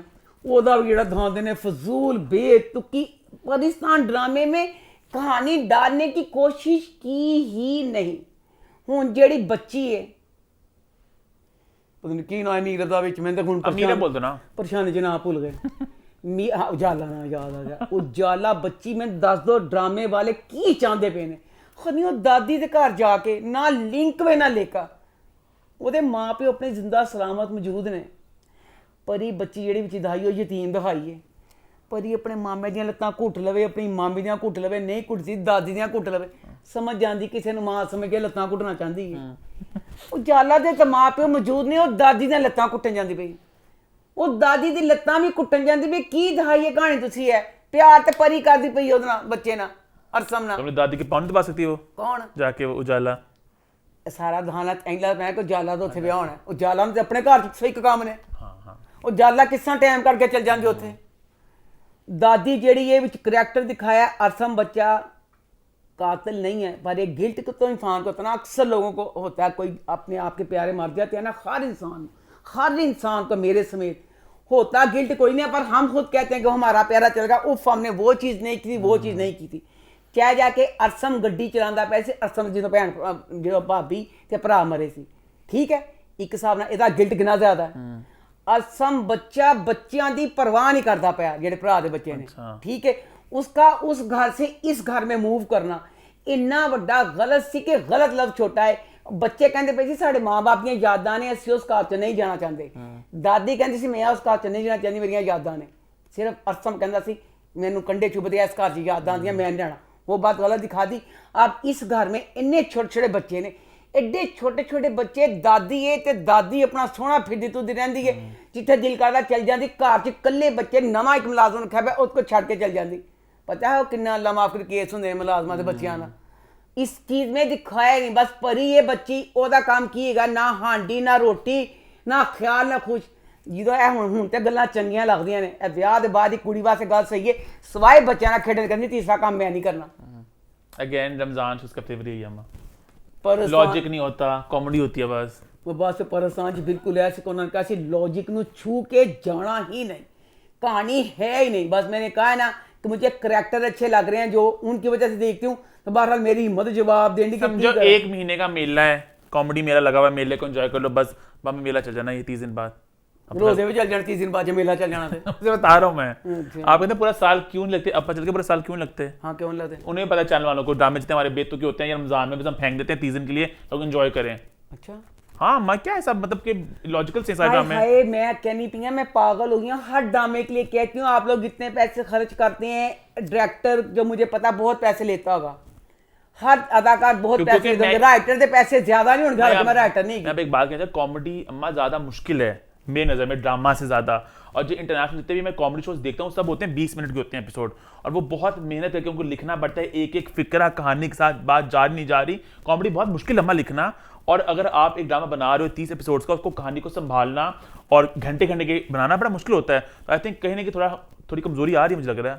ओदा भी धांधे ने फजूल बेतुकी पाकिस्तान ड्रामे में कहानी डालने की कोशिश की ही नहीं। हुन जेड़ी बच्ची है पता नहीं की ना मीरा दा विच मैं तो हुन अमीरा बोल दो ना, परेशानी च ना भूल गए। उजाला ना याद आ गया, उजाला बच्ची में दस दो ड्रामे वाले की चाहते पे ने। खनी वो दादी के घर जाके ना लिंक वे ना लेका, ਉਹਦੇ ਮਾਂ ਪਿਓ ਆਪਣੇ ਜ਼ਿੰਦਾ ਸਲਾਮਤ ਮੌਜੂਦ ਨੇ। ਪਰੀ ਬੱਚੀ ਜਿਹੜੀ ਵਿੱਚ ਦਿਖਾਈ ਉਹ ਯਤੀਮ ਦਿਖਾਈ ਹੈ। ਪਰੀ ਆਪਣੇ ਮਾਮੇ ਦੀਆਂ ਲੱਤਾਂ ਘੁੱਟ ਲਵੇ, ਆਪਣੀ ਮਾਮੀ ਦੀਆਂ ਘੁੱਟ ਲਵੇ, ਨਹੀਂ ਘੁੱਟਦੀ ਦਾਦੀ ਦੀਆਂ ਘੁੱਟ ਲਵੇ, ਸਮਝ ਜਾਂਦੀ ਕਿਸੇ ਨੂੰ ਮਾਂ ਸਮਝ ਕੇ ਲੱਤਾਂ ਘੁੱਟਣਾ ਚਾਹੁੰਦੀ ਹੈ। ਉਹ ਜਾਲਾ ਦੇ ਤਾਂ ਮਾਂ ਪਿਓ ਮੌਜੂਦ ਨੇ, ਉਹ ਦਾਦੀ ਦੀਆਂ ਲੱਤਾਂ ਘੁੱਟਣ ਜਾਂਦੀ ਪਈ, ਉਹ ਦਾਦੀ ਦੀ ਲੱਤਾਂ ਵੀ ਘੁੱਟਣ ਜਾਂਦੀ ਪਈ। ਕੀ ਦਿਖਾਈ ਹੈ ਕਹਾਣੀ ਤੁਸੀਂ? ਹੈ ਪਿਆਰ ਤੇ ਪਰੀ ਕਰਦੀ ਪਈ ਉਹਦੇ ਨਾਲ, ਬੱਚੇ ਨਾਲ, ਅਰਸਮ ਨਾਲ। अपनी दादी के पाउंड दबा सकती है वो कौन जाके वो उजाला सारा धाना इंगला मैं को जाला तो उत्थे विआह होना, ਉਹ जाला ਨੂੰ ਤੇ ਆਪਣੇ ਘਰ ਚ ਸਹੀ ਕੰਮ ਨੇ। हाँ ਉਹ जाला ਕਿਸਾਂ ਟਾਈਮ ਕਰਕੇ ਚੱਲ ਜਾਂਦੇ ਉੱਥੇ। दादी ਜਿਹੜੀ ਇਹ ਵਿੱਚ करैक्टर दिखाया, अरसम बच्चा कातिल नहीं है पर एक गिल्ट तो इंसान को इतना अक्सर लोगों को होता है, कोई अपने आप के प्यारे मर जाते हैं ना, हर इंसान को मेरे समेत होता गिल्ट कोई नहीं, पर हम खुद कहते हैं कि हमारा प्यारा चल गया, उफ हमने वो चीज़ नहीं की थी, वो चीज़ नहीं की थी। चाहे जाके अरसम गड्डी चलाता पै सी, अरसम जो भैन जो भाभी ते भरा मरे सी, ठीक है, एक हिसाब नाल इहदा गिल्ट कितना ज़्यादा है। ਅਸਮ ਬੱਚਾ ਬੱਚਿਆਂ ਦੀ ਪਰਵਾਹ ਨਹੀਂ ਕਰਦਾ ਪਿਆ, ਜਿਹੜੇ ਭਰਾ ਦੇ ਬੱਚੇ ਨੇ, ਠੀਕ ਹੈ। ਉਸका उस घर से इस घर में मूव करना ਇੰਨਾ ਵੱਡਾ ਗਲਤ ਸੀ ਕਿ ਗਲਤ ਲਫ਼ਜ਼ ਛੋਟਾ ਹੈ। ਬੱਚੇ ਕਹਿੰਦੇ ਪਏ ਸੀ ਸਾਡੇ ਮਾਂ-ਬਾਪ ਦੀਆਂ ਯਾਦਾਂ ਨੇ, ਅਸੀਂ ਉਸ ਘਰ 'ਚ ਨਹੀਂ ਜਾਣਾ ਚਾਹੁੰਦੇ। ਦਾਦੀ ਕਹਿੰਦੀ ਸੀ ਮੈਂ ਉਸ ਘਰ 'ਚ ਨਹੀਂ ਜਾਣਾ ਚਾਹੁੰਦੀ, ਮੇਰੀਆਂ ਯਾਦਾਂ ਨੇ। ਸਿਰਫ ਅਸਮ ਕਹਿੰਦਾ ਸੀ ਮੈਨੂੰ ਕੰਡੇ ਚੁਭਦੇ ਇਸ ਘਰ 'ਚ ਯਾਦਾਂ ਆਉਂਦੀਆਂ, ਮੈਂ ਨਹੀਂ ਜਾਣਾ। वो बात गलत दिखा दी। अब इस घर में इन्ने छोटे छोटे बच्चे ने, एडे छोटे छोटे बच्चे, दादी है तो दादी अपना सोहना फिरदी तुरदी रहिंदी है, जिथे दिल करदा चल जाती। घर च कल्ले बच्चे, नवा एक मुलाजम रखा है उसको छड़ के चल जाती। पता है वो किन्ना अल्लाह माफ कर केस होंदे मुलाजमां दे बच्चियां दा। इस चीज़ में दिखाया नहीं, बस परी है बच्ची, ओदा काम की हैगा ना हांडी ना रोटी ना ख्याल ना खुश। ਜਦੋਂ ਇਹ ਹੁਣ ਤੇ ਗੱਲਾਂ ਚੰਗੀਆਂ ਲੱਗਦੀਆਂ ਨੇ, ਇਹ ਵਿਆਹ ਦੇ ਬਾਅਦ ਹੀ ਕੁੜੀ ਵਾਸਤੇ ਗੱਲ ਸਹੀ ਹੈ, ਸਵਾਏ ਬੱਚਿਆਂ ਨਾਲ ਖੇਡਣ ਕਰਨੀ, ਤੀਸਰਾ ਕੰਮ ਮੈਂ नहीं करना। अगेन रमजान उसका फेवरेट है अम्मा, पर लॉजिक नहीं होता, कॉमेडी होती है बस। वो बस परसांज बिल्कुल ऐसे को उन्होंने कहा लॉजिक नु छू के जाना ही नहीं, कहानी है ही नहीं। बस मैंने कहा है ना कि मुझे करैक्टर अच्छे लग रहे हैं जो उनकी वजह से देखती हूँ, तो बहरहाल मेरी हिम्मत जवाब देने की। समझो 1 महीने का मेला है, कॉमेडी मेला लगा हुआ है, मेले को एंजॉय कर लो बस। बाद में मेला चल जाना ये 30 दिन बाद, रोजे भी चल जाना, 30 दिन बाद मेला चल जाना थे। मुझे बता रहा हूँ मैं। आप कहते पूरा साल क्यों नहीं लगते, अब पता चल के पूरा साल क्यों लगते हैं। हाँ क्यों लगते हैं, उन्हें पता है चैनल वालों को ड्रामे जितने हमारे बेतुके होते हैं या रमजान में बस हम फेंक देते हैं 30 दिन के लिए, लोग एंजॉय करें। अच्छा हाँ मैं क्या ऐसा मतलब कि लॉजिकल से ड्रामे। हाय मैं कहनी पी मैं पागल हो गई हूँ, हर ड्रामे के लिए कहती हूँ आप लोग इतने पैसे खर्च करते हैं, डायरेक्टर जो मुझे पता बहुत पैसे लेता होगा, हर अदाकार बहुत पैसे लेते होंगे, राइटर के पैसे ज्यादा नहीं होंगे, मैं राइटर नहीं। मैं एक बात कहता हूँ, कॉमेडी अम्मा ज्यादा मुश्किल है मेरी नज़र में ड्रामा से ज़्यादा। और जो इंटरनेशनल जितने भी मैं कॉमेडी शोज देखता हूँ सब होते हैं 20 मिनट के होते हैं एपिसोड, और वो बहुत मेहनत करके उनको लिखना पड़ता है, एक एक फिक्रा कहानी के साथ बात जा रही नहीं जा रही। कॉमेडी बहुत मुश्किल लम्बा लिखना, और अगर आप एक ड्रामा बना रहे हो 30 एपिसोड्स का, उसको कहानी को संभालना और घंटे घंटे के बनाना बड़ा मुश्किल होता है। तो आई थिंक कहीं ना कहीं थोड़ी कमजोरी आ रही है मुझे लग रहा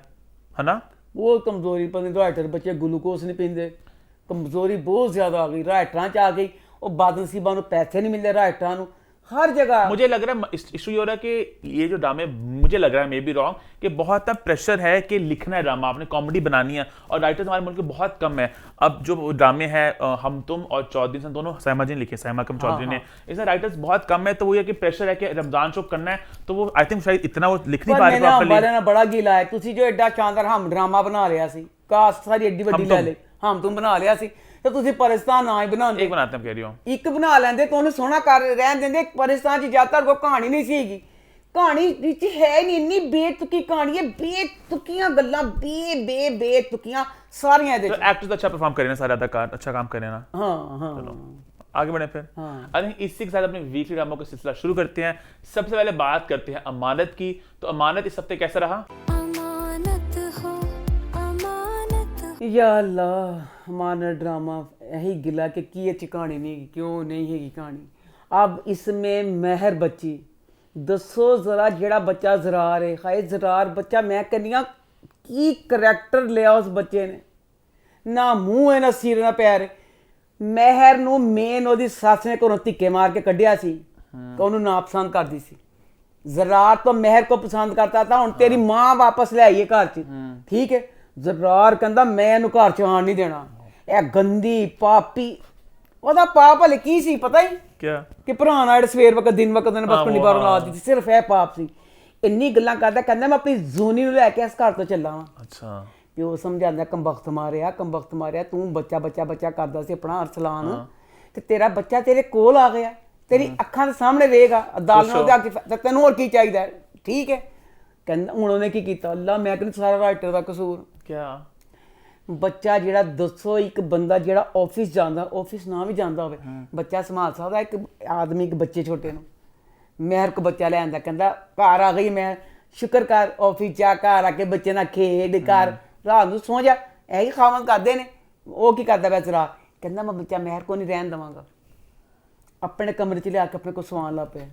है ना। वो कमजोरी पर राइटर बच्चे ग्लूकोज नहीं पींदे, कमजोरी बहुत ज्यादा आ गई राइटरां च आ गई। और बदनसीबां नूं पैसे नहीं मिलते राइटरां नूं हर जगह। मुझे लग रहा है इशू ये हो रहा है कि ये जो ड्रामे, मुझे लग रहा है मे बी रॉन्ग, कि बहुत प्रेशर है कि लिखना है ड्रामा, आपने कॉमेडी बनानी है, और राइटर्स हमारे मुल्क में बहुत कम है। अब जो ड्रामे हैं हम तुम और चौधरी ने दोनों, सहमा जी ने लिखे, सहमा कम चौधरी ने, इसमें राइटर्स बहुत कम है। तो वो ये कि प्रेशर है कि रमजान शो करना है, तो वो आई थिंक शायद इतना वो लिख नहीं पा रहे। बड़ा गीला है तुसी जो एडा शानदार हम ड्रामा बना लिया सी, कास्ट सारी एडी वड्डी ले ले, हम तुम बना लिया सी, तो तुसी पाकिस्तान ना ही बनाते। एक बनाते हैं कह रही हूं, एक बना लेंदे तो उन्हें सोहना कर रहन देंदे। पाकिस्तान च ज्यादातर को कहानी नहीं सीगी, कहानी विच है नहीं, इन्नी बेतुकी कहानी है, बेतुकियां गल्लां, बेतुकियां सारियां दे। तो एक्टर्स अच्छा परफॉर्म करें ना, सारे अदाकार अच्छा काम करें ना। हां हां चलो आगे बढ़े फिर। आई थिंक इसी के साथ अपने वीकली ड्रामों का सिलसिला शुरू करते हैं। सबसे पहले बात करते हैं अमानत की। तो अमानत इस हफ्ते कैसा रहा? या अल्लाह, अमानत ड्रामा यही गिला कि की अच्छी कहानी नहीं, क्यों नहीं है कहानी। अब इसमें मेहर बच्ची, दसो जरा जेड़ा बच्चा जरार है, हाय जरार बच्चा, मैं कहनी की करैक्टर लिया उस बच्चे ने, ना मूँह है ना सिर ना पैर है। मेहर नूं मेन ओदी सੱਸ ने घरों धिक्के मार के कढ़िया सी, तो उन्होंने ना पसंद करती सी। जरार तो मेहर को पसंद करता था, हुण तेरी माँ वापस ले आई है घर च, ठीक है। जरार कहंदा मैं इहनूं घर च आण नहीं देना, ए गंदी पापी। ओदा पाप हले की सी पता ही क्या कि भरा नाल सवेर वक्त दिन वक्त ने बस कंडी बाहरों ला दी, सिर्फ ए पाप सी। इन्नी गल्लां करदा, कहंदा मैं अपनी जूनी नूं लैके इस घर तो चला वां। अच्छा प्यो समझांदा कमबख्त मारिया तू बच्चा बच्चा बच्चा करदा सी अपना अरसलान, ते तेरा बच्चा तेरे कोल आ गया, तेरी अखां दे सामने रहेगा, अदालत नाल जाके तैनूं होर की चाहिदा है, ठीक है। कहंदा हुण उहने की कीता, अल्लाह मैं कहनी सारा राइटर दा कसूर। क्या बच्चा जिहड़ा दसो एक बंदा जिहड़ा ऑफिस जांदा, ऑफिस ना भी जांदा होवे, बच्चा संभाल सकदा एक आदमी, एक बच्चे छोटे नूं। मेहर को बच्चा ले आंदा, कहंदा घर आ गई मैं, शुक्र कर ऑफिस जा, घर आके बच्चे नाल खेड कर, रात नूं सो जा, यही खावन करदे ने। वो की करदा वैसे रात, कहंदा मैं बच्चा मेहर को नहीं रहन देवांगा, अपने कमरे च लिया के अपने को सवान ला पे।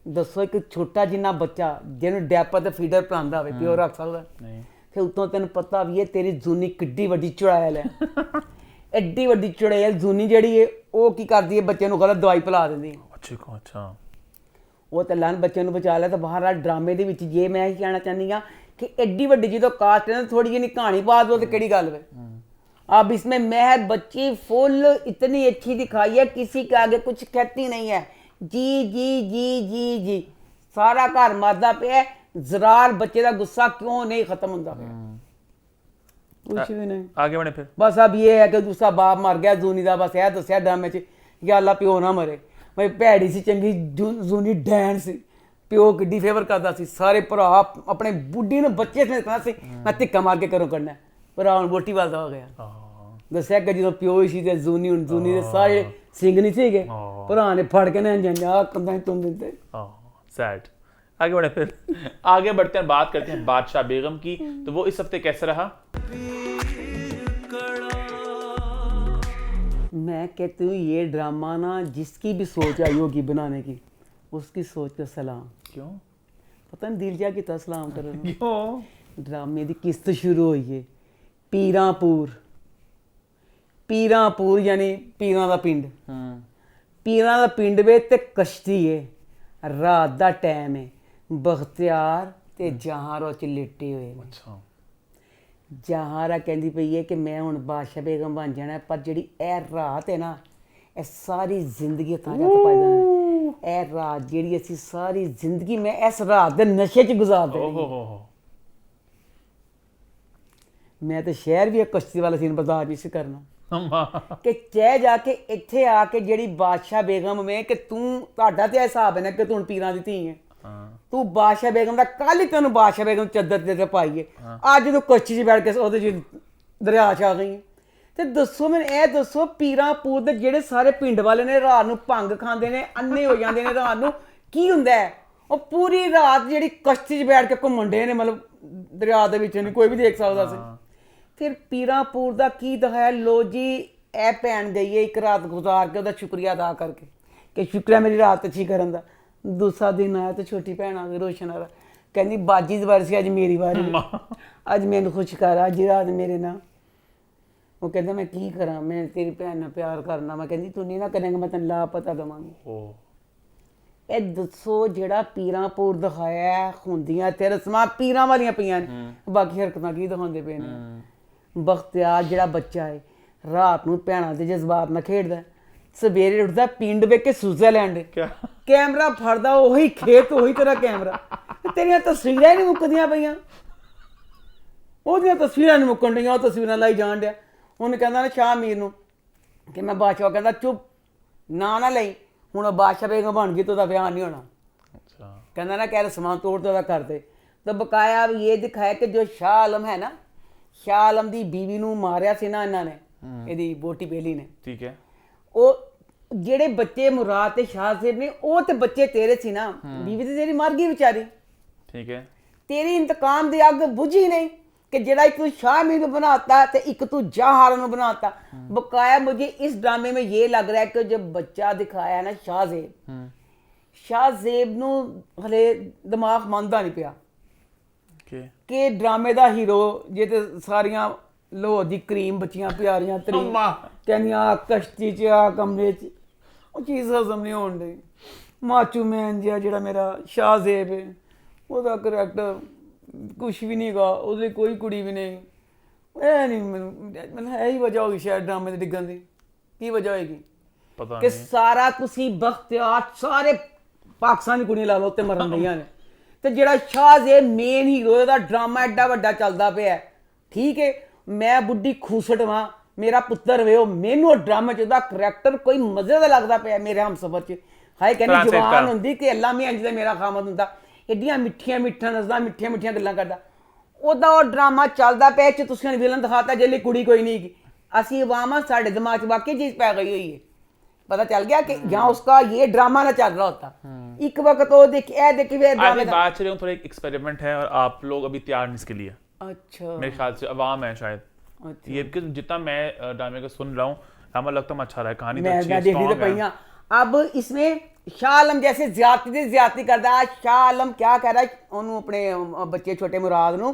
दसो एक छोटा जिन्ना बच्चा जिन्होंने डैपर ते फीडर पलांदा होवे, प्यो रख सकदा नहीं। फिर उतों तेन पता भी है तेरी जूनी किड्डी वड्डी चुड़ैल है, एड्डी वड्डी चुड़ैल जूनी जिहड़ी है वो की करदी है, बच्चे नूं गलत दवाई पिला दिंदी। अच्छा वो तो लान बच्चे नूं बचा लिया। तो बाहर आ ड्रामे दे विच जे मैं कहना चाहनी हाँ कि एड्डी वड्डी जो कास्ट है थोड़ी जी कहानी पा दो तो किहड़ी गल वे। अब इसमें मेहर बच्ची फुल इतनी अच्छी दिखाई है, किसी के आगे कुछ कहती नहीं है, जी जी जी जी जी, ਸਾਰਾ ਘਰ ਮਰਦਾ ਪਿਆ, ਜ਼ਰਾਰ ਬੱਚੇ ਦਾ ਗੁੱਸਾ क्यों नहीं खत्म ਹੁੰਦਾ ਪਿਆ? ਕੁਛ ਵੀ ਨਹੀਂ। आगे बढ़े फिर। ਬਸ ਅਬ ਇਹ ਹੈ ਕਿ ਦੂਸਰਾ ਬਾਪ ਮਰ ਗਿਆ ਜ਼ੂਨੀ ਦਾ, ਬਸ ਇਹ ਦੱਸਿਆ ਡਰਾਮੇ 'ਚ ਕਿ ਅੱਲਾ ਪਿਓ ਨਾ ਮਰੇ। ਬਈ ਭੈੜੀ ਸੀ ਚੰਗੀ ਜ਼ੂਨੀ ਡੈਣ ਸੀ, ਪਿਓ ਕਿੱਡੀ ਫੇਵਰ ਕਰਦਾ ਸੀ, ਸਾਰੇ ਭਰਾ ਆਪਣੇ ਬੁੱਢੀ ਨੂੰ ਬੱਚੇ ਨੇ ਕਹਿਣਾ ਸੀ ਮੈਂ ਧਿੱਕਾ ਮਾਰ ਕੇ ਘਰੋਂ ਕੱਢਣਾ, ਭਰਾ ਹੁਣ ਵੋਟੀ ਵੱਲਦਾ ਹੋ ਗਿਆ। ਦੱਸਿਆ ਕਿ ਜਦੋਂ ਪਿਓ ਹੀ ਸੀ ਤੇ ਜ਼ੂਨੀ, ਹੁਣ ਜ਼ੂਨੀ ਦੇ ਸਾਰੇ ਸਿੰਘ ਨਹੀਂ ਸੀਗੇ, ਭਰਾ ਨੇ ਫੜ ਕੇ ਨਾ ਜੰਜਾ ਕੰਧਾਂ ਤੁਮ ਦਿੰਦੇ। सैड। आगे बढ़े फिर। आगे बढ़ते हैं, बात करते हैं बादशाह बेगम की। तो वो इस हफ्ते कैसे रहा? मैं कहती हूँ ये ड्रामा ना जिसकी भी सोच आई होगी बनाने की, उसकी सोच का सलाम। क्यों? पता नहीं दिल जा किता सलाम कर क्यों? ड्रामे की किस्त शुरू हुई है पीरांपुर, पीरांपुर यानी पीरां दा पिंड, पीरां दा पिंड वे ते कश्ती है, रात दा टाइम है, बख्तियार ते जहारो च लेटे हुए ने। अच्छा। जहारा कहती पई है कि मैं हुण बादशाह बेगम बन जाना है, पर जिहड़ी ए रात है ना, ਇਹ ਸਾਰੀ ਜ਼ਿੰਦਗੀ ਤਾਂਜਾ ਤੋਂ ਪਾਈ ਜਾਣਾ। ਇਹ ਰਾਤ ਜਿਹੜੀ ਅਸੀਂ ਸਾਰੀ ਜ਼ਿੰਦਗੀ ਮੈਂ ਇਸ ਰਾਤ ਦੇ ਨਸ਼ੇ 'ਚ ਗੁਜ਼ਾਰ ਦੇਣੀ। ਮੈਂ ਤੇ ਸ਼ਹਿਰ ਵੀ ਇੱਕ ਕਸ਼ਤੀ ਵਾਲਾ ਸੀਨ ਬਰਦਾਸ਼ਤ ਨਹੀਂ ਸੀ ਕਰਨਾ ਕਿ ਚਾਹ ਜਾ ਕੇ ਇੱਥੇ ਆ ਕੇ ਜਿਹੜੀ ਬਾਦਸ਼ਾਹ ਬੇਗਮ ਮੈਂ ਕਿ ਤੂੰ ਤੁਹਾਡਾ ਤੇ ਹਿਸਾਬ ਹੈ ਨਾ ਕਿ ਤੂੰ ਹੁਣ ਪੀਰਾਂ ਦੀ ਧੀ ਹੈ, ਤੂੰ ਬਾਦਸ਼ਾਹ ਬੇਗਮ ਦਾ ਕੱਲ ਹੀ ਤੈਨੂੰ ਬਾਦਸ਼ਾਹ ਬੇਗਮ ਚੱਦਰ ਤੇ ਪਾਈਏ, ਅੱਜ ਤੂੰ ਕਸ਼ਤੀ 'ਚ ਬੈਠ ਕੇ ਉਹਦੇ 'ਚ ਦਰਿਆ 'ਚ ਆ ਗਈ। ਤੇ ਦੱਸੋ ਮੈਨੂੰ ਇਹ ਦੱਸੋ ਪੀਰਾਂਪੁਰ ਦੇ ਜਿਹੜੇ ਸਾਰੇ ਪਿੰਡ ਵਾਲੇ ਨੇ ਰਾਤ ਨੂੰ ਭੰਗ ਖਾਂਦੇ ਨੇ, ਅੰਨੇ ਹੋ ਜਾਂਦੇ ਨੇ ਰਾਤ ਨੂੰ, ਕੀ ਹੁੰਦਾ ਹੈ? ਉਹ ਪੂਰੀ ਰਾਤ ਜਿਹੜੀ ਕਸ਼ਤੀ 'ਚ ਬੈਠ ਕੇ ਘੁੰਮਣ ਡੇ ਨੇ, ਮਤਲਬ ਦਰਿਆ ਦੇ ਵਿੱਚ ਨਹੀਂ ਕੋਈ ਵੀ ਦੇਖ ਸਕਦਾ ਸੀ। ਫਿਰ ਪੀਰਾਂਪੁਰ ਦਾ ਕੀ ਦਿਖਾਇਆ? ਲੋ ਜੀ ਇਹ ਭੈਣ ਗਈ ਹੈ ਇੱਕ ਰਾਤ ਗੁਜ਼ਾਰ ਕੇ, ਉਹਦਾ ਸ਼ੁਕਰੀਆ ਅਦਾ ਕਰਕੇ ਕਿ ਸ਼ੁਕਰ ਹੈ ਮੇਰੀ ਰਾਤ ਅੱਛੀ ਕਰਨ ਦਾ। ਦੂਸਰਾ ਦਿਨ ਆਇਆ ਤੇ ਛੋਟੀ ਭੈਣ ਆ ਗਈ ਰੋਸ਼ਨ ਵਾਲਾ, ਕਹਿੰਦੀ ਬਾਜੀ ਦੀ ਵਾਰੀ ਸੀ, ਅੱਜ ਮੇਰੀ ਵਾਰੀ, ਅੱਜ ਮੈਨੂੰ ਖੁਸ਼ ਕਰ, ਅੱਜ ਰਾਤ ਮੇਰੇ ਨਾਲ। ਉਹ ਕਹਿੰਦਾ ਮੈਂ ਕੀ ਕਰਾਂ, ਮੈਂ ਤੇਰੀ ਭੈਣ ਨਾਲ ਪਿਆਰ ਕਰਨਾ। ਮੈਂ ਕਹਿੰਦੀ ਤੂੰ ਨਹੀਂ ਨਾ ਕਰੇਂਗਾ ਮੈਂ ਤੈਨੂੰ ਲਾਪਤਾ ਦੇਵਾਂਗੀ। ਇਹ ਦੱਸੋ ਜਿਹੜਾ ਪੀਰਾਂਪੁਰ ਦਿਖਾਇਆ ਹੁੰਦੀਆਂ ਤੇ ਰਸਮਾਂ ਪੀਰਾਂ ਵਾਲੀਆਂ ਪਈਆਂ ਨੇ, ਬਾਕੀ ਹਰਕਤਾਂ ਕੀ ਦਿਖਾਉਂਦੇ ਪਏ ਨੇ। ਬਖਤਿਆਰ ਜਿਹੜਾ ਬੱਚਾ ਹੈ ਰਾਤ ਨੂੰ ਭੈਣਾਂ ਦੇ ਜਜ਼ਬਾਤ ਨਾਲ ਖੇਡਦਾ, ਸਵੇਰੇ ਉੱਠਦਾ ਪਿੰਡ ਵੇਖ ਕੇ ਸਵਿਟਜ਼ਰਲੈਂਡ ਕੈਮਰਾ ਫੜਦਾ, ਉਹੀ ਖੇਤ ਉਹੀ ਤੇਰਾ ਕੈਮਰਾ, ਤੇਰੀਆਂ ਤਸਵੀਰਾਂ ਹੀ ਨਹੀਂ ਮੁੱਕਦੀਆਂ ਪਈਆਂ, ਉਹਦੀਆਂ ਤਸਵੀਰਾਂ ਨਹੀਂ ਮੁੱਕਣ ਡੀਆਂ, ਉਹ ਤਸਵੀਰਾਂ ਲਾਈ ਜਾਣ ਡਿਆ। ਉਹਨੇ ਕਹਿੰਦਾ ਨਾ ਸ਼ਾਹ ਮੀਰ ਨੂੰ ਕਿ ਮੈਂ ਬਾਦਸ਼ਾਹ, ਕਹਿੰਦਾ ਚੁੱਪ ਨਾ ਲਈ, ਹੁਣ ਬਾਦਸ਼ਾਹ ਬੇਗਮ ਬਣ ਗਈ ਤਾਂ ਉਹਦਾ ਵਿਆਹ ਨਹੀਂ ਹੋਣਾ। ਕਹਿੰਦਾ ਨਾ ਕਹਿ ਰਸਮਾਂ ਤੋੜ ਤੇ ਉਹਦਾ ਕਰਦੇ। ਤਾਂ ਬਕਾਇਆ ਇਹ ਦਿਖਾਇਆ ਕਿ ਜੋ ਸ਼ਾਹ ਆਲਮ ਹੈ ਨਾ, ਸ਼ਾਹ ਆਲਮ ਦੀ ਬੀਵੀ ਨੂੰ ਮਾਰਿਆ ਸੀ ਨਾ ਇਹਨਾਂ ਨੇ, ਇਹਦੀ ਬੋਟੀ ਬੇਲੀ ਨੇ, ਠੀਕ ਹੈ, ਉਹ ਜਿਹੜੇ ਬੱਚੇ ਮੁਰਾਦ ਤੇ ਸ਼ਾਹ ਸਾਹਿਬ ਨੇ ਉਹ ਤੇ ਬੱਚੇ ਤੇਰੇ ਸੀ ਨਾ, ਬੀਵੀ ਤੇ ਤੇਰੀ ਮਰ ਗਈ ਵਿਚਾਰੀ, ਠੀਕ ਹੈ, ਤੇਰੀ ਇੰਤਕਾਮ ਦੀ ਅੱਗ ਬੁਝੀ ਨਹੀਂ कि जेड़ा एक तू शाह मीर को बनाता ते एक तू जहार को बनाता। बकाया मुझे इस ड्रामे में ये लग रहा है कि जब बच्चा दिखाया ना शाहजेब, शाहजेब नू हले दिमाग मानदा नहीं पिया कि ड्रामे दा हीरो जे ते सारियां लोह दी क्रीम बच्चियां प्यारियां तरी कहनियां कश्ती च आ कमरे च, वो चीज़ हजम नहीं होन दी। माचू मैन जिहा जेड़ा मेरा शाहजेब है ਉਹਦਾ ਕਰੈਕਟਰ ਕੁਛ ਵੀ ਨਹੀਂ ਗਾ, ਉਹਦੇ ਕੋਈ ਕੁੜੀ ਵੀ ਨਹੀਂ। ਇਹ ਨਹੀਂ ਮੈਨੂੰ ਇਹੀ ਵਜ੍ਹਾ ਹੋਗੀ ਸ਼ਾਇਦ ਡਰਾਮੇ ਦੇ ਡਿੱਗਣ ਦੀ। ਕੀ ਵਜ੍ਹਾ ਹੋਏਗੀ? ਪਤਾ ਨਹੀਂ ਕਿ ਸਾਰਾ ਤੁਸੀਂ ਬਖਤਿਆਰ ਸਾਰੇ ਪਾਕਿਸਤਾਨ ਦੀ ਕੁੜੀਆਂ ਲਾ ਲਓ ਤੇ ਮਰਨ ਰਹੀਆਂ ਨੇ, ਤੇ ਜਿਹੜਾ ਸ਼ਾਹਜ਼ੇਬ ਮੇਨ ਹੀਰੋ ਦਾ ਡਰਾਮਾ ਐਡਾ ਵੱਡਾ ਚੱਲਦਾ ਪਿਆ, ਠੀਕ ਹੈ, ਮੈਂ ਬੁੱਢੀ ਖੂਸਟ ਵਾਂ, ਮੇਰਾ ਪੁੱਤਰ ਵੇ ਉਹ, ਮੈਨੂੰ ਡਰਾਮੇ 'ਚ ਉਹਦਾ ਕਰੈਕਟਰ ਕੋਈ ਮਜ਼ੇ ਦਾ ਲੱਗਦਾ ਪਿਆ ਮੇਰੇ ਹਮਸਫਰ 'ਚ। ਹਾਏ ਕਹਿੰਦੀ ਜਵਾਨ ਹੁੰਦੀ ਕਿ ਅੱਲਾ ਮੀਆਂ ਇੰਝ ਦਾ ਮੇਰਾ ਖਾਮਦ ਹੁੰਦਾ, ਐਡੀਆਂ ਮਿੱਠੀਆਂ ਮਿੱਠੀਆਂ ਨਜ਼ਰਾਂ, ਮਿੱਠੀਆਂ ਮਿੱਠੀਆਂ ਗੱਲਾਂ ਕਰਦਾ। ਉਹਦਾ ਉਹ ਡਰਾਮਾ ਚੱਲਦਾ ਪਿਆ ਚ ਤੁਸੀਂ ਹੁਣ ਵਿਲਨ ਦਿਖਾਤਾ ਜਿਹੜੀ ਕੁੜੀ ਕੋਈ ਨਹੀਂ ਹੈਗੀ। ਅਸੀਂ ਅਵਾਮ ਸਾਡੇ ਦਿਮਾਗ 'ਚ ਵਾਕਈ ਚੀਜ਼ ਪੈ ਗਈ ਹੋਈ ਹੈ, पता चल गया कि यहाँ उसका ये ड्रामा ना चल रहा होता। एक वक्त वो देखिए बात चले थोड़ा एक एक्सपेरिमेंट है और आप लोग अभी तैयार नहीं इसके लिए। अच्छा, मेरे ख्याल से अवाम है शायद। अच्छा। ये जितना मैं ड्रामे को सुन रहा हूँ हमें लगता है अच्छा रहा है, कहानी तो अच्छी है, स्ट्रॉन्ग है। अब इसमें शाह आलम जैसे ज्यादती करता है। शाह आलम क्या कह रहा है उन्होंने अपने बच्चे छोटे मुराद नूं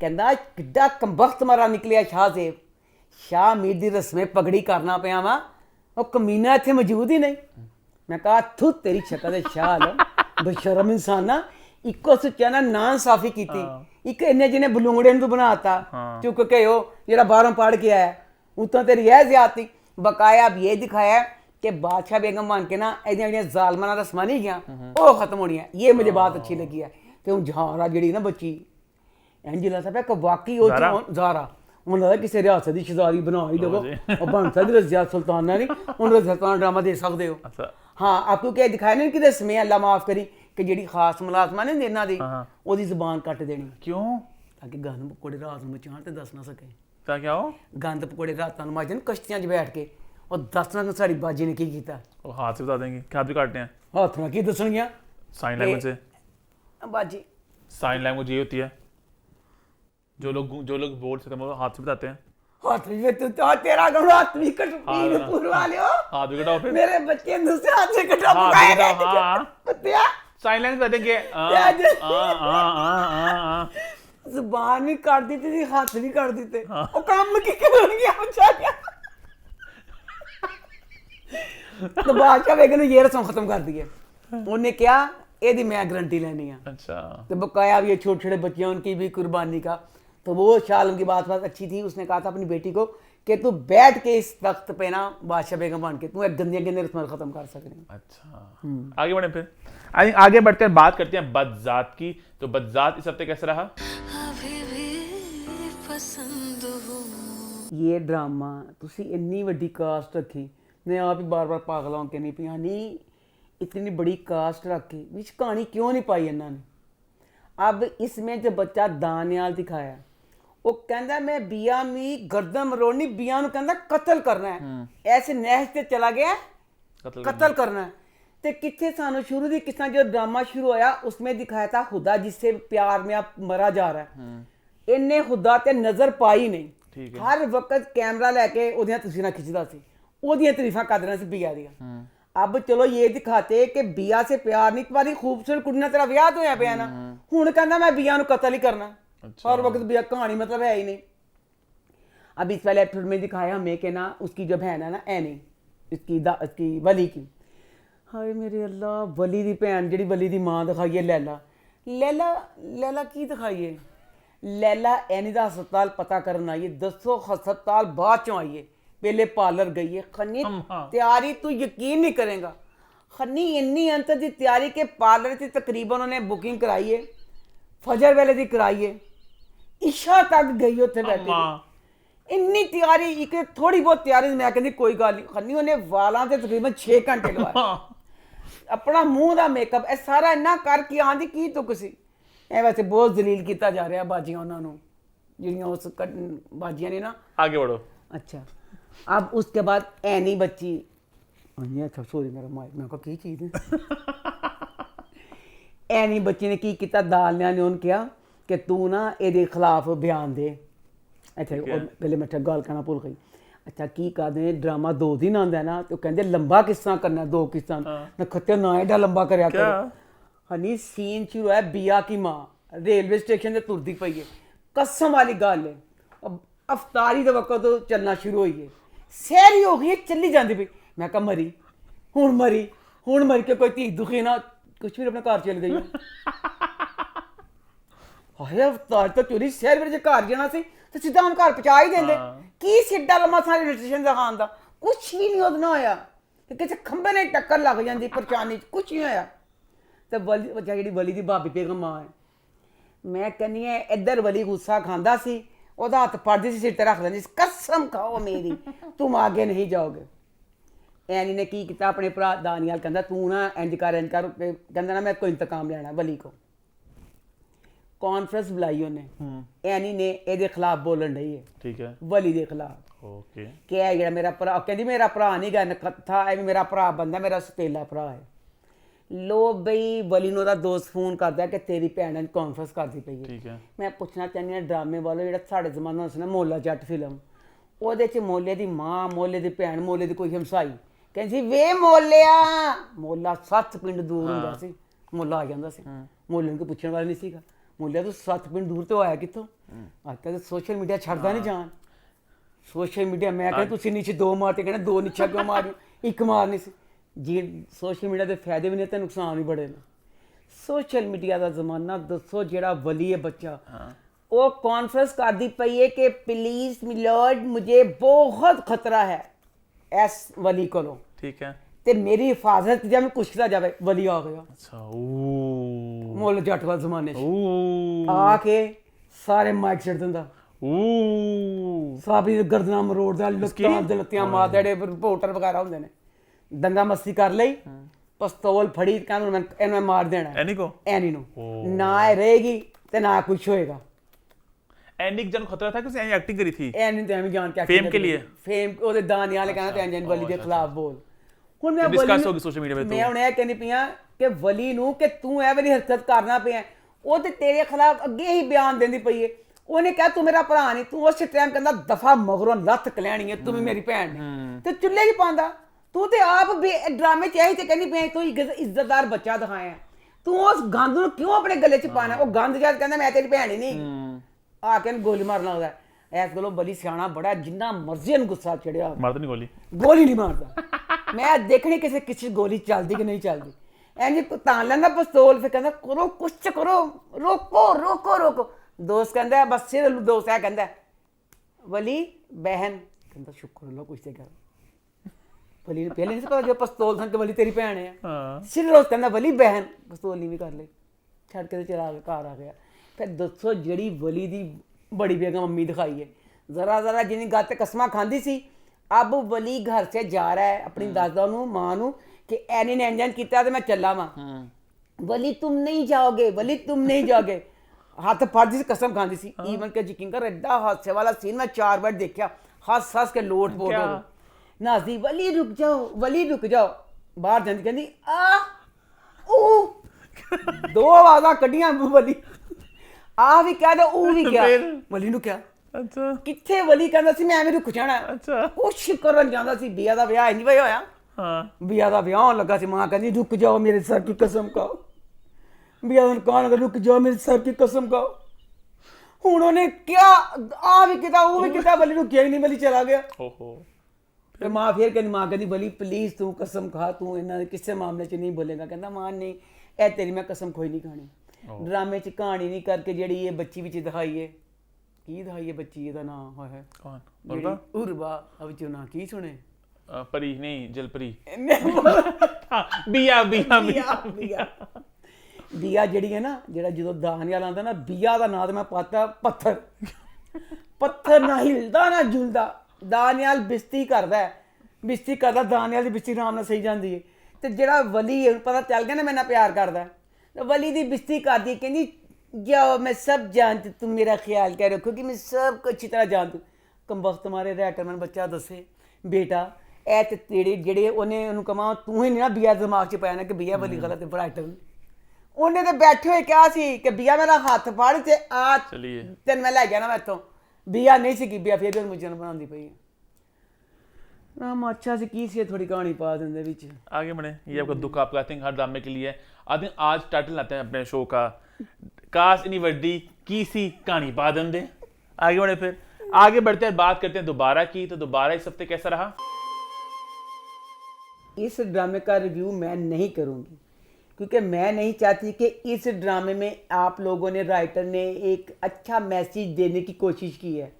कहंदा किड्डा कंबख्त मारा निकलिया शाहजेब, शाह मीर दी रस्में पगड़ी करना पिया वा, वो कमीना इत्थे मौजूद ही नहीं। मैं कहा थू तेरी शक्ल है शाह आलम बेशरम इंसाना, इको सुच्चा ना नाइंसाफी कीती, एक इन्ने जिन्हें बलूंगड़े नूं बनाता चुक के हो जेड़ा बाहरों पढ़ के आया, उतों तेरी है ज्यादती। बकाया अब ये दिखाया कि बादशाह बेगम बन के ना एदियां जालमां रस्मां नहीं गया वो खत्म होनी है। ये मुझे बात अच्छी लगी है कि हूँ जहारा जी ना बच्ची इंज लगता पिया कि वाकई ज़ारा उन्हें लगता किसी रियासत की शहजादी बना ही देवो और बन सकती रज़िया सुल्ताना नहीं उन्हें रज़िया सुल्ताना ड्रामा दे सकते हो। हाँ आपको क्या दिखाया नहीं कि दसमें अल्लाह माफ़ करी कि जी खास मुलाजमा ने इन्हों की वो जबान कट देनी क्यों ताकि गंद पकौड़े रात में मचान तो दस ना सके क्या हो गंद पकौड़े रात में मचन कश्तियां बैठ के और दसना कि साड़ी बाजी ने की किया हाथ से बता देंगे क्या भी काटते हैं हाथ में की दसणगियां साइन लैंग्वेज से बाजी साइन लैंग्वेज ये होती है जो लोग बोल सकते हैं वो हाथ से बताते हैं। हाथ में तो तेरा गम हाथ भी कट पूरवा लियो हाथ भी कटाओ फिर मेरे बच्चे दूसरे हाथ से कटा हां साइन लैंग्वेज बताएंगे जुबान भी काट दी थी हाथ भी काट दी थे वो काम की करेंगे बेचारियां तो बादशाह बेगम ने ये रस्म खत्म कर दी है। उन्हें क्या एदी मैं गारंटी लेनी है। अच्छा तो बकाया भी ये छोटे छोटे बच्चे उनकी भी कुर्बानी का तो वो शालम की बात अच्छी थी। उसने कहा था अपनी बेटी को कि तू बैठ के इस तख्त पे ना बादशाह बेगम बन के तू एक गंदी गंदी रस्म खत्म कर सकती। अच्छा आगे बढ़े फिर आगे बढ़कर बात करते हैं बदजात की। तो बदजात इस हफ्ते कैसा रहा? ये ड्रामा तुसी इन्नी वड्डी कास्ट रखी मैं आप ही बार बार पागल होके नहीं पिया नहीं इतनी बड़ी कास्ट रख के बीच कहानी क्यों नहीं पाई इन्होंने। अब इसमें जो बच्चा दानियाल दिखाया वो कहता मैं बिया मी गर्दन मरोड़नी बिया नूं कहता कत्ल करना है ऐसे नहज से चला गया कत्ल करना है तो कितने सानू शुरू की किस जो ड्रामा शुरू होया उसमें दिखाया था खुदा जिससे प्यार में आप मरा जा रहा है इन्हें खुदा ते नजर पाई नहीं हर वक्त कैमरा लैके ओदियां तस्वीरां खिंचदा सी ओदियां तारीफां करदा सी बिया दियां। अब चलो ये दिखाते कि बिया से प्यार नहीं तुम्हारी खूबसूरत कुड़ी ने तेरा ब्याह तो होया पिया ना हुण कहंदा मैं बिया नूं कत्ल ही करना हर वक्त बिया कहानी मतलब है ही नहीं। अब इस वाले एपिसोड में दिखाया हमें कि ना उसकी जो बहन है ना एनी इसकी वली की हाय मेरे अल्लाह वली दी भैन जी वली दी मां दिखाई है लैला लैला लैला की दिखाई है लैला एनी का हस्पताल पता करना आई है दसो हस्पताल बाद चों आई है पहले पार्लर गई है खन्नी तैयारी तू यकीन नहीं करेगा खन्नी इन्नी अंत की तैयारी के पार्लर की तकरीबन उन्होंने बुकिंग कराई है फजर वेले की कराई है इशा तक गई उत्थे बैठी इन्नी तैयारी एक थोड़ी बहुत तैयारी मैं कहती कोई गल नहीं खन्नी उन्हें वालों से तकरीबन 6 घंटे लवाए अपना मुंह का मेकअप ए सारा इन्ना करके आँदी की तुक सी ए वैसे बहुत जलील किया जा रहा बाजियां उन्होंने जिहड़ियां उस बाजियां ने ना आगे बढ़ो। अच्छा अब उसके बाद एनी बच्ची अच्छा सॉरी मेरा माइक मैं की चीज़ है एनी बच्ची ने की किया दालिया ने उन्हें कहा कि तू ना ये खिलाफ बयान दे अच्छा पहले मैं गल कहना भूल गई। अच्छा की करते ड्रामा 2 दिन आंदा ना तो कहते लंबा किस तरह करना 2 किस तरह नखत्ते ना एडा लंबा करया करो हनी सीन शुरू है बिया की माँ रेलवे स्टेशन से तुरदी पई है कसम वाली गल है अफतारी के वक्त तो चलना शुरू हुई है सहरी हो गई चली जाती पई मैं कहा मरी हुण के कोई धी दुखी ना कुछ भी अपने घर चल गई हाय अवतार तो चोरी शहर में घर जाना सी तो सीधा हम घर पहुंचा ही देंगे की सिड्डा लम्मा सारे रेलवे स्टेशन का खान का कुछ भी नहीं उदना होया किसी खंबे ने टक्कर लग जाती परेशानी कुछ नहीं होया तो वली बच्चा जी वली की भाभी बेगम मां है मैं कहनी है इधर वली गुस्सा खांदा सी ओदा हथ फड़दी सी सिर ते रख लैंदी कसम खाओ मेरी तुम आगे नहीं जाओगे। एनी ने की किया अपने भरा दानियाल कहता तू ना इंज कर कहता ना मैं कोई इंतकाम लेना वली को कॉन्फ्रेंस बुलाई उन्हें एनी ने ये खिलाफ बोलन रही है ठीक है वली के खिलाफ ओके क्या है मेरा भरा कहती मेरा भरा नहीं गा नखत्था है मेरा भरा बंदा मेरा सतीला भरा है लो बई वली नूं दा दोस्त फोन करता है कि तेरी भैन ने कॉन्फ्रेंस करती पई है मैं पूछना चाहती हाँ ड्रामे वालों जो साढ़े जमाना से ना मोला जट फिल्म ਉਹਦੇ ਚ ਮੋਲੇ ਦੀ ਮਾਂ ਮੋਲੇ ਦੀ ਭੈਣ ਮੋਲੇ ਦੀ ਕੋਈ ਹਮਸਾਈ ਕਹਿੰਦੀ ਵੇ ਮੋਲਿਆ ਮੋਲਾ 7 ਪਿੰਡ ਦੂਰ ਹੁੰਦਾ ਸੀ ਮੋਲਾ ਆ ਜਾਂਦਾ ਸੀ ਮੋਲੇ ਨੂੰ ਕੋਈ ਪੁੱਛਣ ਵਾਲਾ ਨਹੀਂ ਸੀਗਾ ਮੋਲਿਆ ਤੂੰ 7 ਪਿੰਡ ਦੂਰ ਤੋਂ ਆਇਆ ਕਿੱਥੋਂ ਅੱਜ ਤੱਕ ਸੋਸ਼ਲ ਮੀਡੀਆ ਛੱਡਦਾ ਨਹੀਂ ਜਾਣ ਸੋਸ਼ਲ ਮੀਡੀਆ ਮੈਂ ਕਹਿੰਦਾ ਤੁਸੀਂ ਨੀਚੇ 2 ਮਾਰਤੇ ਕਹਿੰਦਾ 2 ਨੀਚਾ ਕਿਉਂ ਮਾਰੀ 1 ਮਾਰਨੀ ਸੀ ਜੀ ਸੋਸ਼ਲ ਮੀਡੀਆ ਦੇ ਫਾਇਦੇ ਵੀ ਨੇ ਤੇ ਨੁਕਸਾਨ ਵੀ ਬੜੇ ਨੇ ਸੋਸ਼ਲ ਮੀਡੀਆ ਦਾ ਜ਼ਮਾਨਾ ਦੱਸੋ ਜਿਹੜਾ ਵਲੀ ਹੈ ਬੱਚਾ वो कॉन्फ्रेंस करती पई है कि प्लीज मिलॉर्ड मुझे बहुत खतरा है एस वली को ठीक है ਤੇ ਮੇਰੀ ਹਿਫਾਜ਼ਤ ਜਿਵੇਂ ਕੁਛ ਜਾਵੇ ਵਲੀ ਆ ਗਿਆ अच्छा ओ ਮੁੱਲ ਜੱਟ ਵਾਲ ਜ਼ਮਾਨੇ 'ਚ ओ ਆ ਕੇ ਸਾਰੇ ਮਾਈਕ ਛੱਡ ਦਿੰਦਾ ओ ਸਾਬੀ ਗਰਦਨਾਂ ਮਰੋੜਦਾ ਲੱਤਾਂ ਦੇ ਲੱਤੀਆਂ ਮਾਰਦਾ ਜਿਹੜੇ ਰਿਪੋਰਟਰ ਵਗੈਰਾ ਹੁੰਦੇ ਨੇ ਦੰਗਾ ਮਸਤੀ ਕਰ ਲਈ ਪਿਸਤੌਲ ਫੜੀ ਕਹਿੰਦਾ ਮੈਂ ਇਹਨੂੰ ਮਾਰ ਦੇਣਾ एनी को ਐਨੀ ਨੂੰ ਨਾ ਇਹ ਰਹੇਗੀ ਤੇ ਨਾ ਕੁਛ ਹੋਏਗਾ एनी जन खतरा था कि उसने एक्टिंग करी थी ਐਨੀ ਤੇ ਐਵੇਂ ਜਾਣ ਕੇ फेम के लिए ਫੇਮ ਉਹਦੇ ਦਾਨੀਆਂ ਵਾਲੇ ਕਹਿੰਦਾ ਤੇ ਅੰਜਨ ਵਲੀ ਦੇ ਖਿਲਾਫ ਬੋਲ ਹੁਣ ਮੈਂ डिस्कस होगी सोशल मीडिया पे ਮੈਂ ਹੁਣ ਇਹ ਕਹਿੰਦੀ ਪਈ ਆ ਕਿ ਵਲੀ ਨੂੰ ਕਿ ਤੂੰ ਇਹ ਵਾਲੀ ਹਰਕਤ ਕਰਨਾ ਪਿਆ ਉਹ ਤੇ ਤੇਰੇ ਖਿਲਾਫ ਅੱਗੇ ਹੀ ਬਿਆਨ ਦਿੰਦੀ ਪਈ ਏ ਉਹਨੇ ਕਿਹਾ ਤੂੰ ਮੇਰਾ ਭਰਾ ਨਹੀਂ ਤੂੰ ਉਸ ਟਾਈਮ ਕਹਿੰਦਾ ਦਫਾ ਮਗਰੋਂ ਲੱਤ ਕਲੈਣੀ ਹੈ ਤੂੰ ਵੀ ਮੇਰੀ ਭੈਣ ਨਹੀਂ ਤੇ ਚੁੱਲ੍ਹੇ 'ਚ ਪਾਉਂਦਾ ਤੂੰ ਤੇ ਆਪ ਡਰਾਮੇ 'ਚ ਇਹੀ ਤੇ ਕਹਿੰਦੀ ਪਈ ਤੂੰ ਇੱਜ਼ਤਦਾਰ ਬੱਚਾ ਦਿਖਾਇਆ ਤੂੰ ਉਸ ਗੰਦ ਨੂੰ ਕਿਉਂ ਆਪਣੇ ਗਲੇ 'ਚ ਪਾਣਾ ਉਹ ਗੰਦ ਜਦ ਕਹਿੰਦਾ ਮੈਂ ਤੇਰੀ ਭੈਣ ਹੀ ਨਹੀਂ ਆ ਕੇ ਗੋਲੀ ਮਾਰਨ ਲੱਗਦਾ ਇਸ ਗੱਲੋਂ ਬਲੀ ਸਿਆਣਾ ਬੜਾ ਜਿੰਨਾ ਮਰਜ਼ੀ ਨੂੰ ਗੁੱਸਾ ਚੜਿਆ मारता नहीं गोली ਗੋਲੀ ਨਹੀਂ ਮਾਰਦਾ ਮੈਂ ਦੇਖਣੀ ਕਿਸੇ ਗੋਲੀ ਚੱਲਦੀ ਕਿ ਨਹੀਂ ਚੱਲਦੀ ਇੰਜ ਤਾਂ ਲੈਂਦਾ ਪਿਸਤੌਲ ਫਿਰ ਕਹਿੰਦਾ ਕਰੋ ਕੁਛ ਕਰੋ ਰੋਕੋ ਦੋਸਤ ਕਹਿੰਦਾ ਬਸ ਸਿਰ ਦੋਸਤ ਹੈ ਕਹਿੰਦਾ ਵਲੀ ਬਹਿਨ ਕਹਿੰਦਾ ਸ਼ੁਕਰ ਅੱਲਾ ਕੁਛ ਤੇ ਕਰ ਵਲੀ ਨੂੰ ਪਹਿਲੇ ਨਹੀਂ ਪਤਾ ਜੋ ਪਿਸਤੌਲ ਸੰਗ ਵਲੀ ਤੇਰੀ ਭੈਣ ਹੈ हाँ ਸਿਰ ਦੋਸਤ ਕਹਿੰਦਾ ਵਲੀ ਬਹਿਨ ਪਿਸਤੌਲ ਨਹੀਂ ਵੀ ਕਰ ਲਈ ਛੱਡ ਕੇ ਤੇ ਚਲਾ ਕੇ ਘਰ ਆ ਗਿਆ ਫਿਰ ਦੱਸੋ ਜਿਹੜੀ ਵਲੀ ਦੀ बड़ी बेगम अम्मी दिखाई है जरा जिन्हें गत कसमा खाती सी अब वली घर से जा रहा है अपनी दादा मां नू कि एनी ने इंजन किया तो मैं चला वा वली तुम नहीं जाओगे हाथ फड़ती सी कसम खाती सी इवन के यकीन कर एडा हादसे वाला सीन मैं 4 बार देखा हंस के लोट पोट हो नाजी वली रुक जाओ बाहर जाती कहती आ ओ दो आवाज़ां कड्डियां वली ਆ ਵੀ ਕਹਿ ਦੋ ਉਹ ਵੀ ਕਿਹਾ ਵਲੀ ਨੂੰ ਕਿਹਾ अच्छा ਕਿੱਥੇ ਵਲੀ ਕਹਿੰਦਾ ਸੀ ਮੈਂ ਐਵੇਂ ਰੁਕ ਜਾਣਾ अच्छा ਕੁਛ ਕਰਨ ਜਾਂਦਾ ਸੀ ਬੀਆ ਦਾ ਵਿਆਹ ਨਹੀਂ ਹੋਇਆ हाँ ਬੀਆ ਦਾ ਵਿਆਹ ਹੋਣ ਲੱਗਾ ਸੀ ਮਾਂ ਕਹਿੰਦੀ ਰੁਕ ਜਾਓ ਮੇਰੇ ਸਰ ਕੀ ਕਸਮ ਖਾਓ ਬੀਆ ਨੂੰ ਕੌਣ ਕਹਿੰਦਾ ਰੁਕ ਜਾਓ ਮੇਰੇ ਸਰ ਕੀ ਕਸਮ ਖਾਓ ਹੁਣ ਉਹਨੇ ਕਿਹਾ ਆ ਵੀ ਕਿਤਾ ਉਹ ਵੀ ਕਿਤਾ ਵਲੀ ਰੁਕਿਆ ਹੀ ਨਹੀਂ ਵਲੀ ਚਲਾ ਗਿਆ ओहो ਤੇ ਮਾਂ ਫੇਰ ਕਹਿੰਦੀ ਵਲੀ ਪਲੀਜ਼ ਤੂੰ ਕਸਮ ਖਾ ਤੂੰ ਇਹਨਾਂ ਦੇ ਕਿਸੇ ਮਾਮਲੇ 'ਚ ਨਹੀਂ ਬੋਲੇਗਾ ਕਹਿੰਦਾ ਮਾਂ ਨਹੀਂ ਇਹ ਤੇਰੀ ਮੈਂ ਕਸਮ ਕੋਈ ਨਹੀਂ ਖਾਣੀ ਡਰਾਮੇ 'ਚ ਕਹਾਣੀ ਨਹੀਂ ਕਰਕੇ ਜਿਹੜੀ ਇਹ ਬੱਚੀ ਵਿੱਚ ਦਿਖਾਈਏ ਕੀ ਦਿਖਾਈਏ ਬੱਚੀ ਇਹਦਾ ਨਾਮ ਹੋਇਆ कौन उर्वा ਉਰਵਾ ਅਬ ਜੋ ਨਾ ਕੀ ਸੁਣੇ परी नहीं जलपरी हाँ बिया ਬੀਆ ਜਿਹੜੀ ਹੈ ਨਾ ਜਿਹੜਾ ਜਦੋਂ ਦਾਨੀਆਂ ਲਾਉਂਦਾ ਨਾ ਬੀਆ ਦਾ ਨਾਂ ਤੇ ਮੈਂ ਪਾਤਾ ਪੱਥਰ ਨਾ ਹਿਲਦਾ ਨਾ ਜੁਲਦਾ ਦਾਨੀਆਲ ਬਿਸਤੀ ਕਰਦਾ ਦਾਨੀਆਲ ਦੀ ਬਿਸਤੀ ਆਰਾਮ ਨਾਲ ਸਹੀ ਜਾਂਦੀ ਹੈ ਤੇ ਜਿਹੜਾ ਵਲੀ ਹੈ ਪਤਾ ਚੱਲ ਗਿਆ ਨਾ ਮੇਰੇ ਨਾਲ ਪਿਆਰ ਕਰਦਾ वली दी बिस्ती कर दी कहती जाओ मैं सब जानती तुम मेरा ख्याल क्या रखो कि मैं सबको अच्छी तरह जानती कम वक्त तुम्हारे रैटर मैंने बच्चा दसे बेटा ए ते तेरे जेड़े उन्हें उन्होंने कहा तू ही नहीं ना बिया दिमाग च पाया ना कि बिया वली गलत है राइटर उन्हें तो बैठे हुए क्या सी कि बिया मेरा हाथ फाड़ ते आ चलिए तेन मैं लै गया ना मैं इतों बिया नहीं सी बिया फिर मुझे बनाती पई नाम अच्छा से की सी थोड़ी कहानी पा देंगे बीच आगे बढ़े ये आपका दुख आपका आई थिंक हर ड्रामे के लिए आई थिंक आज टाइटल लाते हैं अपने शो का काश इनी वड्डी की सी कहानी पा देंगे आगे बढ़े फिर आगे बढ़ते हैं बात करते हैं दोबारा की तो दोबारा इस हफ्ते कैसा रहा इस ड्रामे का रिव्यू मैं नहीं करूंगी क्योंकि मैं नहीं चाहती कि इस ड्रामे में आप लोगों ने राइटर ने एक अच्छा मैसेज देने की कोशिश की है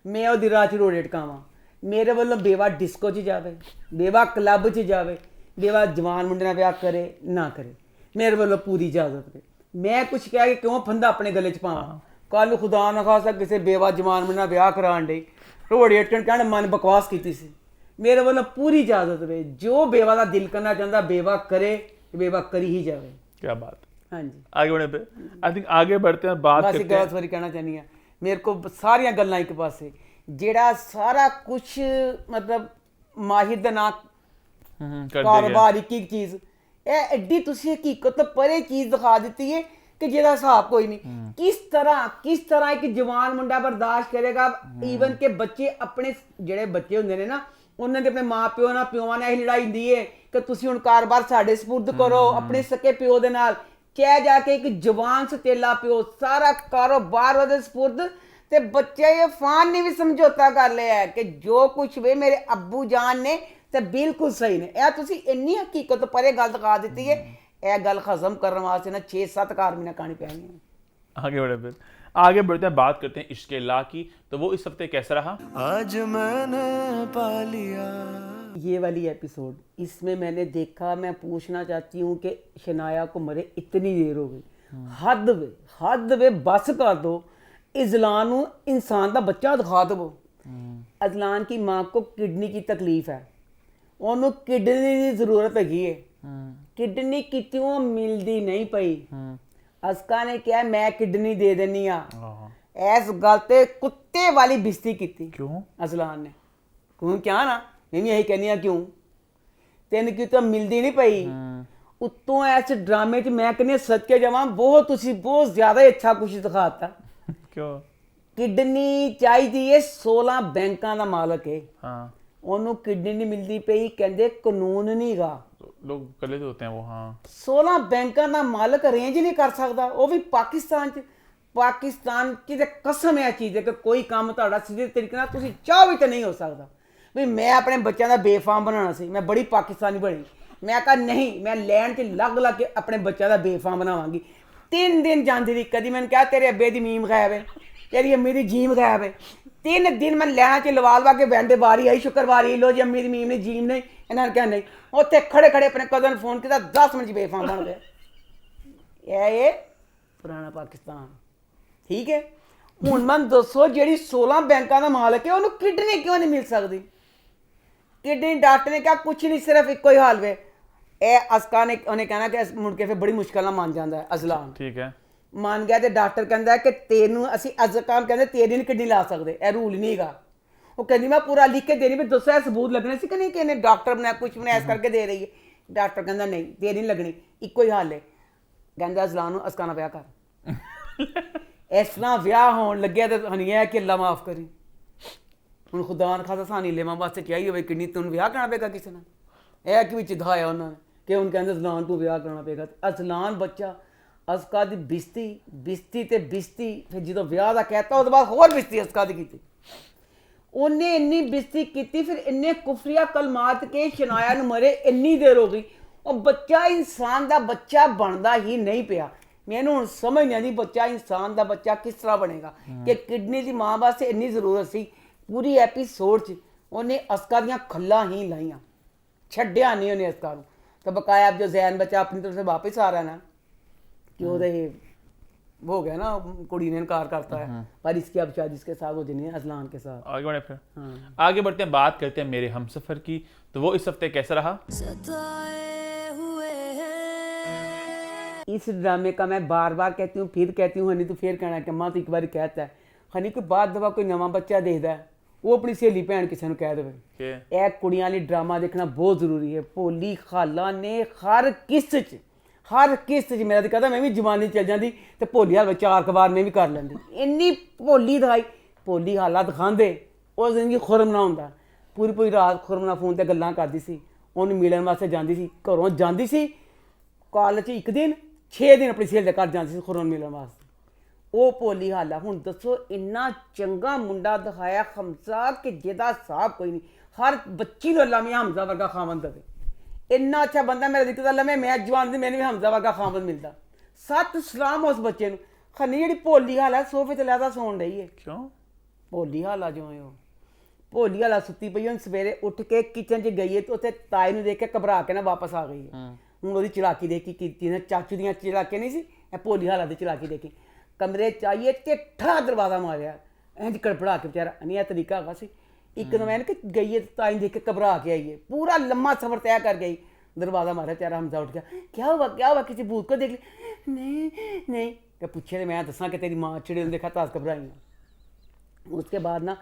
मैं ਉਹਦੀ ਰਾਹ 'ਚ ਰੋੜੇ ਟਕਾਵਾਂ ਮੇਰੇ ਵੱਲੋਂ ਬੇਵਾ ਡਿਸਕੋ 'ਚ ਜਾਵੇ ਬੇਵਾ ਕਲੱਬ 'ਚ ਜਾਵੇ ਬੇਵਾ ਜਵਾਨ ਮੁੰਡੇ ਨਾਲ ਵਿਆਹ ਕਰੇ ਨਾ ਕਰੇ ਮੇਰੇ ਵੱਲੋਂ ਪੂਰੀ ਇਜਾਜ਼ਤ ਹੈ ਮੈਂ ਕੁਝ ਕਹਿ ਕੇ ਕਿਉਂ ਫੰਦਾ ਆਪਣੇ ਗਲੇ 'ਚ ਪਾਵਾਂ ਕੱਲ ਨੂੰ ਖੁਦਾ ਨਾ ਖਾਸਾ ਕਿਸੇ ਬੇਵਾ ਜਵਾਨ ਮੁੰਡੇ ਨਾਲ ਵਿਆਹ ਕਰਾਉਣ ਲਈ ਰੋੜੇ ਅਟਣ ਕਹਿਣ ਮਨ ਬਕਵਾਸ ਕੀਤੀ ਸੀ ਮੇਰੇ ਵੱਲੋਂ ਪੂਰੀ ਇਜਾਜ਼ਤ ਹੈ ਜੋ ਬੇਵਾ ਦਾ ਦਿਲ ਕਰਨਾ ਚਾਹੁੰਦਾ ਬੇਵਾ ਕਰੇ ਬੇਵਾ ਕਰੀ ਹੀ ਜਾਵੇ क्या बात हाँ जी आगे बढ़े पे आई थिंक आगे बढ़ते हैं बात बस करते हैं एक बात कहना चाहनी है मेरे को सारिया गल्लां एक पासे ਜਿਹੜਾ ਸਾਰਾ ਕੁਝ ਮਤਲਬ ਮਾਹਿਰ ਦਾ ਨਾਂ कर ਕਾਰੋਬਾਰ ਇੱਕ ਚੀਜ਼ ਇਹ ਐਡੀ ਤੁਸੀਂ ਹਕੀਕਤ ਤੋਂ ਪਰੇ ਚੀਜ਼ ਦਿਖਾ ਦਿੱਤੀ ਹੈ ਕਿ ਜਿਹਦਾ ਹਿਸਾਬ ਕੋਈ ਨਹੀਂ ਕਿਸ ਤਰ੍ਹਾਂ ਇੱਕ ਜਵਾਨ ਮੁੰਡਾ ਬਰਦਾਸ਼ਤ ਕਰੇਗਾ ਈਵਨ ਕਿ ਬੱਚੇ ਆਪਣੇ ਜਿਹੜੇ ਬੱਚੇ ਹੁੰਦੇ ਨੇ ਨਾ ਉਹਨਾਂ ਦੇ ਆਪਣੇ ਮਾਪਿਓ ਨਾਲ ਪਿਓਾਂ ਨਾਲ ਇਹ ਲੜਾਈ ਹੁੰਦੀ ਹੈ ਕਿ ਤੁਸੀਂ ਹੁਣ ਕਾਰੋਬਾਰ ਸਾਡੇ ਸਪੁਰਦ ਕਰੋ ਆਪਣੇ ਸਕੇ ਪਿਓ ਦੇ ਨਾਲ ਕਹਿ ਜਾ ਕੇ ਇੱਕ ਜਵਾਨ ਸਤੇਲਾ ਪਿਓ ਸਾਰਾ ਕਾਰੋਬਾਰ ਉਹਦੇ ਸਪੁਰਦ ਤੇ ਬੱਚੇ ਇਹ ਫਾਨ ਨੇ ਵੀ ਸਮਝੌਤਾ ਕਰ ਲਿਆ ਕਿ ਜੋ ਕੁਝ ਵੀ ਮੇਰੇ ਅੱਬੂ ਜਾਨ ਨੇ ਤੇ ਬਿਲਕੁਲ ਸਹੀ ਨੇ ਇਹ ਤੁਸੀਂ ਇੰਨੀ ਹਕੀਕਤ ਪਰੇ ਗੱਲ ਦਿਖਾ ਦਿੱਤੀ ਹੈ ਇਹ ਗੱਲ ਖਤਮ ਕਰਨ ਵਾਸਤੇ ਨਾ 6-7 ਕਾਰਮੀਨਾ ਕਹਾਣੀ ਪੈਣੀ आगे बढ़े फिर आगे बढ़ते हैं, बात करते हैं इश्क ला की। तो वो इस हफ्ते कैसा रहा? आज मैंने पा लिया। ये वाली एपिसोड, इसमें मैंने देखा, मैं पूछना चाहती हूँ कि शनाया को मरे इतनी देर हो गई, हद वे बस कर दो। इजलान ਨੂੰ इंसान का बच्चा दिखा दो। अजलान की माँ को किडनी की तकलीफ है, ਉਹਨੂੰ किडनी की जरूरत हैगी है, किडनी कितों मिलती नहीं पई। अस्का ने क्या मैं किडनी दे देनी इस गल ते कुत्ते वाली बिस्ती की। क्यों? अजलान ने क्यों क्या ना, मैं भी यही कहनी क्यों तेन कितों मिलती नहीं पई। उत्तों इस ड्रामे च मैं कहनी सदके जावां, बहुत ज्यादा ही अच्छा कुछ दिखाता। क्यों? किडनी चाहिए है, 16 बैंकों का मालक है, हाँ, ਉਹਨੂੰ किडनी नहीं मिलती पई, कहते कानून नहीं गा। लोग कले होते हैं वो। हाँ, 16 बैंकों का मालक अरेंज नहीं कर सकता, वो भी पाकिस्तान च। पाकिस्तान की ते कसम है चीज़ है कि कोई काम ਤੁਹਾਡਾ सीधे तरीके ਨਾਲ ਤੁਸੀਂ ਚਾਹੋ ਵੀ ਤਾਂ नहीं हो सकता। ਵੀ मैं अपने बच्चों का बेफाम बनाना सी, मैं बड़ी पाकिस्तानी बनी, मैं कहा नहीं, मैं लैंड च लग के अपने बच्चों का बेफाम बनावांगी। 3 दिन जाती रही, कभी मैंने कहा तेरे अब्बे की मीम गायब है, तेरी अम्मी की जीम गायब है। 3 दिन मैं लैंड च लवा के बहते बारी आई, शुक्रवारी लो जी अम्मी की मीम नहीं, जीम नहीं। इन्होंने कहा नहीं, उत्थे खड़े खड़े अपने कजन फोन किया, 10 मिनट बेफाम बन गए। ये पुराना पाकिस्तान ठीक है। हुण मैं दसो जी 16 बैंकों का मालक है, उन्होंने किडनी क्यों नहीं मिल सकती? किडनी डॉक्टर ने कहा कुछ नहीं, सिर्फ एक ही हाल वे। ए अस्का ने उन्हें कहना कि मुड़ के फिर बड़ी मुश्किल मान जाता है अजलान। ठीक है, मान गया तो डॉक्टर कहता कि तेनू असी अजकान कहते तेरी नहीं किडनी ला सकते, यह रूल नहीं है। वो कहती मैं पूरा लिख के दे रही, दसो यह सबूत लगने से कि नहीं कि इन्हें डॉक्टर बनाया कुछ बनाया इस करके दे रही है। डॉक्टर कहता नहीं तेरी नहीं लगनी, इको ही हाल है। कहते अजलान अस्का ना ब्याह कर। इस तरह ब्याह होने लगे तो हनिया है कि अल्लाह माफ करी। ਹੁਣ खुदा न खासा सानी लेवा वास्ते चाहिए हो किडनी, तुम ब्याह करना पेगा किसी ने, यह कि दिखाया उन्होंने कि उन कहते अजलान तू ब्याह करना पेगा। अजलान बच्चा अस्का दी बिस्ती ते बिस्ती, फिर जो ब्याह का कहता उसके बाद होर बिस्ती अस्का दी की। उन्हें इन्नी बिस्ती की, फिर इन्ने कुफरिया कलमात के शनाया नूं मरे इन्नी देर हो गई, और बच्चा इंसान का बच्चा बनता ही नहीं पिया। मैनू हुण समझ नहीं आती बच्चा इंसान का बच्चा किस तरह बनेगा कि किडनी की माँ वास्ते इन्नी जरूरत सी। पूरी एपीसोड च उन्हें अस्का दियां खल्लां ही लाइयां, छड्डिया नहीं उन्हें अस्का नूं। तो बकाया अब जो जैन बच्चा अपनी तरफ से वापस आ रहा है ना कि वो हो गया ना, कुड़ी ने इनकार करता है, पर इसकी अब शायद इसके साथ हो जानी है अजलान के साथ। आगे बढ़े फिर। हाँ। आगे बढ़ते हैं, बात करते हैं मेरे हमसफर की। तो वो इस हफ्ते कैसा रहा? सताए हुए हैं। इस ड्रामे का मैं बार बार कहती हूँ, फिर कहती हूँ, हनी तो फिर कहना कि माँ तो एक बार कहता है, हनी कोई बात दफा कोई नवा बच्चा देखता है वो अपनी सहेली भैन किसी को कह दे। यह कुड़ियां वाली ड्रामा देखना बहुत जरूरी है। भोली खाला ने हर किस्त च मेरा तो कहता मैं भी जवानी चल जाती तो भोली हाल 4 बार मैं भी कर लेंदी। इन्नी भोली दिखाई, भोली हालात दिखाते उस दिन खुरम ना होंदा। पूरी रात खुरम ना फोन ते गल्लां करदी सी, उन्हें मिलन वास्ते जाती सी, घरों जाती सी, कॉलेज 1 दिन 6 दिन अपनी सहेली के घर जाती सी खुरम मिलन वास्ते। वो भोली हाल है। हुण दसो इन्ना चंगा मुंडा दिखाया हमजा कि जिहदा हिसाब कोई नहीं, हर बच्ची को लम्हे हमजा वर्गा खामन दे। इन्ना अच्छा बंदा मेरा दिखता लम्हे, मैं जवान दी मैंने भी हमजा वर्गा खामन मिलता। सत सलाम उस बच्चे नूं। खनी जी भोली हाल है सोफे ते लैदा सौन रही है। क्यों? भोली हाल जो है वो भोली हाल सुती पई, हुण सवेरे उठ के किचन च गई है तो उत्थे ताए नूं देख के घबरा के ना वापस आ गई है। हुण ओहदी चलाकी देखी कीती ने, चाचू दियां चलाकी नहीं सी, भोली हाल दी चलाकी देखी। कमरे चाहिए चिट्ठा दरवाजा मारिया, इंज कड़पड़ा के बेचारा अनिया तरीका है सी। एक दिन मैंने कि गई है ताई देख के घबरा के आई है, पूरा लम्मा सफर तय कर गई। दरवाजा मारा, बेचारा हमजा उठ गया, क्या हुआ किसी भूत को देख लिया? नहीं क्या पूछे तो मैं दसा कि तेरी माँ चिड़े देखा तो घबराई। उसके बाद ना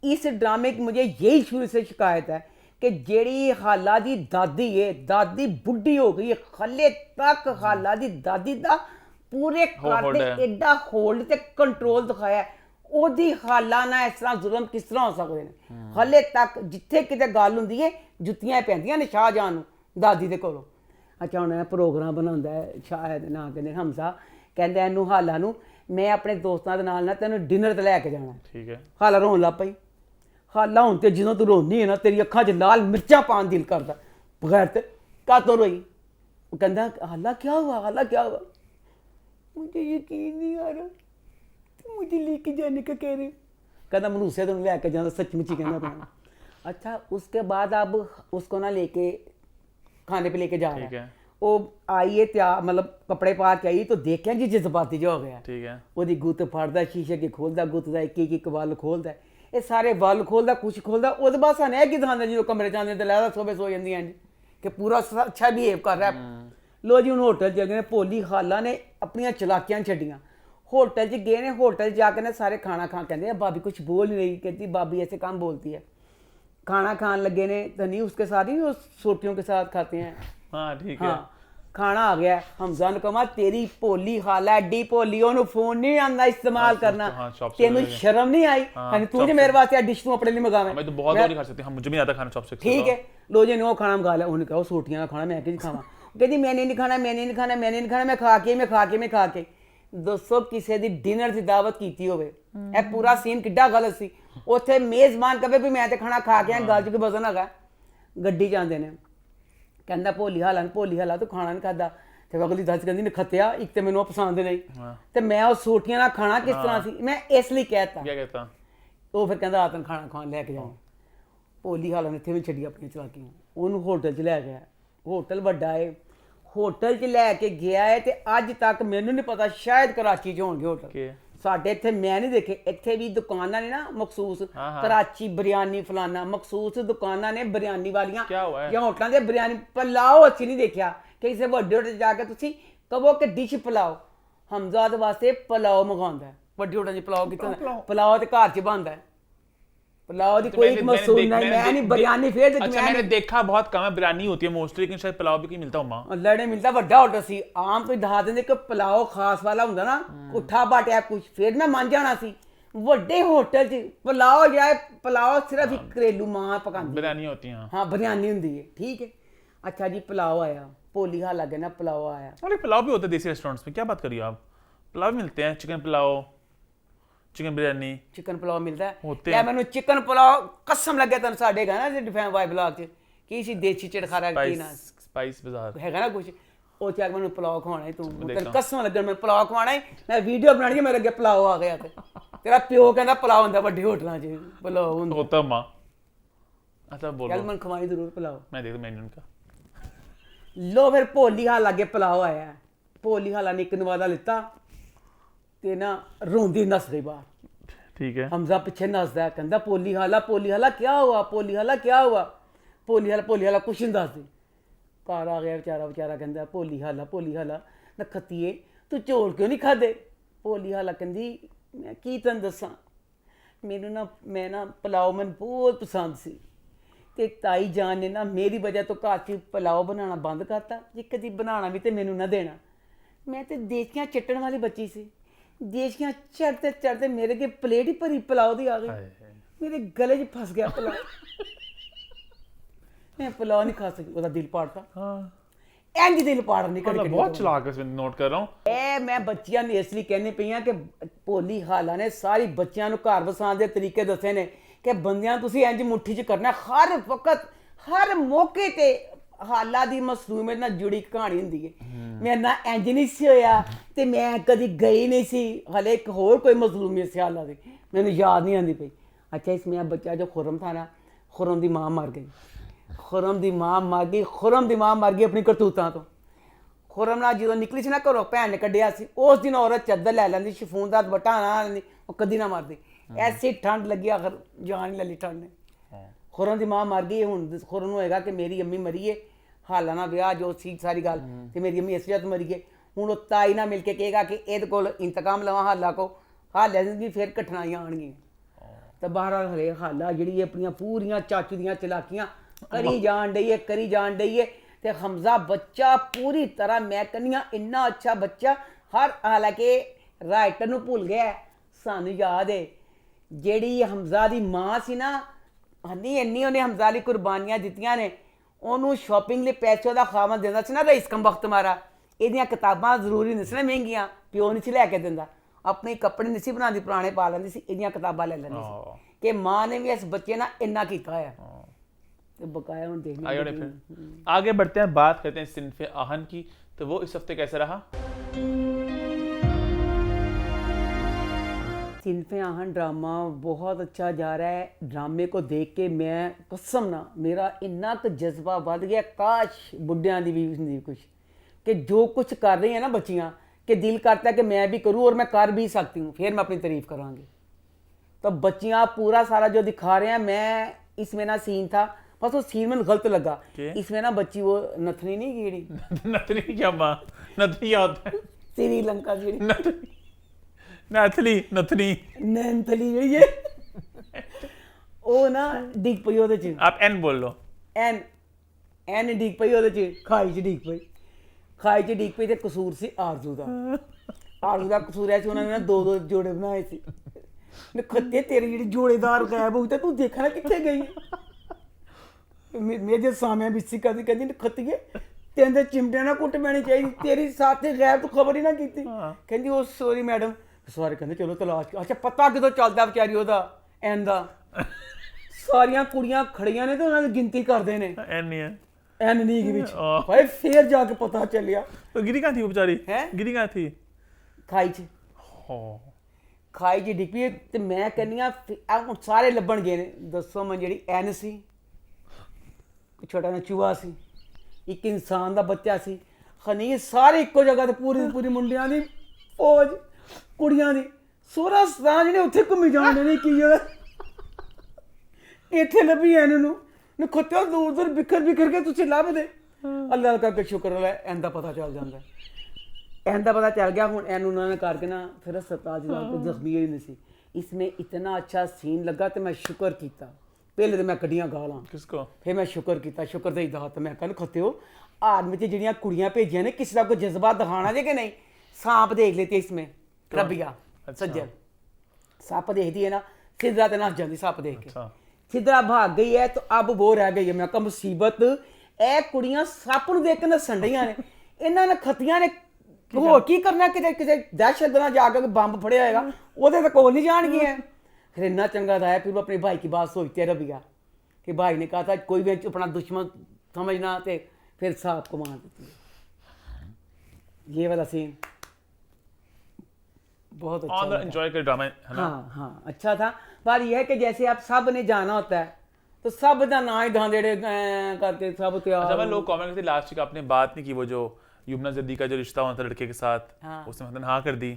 इस ड्रामे की मुझे यही शुरू से शिकायत है कि जेड़ी खाला दी दादी है, दादी बुढ़ी हो गई है, हले तक खाला दी दादी दा पूरे घर ते एडा होल्ड ते कंट्रोल दिखाया। ओदी खाला ना इस तरह जुल्म किस तरह हो सकते हैं? हले तक जिथे किते गल हुंदी है जुत्तियां पैंदियां ने शाहजहां दादी दे कोलों। अच्छा हुण प्रोग्राम बनांदा है शायद ना कहंदे हमजा, कहंदे इनू हाला नू मैं अपने दोस्तां दे नाल ना तैनूं डिनर ते लैके जाना। ठीक है। हाला रोन लग पई। हाला हुण ते ਜਦੋਂ तू रोनी है ना तेरी अखां च लाल मिर्चां पान दिल करदा बगैर ते कातों रोई। वो कहंदा हाला क्या हुआ, हाला क्या हुआ? मुझे यकीन नहीं आ रहा। तुम मुझे लेके जाने का कह रहे हो? कहता मरूसे तो लेके जाना, सचमुच ही कहना था। अच्छा उसके बाद अब उसको ना लेके खाने पे लेके जा रहा ठीक है। वो आई है त्यार, मतलब कपड़े पा के आई तो देखिया जी जज्बाती जो हो गया। ठीक है। ਉਹਦੀ ਗੁੱਤ ਫੜਦਾ, ਸ਼ੀਸ਼ੇ ਕੀ ਖੋਲਦਾ, ਗੁੱਤ ਦਾ ਇੱਕ ਇੱਕ ਵੱਲ ਖੋਲਦਾ, ਇਹ ਸਾਰੇ ਵੱਲ ਖੋਲਦਾ, ਕੁਛ ਖੋਲਦਾ। ਉਹਦੇ ਬਾਅਦ ਸਾਨੂੰ ਇਹ ਕੀ ਦਿਖਾਉਂਦਾ ਜਦੋਂ ਕਮਰੇ ਚ ਆਉਂਦੇ ਤੇ ਲੈਦਾ ਸੋਵੇ ਸੋ ਜਾਂਦੀਆਂ ਜੀ ਕਿ ਪੂਰਾ ਅੱਛਾ ਬਿਹੇਵ ਕਰ ਰਿਹਾ। ਲੋ ਜੀ ਹੁਣ ਹੋਟਲ ਚ ਗਏ ਨੇ, ਭੋਲੀ ਹਾਲਾਂ ਨੇ ਆਪਣੀਆਂ ਚਲਾਕੀਆਂ ਛੱਡੀਆਂ। होटल च गए ने, होटल जाके ना सारे खाना खा, कहते हैं भाभी कुछ बोल नहीं रही, कहती भाभी ऐसे काम बोलती है। खाना खान लगे ने तो नहीं उसके साथ ही वो सोटियों के साथ खाते हैं। हाँ ठीक है। हाँ खाना आ गया, हमजा ने कहा तेरी भोली हाल है, एडी भोली, ओनू फोन नहीं आंदा इस्तेमाल करना, तेनू शर्म नहीं आई? तू जो मेरे वास्ते डिश तू अपने लिए मंगावे। मैं तो बहुत नहीं खा सकती, हम मुझे भी आता खाना चॉपस्टिक। ठीक है लो जी ने वो खाना मंगा लिया। उन्होंने कहा वो सोटियां का खाना मैं क्यों खावा? कहती मैंने नहीं खाना, मैंने नहीं खाना, मैंने नहीं खाना, मैं खा के दसो किसी दी डिनर की दावत की होवे, ए पूरा सीन किड्डा गलत सी। उत्थे मेजबान कहे भी मैं तो खाना खा के आया, गल च कोई वजन हैगा? गड्डी च आंदे ने, कहंदा भोली हाला तू खाना नहीं खादा। ते अगली दस कहंदी ने खत्या, एक ते मैनूं पसंद नहीं ते मैं उस सोटियां नाल खाना किस तरह सी, मैं इसलिए कहता। क्या कहता? वो फिर कहंदा आतन खाना खान लैके जाओ। भोली हाला ने इत्थे भी छड्डी अपनी चलाकियां, ओनू होटल च लै गया। होटल वड्डा है, होटल च लैके गया है ते अज तक मैनूं नहीं पता, शायद कराची च होणगे होटल, साडे इत्थे मैं नहीं देखे। इत्थे भी दुकानां ने ना मखसूस, कराची बिरयानी फलाना, मखसूस दुकानां ने बिरयानी वालियां या होटलां दे बिरयानी पुलाओ अच्छी नहीं देखिया कि किसी वड्डे होटल जाके तुसीं कहो कि डिश पुलाओ। हमजा दे वास्ते पुलाओ मंगाउंदा है, वड्डे होटल च पुलाओ कित्थे होंदा? पुलाओ ते घर च बनदा है, पुलाव दी कोई मसूल नहीं। मैं नहीं बिरयानी फिर अच्छा मैंने देखा बहुत कम है, बिरयानी होती है मोस्टली, लेकिन शायद पुलाव भी कहीं मिलता होगा। लड़े मिलता वड्डा होटल सी, आम तो दहा देंगे कि पुलाव खास वाला हुंदा ना, उठा बाटिया कुछ, फिर मैं मान जाना सी। वड्डे होटल च पुलाव जाए, पुलाव सिर्फ एक घरेलू मां पकांदी, बिरयानी होती है। हाँ बिरयानी हुंदी है, ठीक है। अच्छा जी पुलाव आया, भोली हाल लगे ना पुलाव आया। अरे पुलाव भी होता है देसी रेस्टोरेंट्स में, क्या बात करिए आप, पुलाव मिलते हैं, chicken pulao, chicken biryani, chicken pulao मिलता है। होते क्या मैंने चिकन पुलाव कसम लगे तन साडे गा ना डिफेम वाई ब्लॉग च की सी देसी चटखारा की ना स्पाइस बाजार हैगा ना कुछ, ओ चाक मैंने पुलाव खवाना है, तू तेरे कसम लगे मैं पुलाव खवाना है, मैं वीडियो बनानी है, मेरे अगे पुलाव आ गया ते तेरा प्यो कहंदा पुलाव हुंदा वड्डे होटलां च, पुलाव हुंदा होता मां। अच्छा बोलो, चल मन खवाई जरूर पुलाव, मैं देखता मेन्यू उनका। लो फिर भोली हाल लगे पुलाव आया, भोली हाल ने एक नवादा लिता ते ना रोंदी नस गई बाहर। ठीक है। हमजा पीछे नसदा, कहंदा भोली हाला क्या हुआ, भोली हाला क्या हुआ, भोली हाला कुछ नहीं दसदी। घर आ गया बेचारा कहंदा भोली हाला नखत्तिए तू चौल क्यों नहीं खादे? भोली हाला कहंदी मैं की तैनूं दस्सां, मैनूं ना मैं ना पुलाव मैनूं बहुत पसंद सी ते ताई जान ने ना मेरी वजह तो घर च पुलाव बनाना बंद करता, जे कदी बनाना भी ते मैनूं ना देना। मैं ते देसियां चट्टण वाली बच्ची सी, देसियां चढ़ते चढ़ते मेरे के प्लेट ही भरी पुलाव दी आ गई, मेरे गले च फस गया पुलाव। मैं पुलाव नहीं खा सकी, उसका दिल पाड़ता। इंज दिल पाड़ नहीं कर, बहुत चलाक है, नोट कर रहा हूं। ए मैं बच्चियां ने इसलिए कहने पई कि भोली हाला ने सारी बच्चियां नूं घर वसाण दे तरीके दसे ने कि बंदियां तुसीं इंज मुट्ठी च करना, हर वक्त हर मौके ते हाला दी मसलूमियत नाल जुड़ी कहानी हुंदी है। मेरे नाल इंज नहीं सी होया ते मैं कदी गई नहीं सी, हले एक होर कोई मसलूमियत सी हाला दी, मैनूं याद नहीं आंदी पई। अच्छा इसमें बच्चा जो खुरम था ना, खुरम दी मां मर गई, खुरम दी मां मर गई अपनी करतूतां तो। खुरम नाल जो निकली सी ना घरों, भैन ने कड्ढिया सी, उस दिन औरत चादर लै लैंदी, शिफोन दा दुपट्टा ना लैंदी, ओह कदी ना मरदी। ऐसी ठंड लगी आखिर जान ही ले ली ठंड ने। खुरम दी मां मर गई, हुण खुरम नूं होएगा कि मेरी अम्मी मरी है, हाला ना ब्याह जो सी सारी गल ते मेरी अम्मी इस वजह तो मरी गई। हुण ओह ताई ना मिल के कहेगा कि इहदे कोल इंतकाम लवां हाला को, हाले दी फिर कठिनाइयां आउणगियां। ते बहरहाल हले हाला जिहड़ी अपनियां पूरियां चाचू दियां चलाकियां करी जान डई है ते हमजा बच्चा पूरी तरह, मैं कहनी इन्ना अच्छा बच्चा, हर हालांकि राइटर नूं भुल गया, सानूं याद है ਜਿਹੜੀ हमजा दी मां सी ना, हनी इन्नी उन्हें हमजा ਲਈ कुर्बानियां दित्तियां ने, ਉਹਨੂੰ ਸ਼ਾਪਿੰਗ ਲਈ ਪੈਸੇ ਉਹਦਾ ਖਾਵਨ ਦਿੰਦਾ ਸੀ ਨਾ ਰਈਸ ਕਮ ਵਕਤ ਮਾਰਾ। ਇਹਦੀਆਂ ਕਿਤਾਬਾਂ ਜ਼ਰੂਰੀ ਨਹੀਂ ਸੀ ਨਾ ਮਹਿੰਗੀਆਂ, ਪਿਓ ਨਹੀਂ ਸੀ ਲੈ ਕੇ ਦਿੰਦਾ, ਆਪਣੇ ਕੱਪੜੇ ਨਹੀਂ ਸੀ ਬਣਾਉਂਦੀ, ਪੁਰਾਣੇ ਪਾ ਲੈਂਦੀ ਸੀ, ਇਹਦੀਆਂ ਕਿਤਾਬਾਂ ਲੈ ਲੈਂਦੀ ਸੀ ਕਿ ਮਾਂ ਨੇ ਵੀ ਇਸ ਬੱਚੇ ਨਾਲ ਇੰਨਾ ਕੀਤਾ ਹੋਇਆ ਤੇ ਬਕਾਇਆ ਹੁਣ ਦੇਖਣਾ। आगे बढ़ते हैं, बात करते हैं सिनफे आहन की, तो वो इस हफ्ते कैसा रहा? सिनफे आहन ड्रामा बहुत अच्छा जा रहा है। ड्रामे को देख के मैं कसम ना मेरा इन्ना क जज्बा बढ़ गया, काश बुढ़िया दी भी नहीं कुछ कि जो कुछ कर रही है ना बच्चियाँ कि दिल करता है कि मैं भी करूँ और मैं कर भी सकती हूँ, फिर मैं अपनी तारीफ करांगी। तो बच्चियाँ पूरा सारा जो दिखा रहे हैं, मैं इसमें ना सीन था बस वो सीन में गलत लगा। इसमें ना बच्ची वो नथनी नहीं कीड़ी नथनी क्या माँ, नथनी क्या होता है? श्रीलंका की नथनी नथनी नैनथली ਜਿਹੜੀ ਹੈ ਉਹ ਨਾ ਡਿੱਗ ਪਈ ਉਹਦੇ ਚ। आप एन बोल लो। ਐਨ ਡਿੱਗ ਪਈ ਉਹਦੇ ਚ, ਖਾਈ ਚ ਡਿੱਗ ਪਈ ਤੇ ਕਸੂਰ ਸੀ ਆਰਜ਼ੂ ਦਾ ਕਸੂਰ ਹੈ ਸੀ ਉਹਨਾਂ ਨੇ ਨਾ ਦੋ ਜੋੜੇ ਬਣਾਏ ਸੀ। ਨਖੱਤੇ ਤੇਰੀ ਜਿਹੜੀ ਜੋੜੇਦਾਰ ਗਾਇਬ ਹੋਈ ਤੇ ਤੂੰ ਦੇਖਣਾ ਕਿੱਥੇ ਗਈ? ਮੇਰੇ ਸਾਹਮਣੇ ਬਿੱਸੀ ਕਰਦੀ ਕਹਿੰਦੀ ਨਖੱਤੀਏ ਤੈਨੂੰ ਤੇ ਚਿਮਟਿਆਂ ਨਾਲ ਕੁੱਟ ਪੈਣੀ ਚਾਹੀਦੀ, ਤੇਰੀ ਸਾਥੇ ਗਾਇਬ ਤੂੰ ਖਬਰ ਹੀ ਨਾ ਕੀਤੀ। ਕਹਿੰਦੀ ਉਹ ਸੌਰੀ ਮੈਡਮ। ਸਾਰੇ ਕਹਿੰਦੇ ਚਲੋ ਤਲਾਸ਼। ਅੱਛਾ ਪਤਾ ਕਿਦੋਂ ਚੱਲਦਾ ਵਿਚਾਰੀ ਉਹਦਾ ਐਨ ਦਾ? ਸਾਰੀਆਂ ਕੁੜੀਆਂ ਖੜੀਆਂ ਨੇ ਤੇ ਉਹਨਾਂ ਦੀ ਗਿਣਤੀ ਕਰਦੇ ਨੇ, एन नहीं है। ਐਨ ਨਹੀਂ ਗੀ ਵਿੱਚ। ਭਾਈ ਫੇਰ ਜਾ ਕੇ ਪਤਾ ਚੱਲਿਆ तो गिरी कहाँ थी वो बेचारी? हैं? गिरी कहाँ थी? ਖਾਈ 'ਚ। ਖਾਈ 'ਚ ਡਿੱਗ ਪਈ ਤੇ ਮੈਂ ਕਹਿੰਦੀ ਆ ਹੁਣ ਸਾਰੇ ਲੱਭਣ ਗਏ ਨੇ। ਦੱਸੋ ਮੈਂ ਜਿਹੜੀ ਐਨ ਸੀ, ਇੱਕ ਛੋਟਾ ਜਿਹਾ ਚੂਹਾ ਸੀ, ਇੱਕ ਇਨਸਾਨ ਦਾ ਬੱਚਾ ਸੀ, ਖਨੀਰ ਸਾਰੇ ਇੱਕੋ ਜਗ੍ਹਾ ਤੇ ਪੂਰੀ ਮੁੰਡਿਆਂ ਦੀ ਫੌਜ, ਕੁੜੀਆਂ ਦੀ ਸੋਹਰਾ ਸਤਾਨ ਜਿਹੜੇ ਉੱਥੇ ਘੁੰਮੀ ਜਾਂਦੇ ਨੇ ਕੀ ਜਗ੍ਹਾ ਇੱਥੇ ਲੱਭੀ ਐਨ ਨੂੰ ਨਖੁੱਤਿਓ ਦੂਰ ਬਿਖਰ ਕੇ ਤੁਸੀਂ ਲੱਭਦੇ। ਅੱਲਾਹ ਕਰਕੇ ਸ਼ੁਕਰ ਹੈ ਐਨ ਦਾ ਪਤਾ ਚੱਲ ਜਾਂਦਾ। एन का पता चल गया। हुण एन उन्होंने करके ना फिर अस्पताल जख्मी ही नहीं सी। इसमें इतना अच्छा सीन लगा तो मैं शुक्र किया। पहले तो मैं कड्डियां गालां किसको, फिर मैं शुक्र किया, शुक्र दी दात। मैं कहना खत्ते हो आर्मी च जिहड़ियां कुड़ियां भेजियां ने किसी का कोई जज्बा दिखाना जे कि नहीं। सांप देख लेती इसमें रबिया सज्जन, सांप देखती है ना सिद्धरा ते नस जाती सांप देख के। सिद्धरा भाग गई है तो अब वो रह गई है। मैं कहा मुसीबत ए कुड़ियां सप नूं देख के नस्सन डईयां ने, इन्हां ने खत्तियां ने ਹੋਰ ਕੀ ਕਰਨਾ? ਕਿਤੇ ਦਹਿਸ਼ਤ ਨਾਲ ਜਾ ਕੇ ਬੰਬ ਫੜਿਆ ਹੋਏਗਾ ਉਹਦੇ ਤਾਂ ਕੋਲ नहीं ਜਾਣਗੀਆਂ। फिर इतना चंगा था फिर वो अपने भाई की बात सोचते है रबिया कि भाई ने कहा था कोई भी अपना दुश्मन समझना, तो फिर सांप को मार देती है। ये वाला सीन बहुत अच्छा एंजॉय कर ड्रामा है ना। हाँ अच्छा था। पर यह है कि जैसे आप सब ने जाना होता है तो सब का ना ही धांधेड़े करके सब तैयार। अच्छा, मैं लोग कमेंट करते लास्ट वीक आपने बात नहीं की, वो जो युमना जद्दी का जो रिश्ता हुआ था लड़के के साथ, उसने मतलब हाँ कर दी।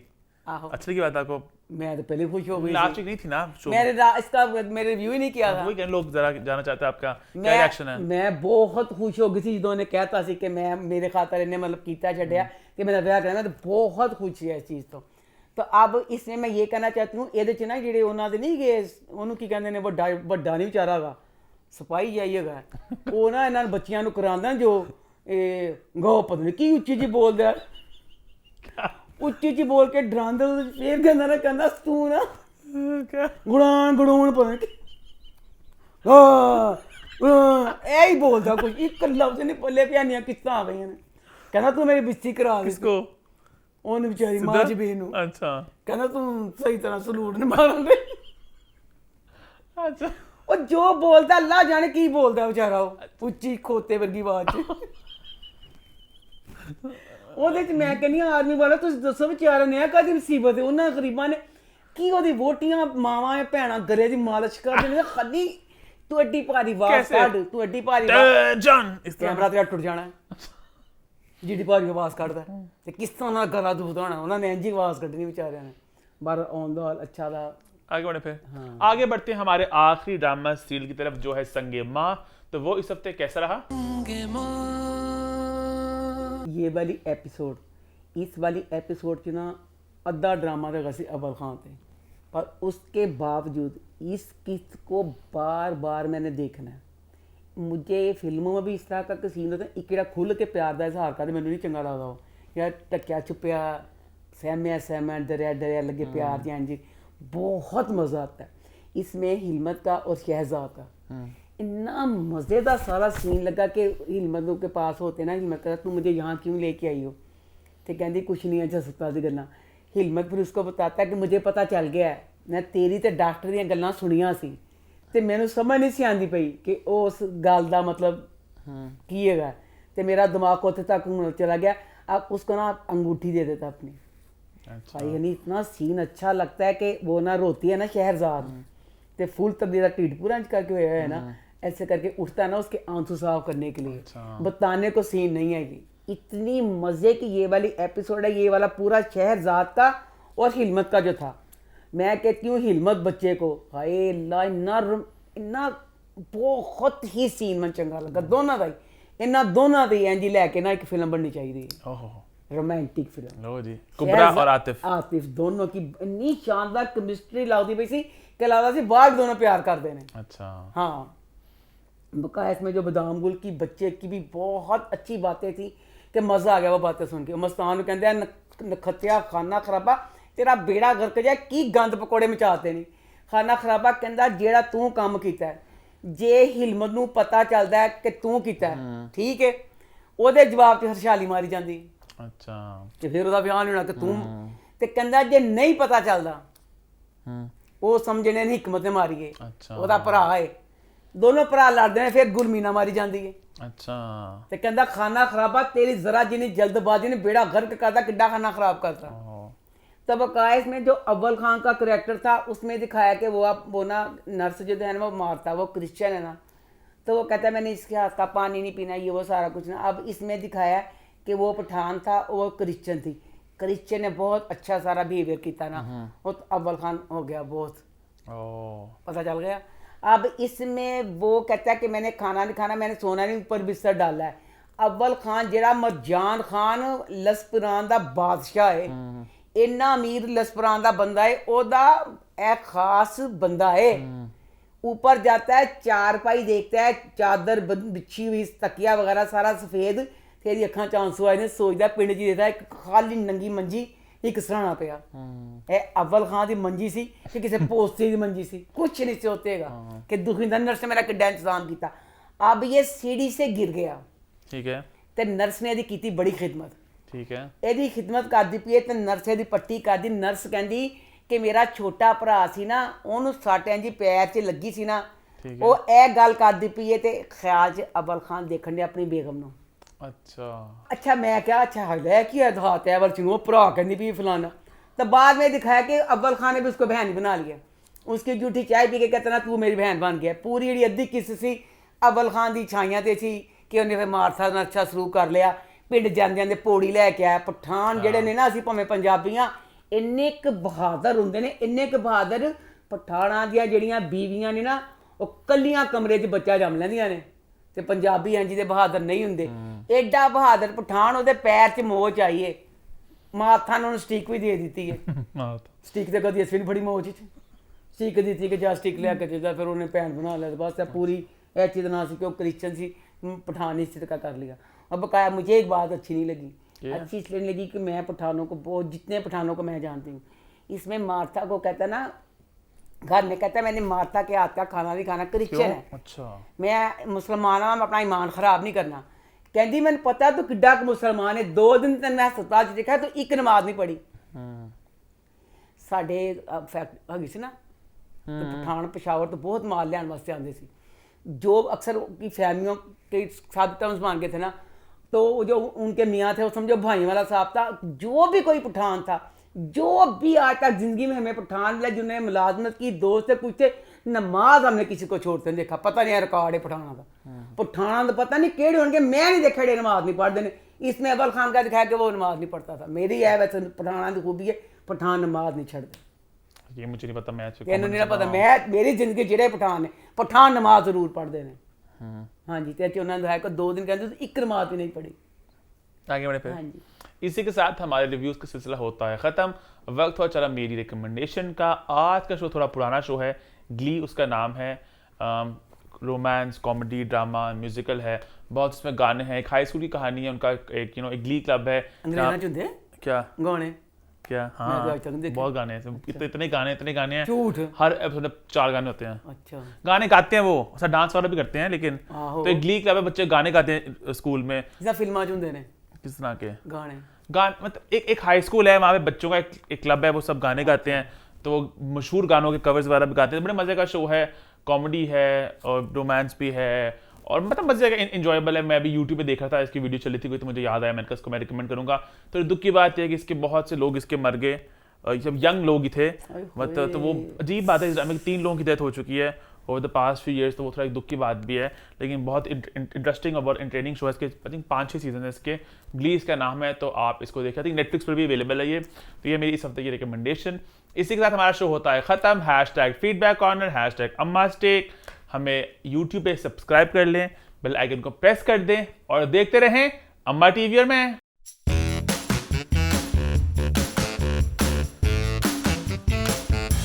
अच्छी लगी बात आपको? मैं तो पहले खुश हो गई। लास्ट वीक नहीं थी ना शो, इसका मैंने रिव्यू ही नहीं किया था। वही कहने लोग जरा जानना चाहते हैं आपका क्या रिएक्शन है। मैं बहुत खुश हो गई थी ਜਦੋਂ ਨੇ ਕਹਿਤਾ ਸੀ ਕਿ ਮੈਂ ਮੇਰੇ ਖਾਤਰ ਇਹਨੇ मतलब ਕੀਤਾ ਛੱਡਿਆ ਕਿ ਮੇਰਾ ਵਿਆਹ ਕਰਨਾ, तो बहुत खुश है इस चीज़ तो अब इसमें मैं ये कहना चाहती हूँ ਇਹਦੇ ਚ ਨਾ ਜਿਹੜੇ ਉਹਨਾਂ ਦੇ ਨਹੀਂ ਗਏ ਉਹਨੂੰ ਕੀ ਕਹਿੰਦੇ ਨੇ ਵੱਡਾ ਨਹੀਂ ਵਿਚਾਰਾ ਹੈਗਾ ਸਿਪਾਹੀ ਜਾਈਏਗਾ ਉਹ ਨਾ ਇਹਨਾਂ ਬੱਚਿਆਂ ਨੂੰ ਕਰਾਉਂਦਾ ਜੋ ਇਹ ਗੋ ਪਤਾ ਨਹੀਂ ਕੀ ਉੱਚੀ ਜੀ ਬੋਲਦਾ, ਉੱਚੀ ਜੀ ਬੋਲ ਕੇ ਡਰਾਉਂਦਾ। ਫੇਰ ਕਹਿੰਦਾ ਤੂੰ ਨਾ ਗੁਣਾਉਣ ਪਤਾ ਨਹੀਂ ਇਹ ਹੀ ਬੋਲਦਾ ਕੁਝ ਇੱਕ ਲਫ਼ਜ਼ ਨਹੀਂ ਪੱਲੇ ਪਿਆਨੀਆਂ ਕਿਸ਼ਤਾਂ ਆ ਗਈਆਂ ਨੇ। ਕਹਿੰਦਾ ਤੂੰ ਮੇਰੀ ਬਿਸਤੀ ਕਰਾ ਦੇ। ਕਿਸਕੋ? ਉਹਨੂੰ ਵਿਚਾਰੀ ਮਾਂ ਜੀ ਨੂੰ। ਅੱਛਾ। ਕਹਿੰਦਾ ਤੂੰ ਸਹੀ ਤਰ੍ਹਾਂ ਸਲੂਟ ਨਹੀਂ ਮਾਰਾਂਗੇ। ਅੱਛਾ। ਉਹ ਜੋ ਬੋਲਦਾ ਅੱਲਾ ਜਾਣੇ ਕੀ ਬੋਲਦਾ ਵਿਚਾਰਾ ਉਹ ਉੱਚੀ ਖੋਤੇ ਵਰਗੀ ਆਵਾਜ਼ ਚ। ਉਹਦੇ ਚ ਮੈਂ ਕਹਿੰਦੀ ਹਾਂ ਆਰਮੀ ਵਾਲਾ ਤੁਸੀਂ ਦੱਸੋ ਵਿਚਾਰਾ ਨੇ ਕਾਹਦੀ ਮੁਸੀਬਤ ਹੈ ਉਹਨਾਂ ਗਰੀਬਾਂ ਨੇ ਕੀ ਉਹਦੀ ਵੋਟੀਆਂ ਮਾਵਾਂ ਭੈਣਾਂ ਗਰੇ ਦੀ ਮਾਲਿਸ਼ ਕਰਦੇ ਨੇ ਖਾਲੀ ਤੂੰ ਐਡੀ ਭਾਰੀ ਆਵਾਜ਼ ਕੱਢ, ਤੂੰ ਐਡੀ ਭਾਰੀ ਜਾਨ ਇਸ ਕੈਮਰਾ ਤੇ ਟੁੱਟ ਜਾਣਾ ਜਿਹੜੀ ਭਾਰੀ ਆਵਾਜ਼ ਕੱਢਦਾ ਤੇ ਕਿਸ ਤਰ੍ਹਾਂ ਨਾਲ ਗਲਾ ਦੁਖਦਾ ਹੋਣਾ। ਉਹਨਾਂ ਨੇ ਇੰਝ ਹੀ ਆਵਾਜ਼ ਕੱਢਣੀ ਵਿਚਾਰਿਆਂ ਨੇ। ਪਰ ਔਨ ਦਾ ਅੱਛਾ था। आगे बढ़े फिर आगे बढ़ते हैं हमारे आखिरी ड्रामा सीरियल की तरफ जो है संगे माँ। तो वो इस हफ्ते कैसा रहा? ये वाली एपिसोड इस वाली एपिसोड च ना अद्धा ड्रामा तो गसी अव्वल खान थे, पर उसके बावजूद इस किस्त को बार बार मैंने देखना है। मुझे फिल्मों में भी इस तरह का सीन होता है, एक खुल के प्यार का इजहार करते मैंने नहीं चंगा लगता वो यार ढक्या छुपया सहमिया डरिया लगे प्यार दी जी बहुत मज़ा आता है। इसमें हिम्मत का और शहजाद का इतना मज़ेदार सारा सीन लगा कि हिम्मत के पास होते ना हिम्मत कहता तू मुझे यहाँ क्यों लेके आई हो, तो कहती कुछ नहीं है जसता दी गल्लां। हिम्मत फिर उसको बताता है कि मुझे पता चल गया है मैं तेरी तो डॉक्टर दी गल्लां सुनिया सी ते मैनू समझ नहीं सी आती पई कि उस गल का मतलब की है, तो मेरा दिमाग उत्थे तक चला गया। अब उसको ना अंगूठी दे देता अपनी भाई यानी इतना सीन अच्छा लगता है कि वो ना रोती है ना शहरजाद ते फुल तब्दीला ढीठ पूरा इंज करके हुआ है ना, ऐसे करके उठता है ना उसके आंसू साफ करने के लिए। बताने को सीन नहीं है ये, इतनी मजे की ये वाली एपिसोड है, ये वाला पूरा शहरजाद का और हिलमत का जो था। मैं कहती हूँ हिलमत बच्चे को हाय अल्लाह इन्ना बहुत ही सीन मन चंगा लगा दोनों का ही, इन्ना दोनों की इंज लैके ना एक फिल्म बननी चाहिए, रोमांटिक फिल्म। लो जी, कुबरा और आतिफ दोनों की इतनी शानदार केमिस्ट्री लगती पई सी कि लगदा सी बाहर दोनों प्यार करते हैं। अच्छा हाँ, बकाया इसमें जो बादाम गुल की बच्चे की भी बहुत अच्छी बातें थी कि मज़ा आ गया वो बातें सुन के। मस्तान कहते हैं नखत्या खाना खराबा तेरा बेड़ा गर्क जाए की गंद पकौड़े मचाते नहीं। खाना खराबा कहता जेड़ा तू काम कीता है, जे हिलमत नूं पता चलदा है कि तू कीता है ठीक है, ਉਹਦੇ जवाब च हरशाली मारी जाती। अच्छा ਤੇ ਫਿਰ ਉਹਦਾ ਬਿਆਨ ਹੋਣਾ ਕਿ ਤੂੰ ਤੇ ਕਹਿੰਦਾ ਜੇ ਨਹੀਂ ਪਤਾ ਚੱਲਦਾ ਉਹ ਸਮਝਣੇ ਨੇ ਹਿਕਮਤ ਨੇ ਮਾਰੀ ਏ। ਅੱਛਾ ਉਹਦਾ ਭਰਾ ਏ, ਦੋਨੋਂ ਭਰਾ ਲੜਦੇ ਨੇ, ਫਿਰ ਗੁਲਮੀਨਾ ਮਾਰੀ ਜਾਂਦੀ ਏ। अच्छा ਤੇ ਕਹਿੰਦਾ ਖਾना खराबा तेरी जरा जिनी जल्दबाजी ने बेड़ा गर्क करता किड्डा खाना खराब करता। तब बकायस में जो अव्वल खान का करेक्टर था उसमें दिखाया कि वो ना नर्स जो है ना वो मारता, वो क्रिश्चियन है ना, तो वो कहता है मैंने इसके हाथ का पानी नहीं पीना, ये वो सारा कुछ ना। अब इसमें दिखाया कि वो पठान था, वो क्रिश्चियन थी, क्रिश्चियन ने बहुत अच्छा सारा बिहेवियर किया ना, वो तो अव्वल खान हो गया बहुत पता चल गया। अब इसमें वो कहता है कि मैंने खाना नहीं खाना, मैंने सोना नहीं, ऊपर बिस्तर डाला है। अव्वल खान जेड़ा मरजान खान लसपरान दा बादशाह है, इन्ना अमीर लसपरान दा बंदा है, ओदा एक खास बंदा है। ऊपर जाता है, चारपाई देखता है, चादर बिछी हुई, तकिया वगैरह सारा सफेद, तेरी अखां च आंसू आए ने, सोचदा पिंड जी देता एक खाली नंगी मंजी एक सराहना पिया। ए अव्वल खान दी मंजी सी कि किसी पोस्ते दी मंजी सी, कुछ नहीं से होतेगा कि दुखिंदर नर्स ने मेरा किड्डा इंतजाम किया। अब ये सीढ़ी से गिर गया, ठीक है, ते नर्स ने की की बड़ी खिदमत, ठीक है, ਇਹਦੀ ਖਿਦਮਤ ਕਰਦੀ ਪਈ ਤੇ ਨਰਸ ਦੀ ਪੱਟੀ ਕਰਦੀ। ਨਰਸ ਕਹਿੰਦੀ ਕਿ ਮੇਰਾ ਛੋਟਾ ਭਰਾ ਸੀ ਨਾ, ਉਹਨੂੰ ਸਾਟਿਆਂ ਜੀ ਪੈਰ 'ਚ ਲੱਗੀ ਸੀ ਨਾ, ਉਹ ਇਹ ਗੱਲ ਕਰਦੀ ਪਈ ਹੈ ਤੇ ਖਿਆਲ 'ਚ ਅਵਲ ਖਾਨ ਦੇਖਣ ਦੇ ਆਪਣੀ ਬੇਗਮ ਨੂੰ। अच्छा मैं क्या अच्छा है कि हाथ है अवल चुनो भरा कहती भी फलाना। तो बाद में दिखाया कि अव्वल खान ने भी उसको बहन बना लिया, उसकी जूठी चाय पी के कहता ना तू मेरी बहन बन गया। पूरी जी अद्धी किस सी अव्वल खान की छाइयां ते सी कि उन्हें फिर मारसा नशा शुरू कर लिया। पिंड जाते जाते पौड़ी लैके आया। पठान जेडे ने ना असीं भावें पंजाबी हाँ, इन्ने क बहादुर होंदे ने, इन्ने क बहादुर पठाणा दियां जेहड़ियां बीवियां ने ना वो कलियां कमरे 'च बच्चा जम लैंदियां ने ते पंजाबी इंज दे बहादुर नहीं हुंदे। एडा बहादुर पठान, ਉਹਦੇ पैर 'ਚ मोच आई है, माथा ने स्टिक भी दे दी है। स्टिक तो कभी असली बड़ी मोच स्टिक दी थी कि जा स्टिक लिया के फिर उन्हें भैन बना लिया। बस पूरी ऐ चीज ना सी कि वो क्रिश्चियन सी, पठान इस का कर लिया। अब बकाया मुझे एक बात अच्छी नहीं लगी, अच्छी इसलिए नहीं लगी कि मैं पठानों को बहुत, जितने पठानों को मैं जानती हूँ, इसमें मार्था को कहता ना घर में, कहता है मैंने मार्था के हाथ का खाना नहीं खाना, क्रिश्चियन है। अच्छा, मैं मुसलमान हूं, अपना ईमान खराब नहीं करना। कहती मैंने पता तो किड्डा मुसलमान है, 2 दिन तक मैं हस्पताल च देखा तो एक नमाज नहीं पढ़ी। साढ़े फैक्ट हैगी सी ना तो पठान पेशावर तो बहुत माल लियान वास्ते आते सी, जो अक्सर की फैमिलियों के साथ मुसलमान के थे ना, तो जो उनके मियाँ थे वो समझो भाई वाला साहब था। जो भी कोई पठान था, जो भी आज तक जिंदगी में हमें पठान मिला जिन्होंने मुलाजमत की, दोस्त से पूछते, नमाज हमने किसी को छोड़ते नहीं देखा। पता नहीं रिकॉर्ड है पठाना का, पठाना तो पता नहीं केड़े होंगे, मैं नहीं देखा जेडे नमाज नहीं पढ़ते ने। इसमें अव्वल खान का दिखाया कि वो नमाज नहीं पढ़ता था। मेरी है वैसे पठाना की खूबी है, पठान नमाज नहीं छड़ते। ये मुझे नहीं पता, मैं नहीं पता, मैं मेरी जिंदगी जेडे पठान है, पठान नमाज जरूर पढ़ते हैं। हाँ जी, तो उन्होंने दिखाया कि 2 दिन कहते तो एक नमाज भी नहीं पढ़ी। आगे बढ़े फिर। हाँ जी, इसी के साथ हमारे रिव्यूज़ का सिलसिला होता है ख़त्म। वक्त हो चला मेरी रिकमेंडेशन का। आज का शो थोड़ा पुराना शो है, ग्ली उसका नाम है। रोमांस, कॉमेडी, ड्रामा, म्यूजिकल है, बहुत उसमें गाने हैं। एक हाई स्कूल की कहानी है उनका, एक एक ग्ली क्लब है। क्या गाने क्या? हाँ, बहुत गाने हैं, इतने गाने हैं, झूठ, हर एपिसोड में 4 गाने होते हैं। अच्छा, गाने गाते हैं वो, ऐसा डांस वाला भी करते हैं, लेकिन तो एक ग्ली क्लब है, बच्चे गाने गाते हैं स्कूल में। फिल्म किस तरह के गाने मतलब एक हाई स्कूल है, वहाँ पे बच्चों का एक क्लब है, वो सब गाने गाते हैं, तो वो मशहूर गानों के कवर्स वगैरह भी गाते हैं। बड़े मज़े का शो है, कॉमेडी है और रोमांस भी है और मतलब मजे का इंजॉयबल है। मैं अभी यूट्यूब पे देख रहा था, इसकी वीडियो चली थी कोई, तो मुझे याद आया, मैंने कहा इसको मैं रिकमेंड करूंगा। तो दुख की बात यह है कि इसके बहुत से लोग इसके मर गए, जब यंग लोग ही थे, मतलब तो वो अजीब बात है। इसराइल में 3 लोगों की डेथ हो चुकी है over the past few years, तो वो थोड़ा एक दुख की बात भी है। लेकिन बहुत इंटरेस्टिंग और बहुत इंटरेस्टिंग शो है इसके। आई थिंक 5-6 सीजन है इसके। ग्ली इसका नाम है, तो आप इसको देखिए। आई थिंक नेटफ्लिक्स पर भी अवेलेबल है ये। तो ये मेरी इस हफ्ते की रिकमेंडेशन। इसी के साथ हमारा शो होता है खत्म। #फीडबैक कॉर्नर, #अम्मास्टेक। हमें यूट्यूब पे सब्सक्राइब कर लें, बेल आइकन को प्रेस कर दें और देखते रहें अम्मा टीवी और मैं।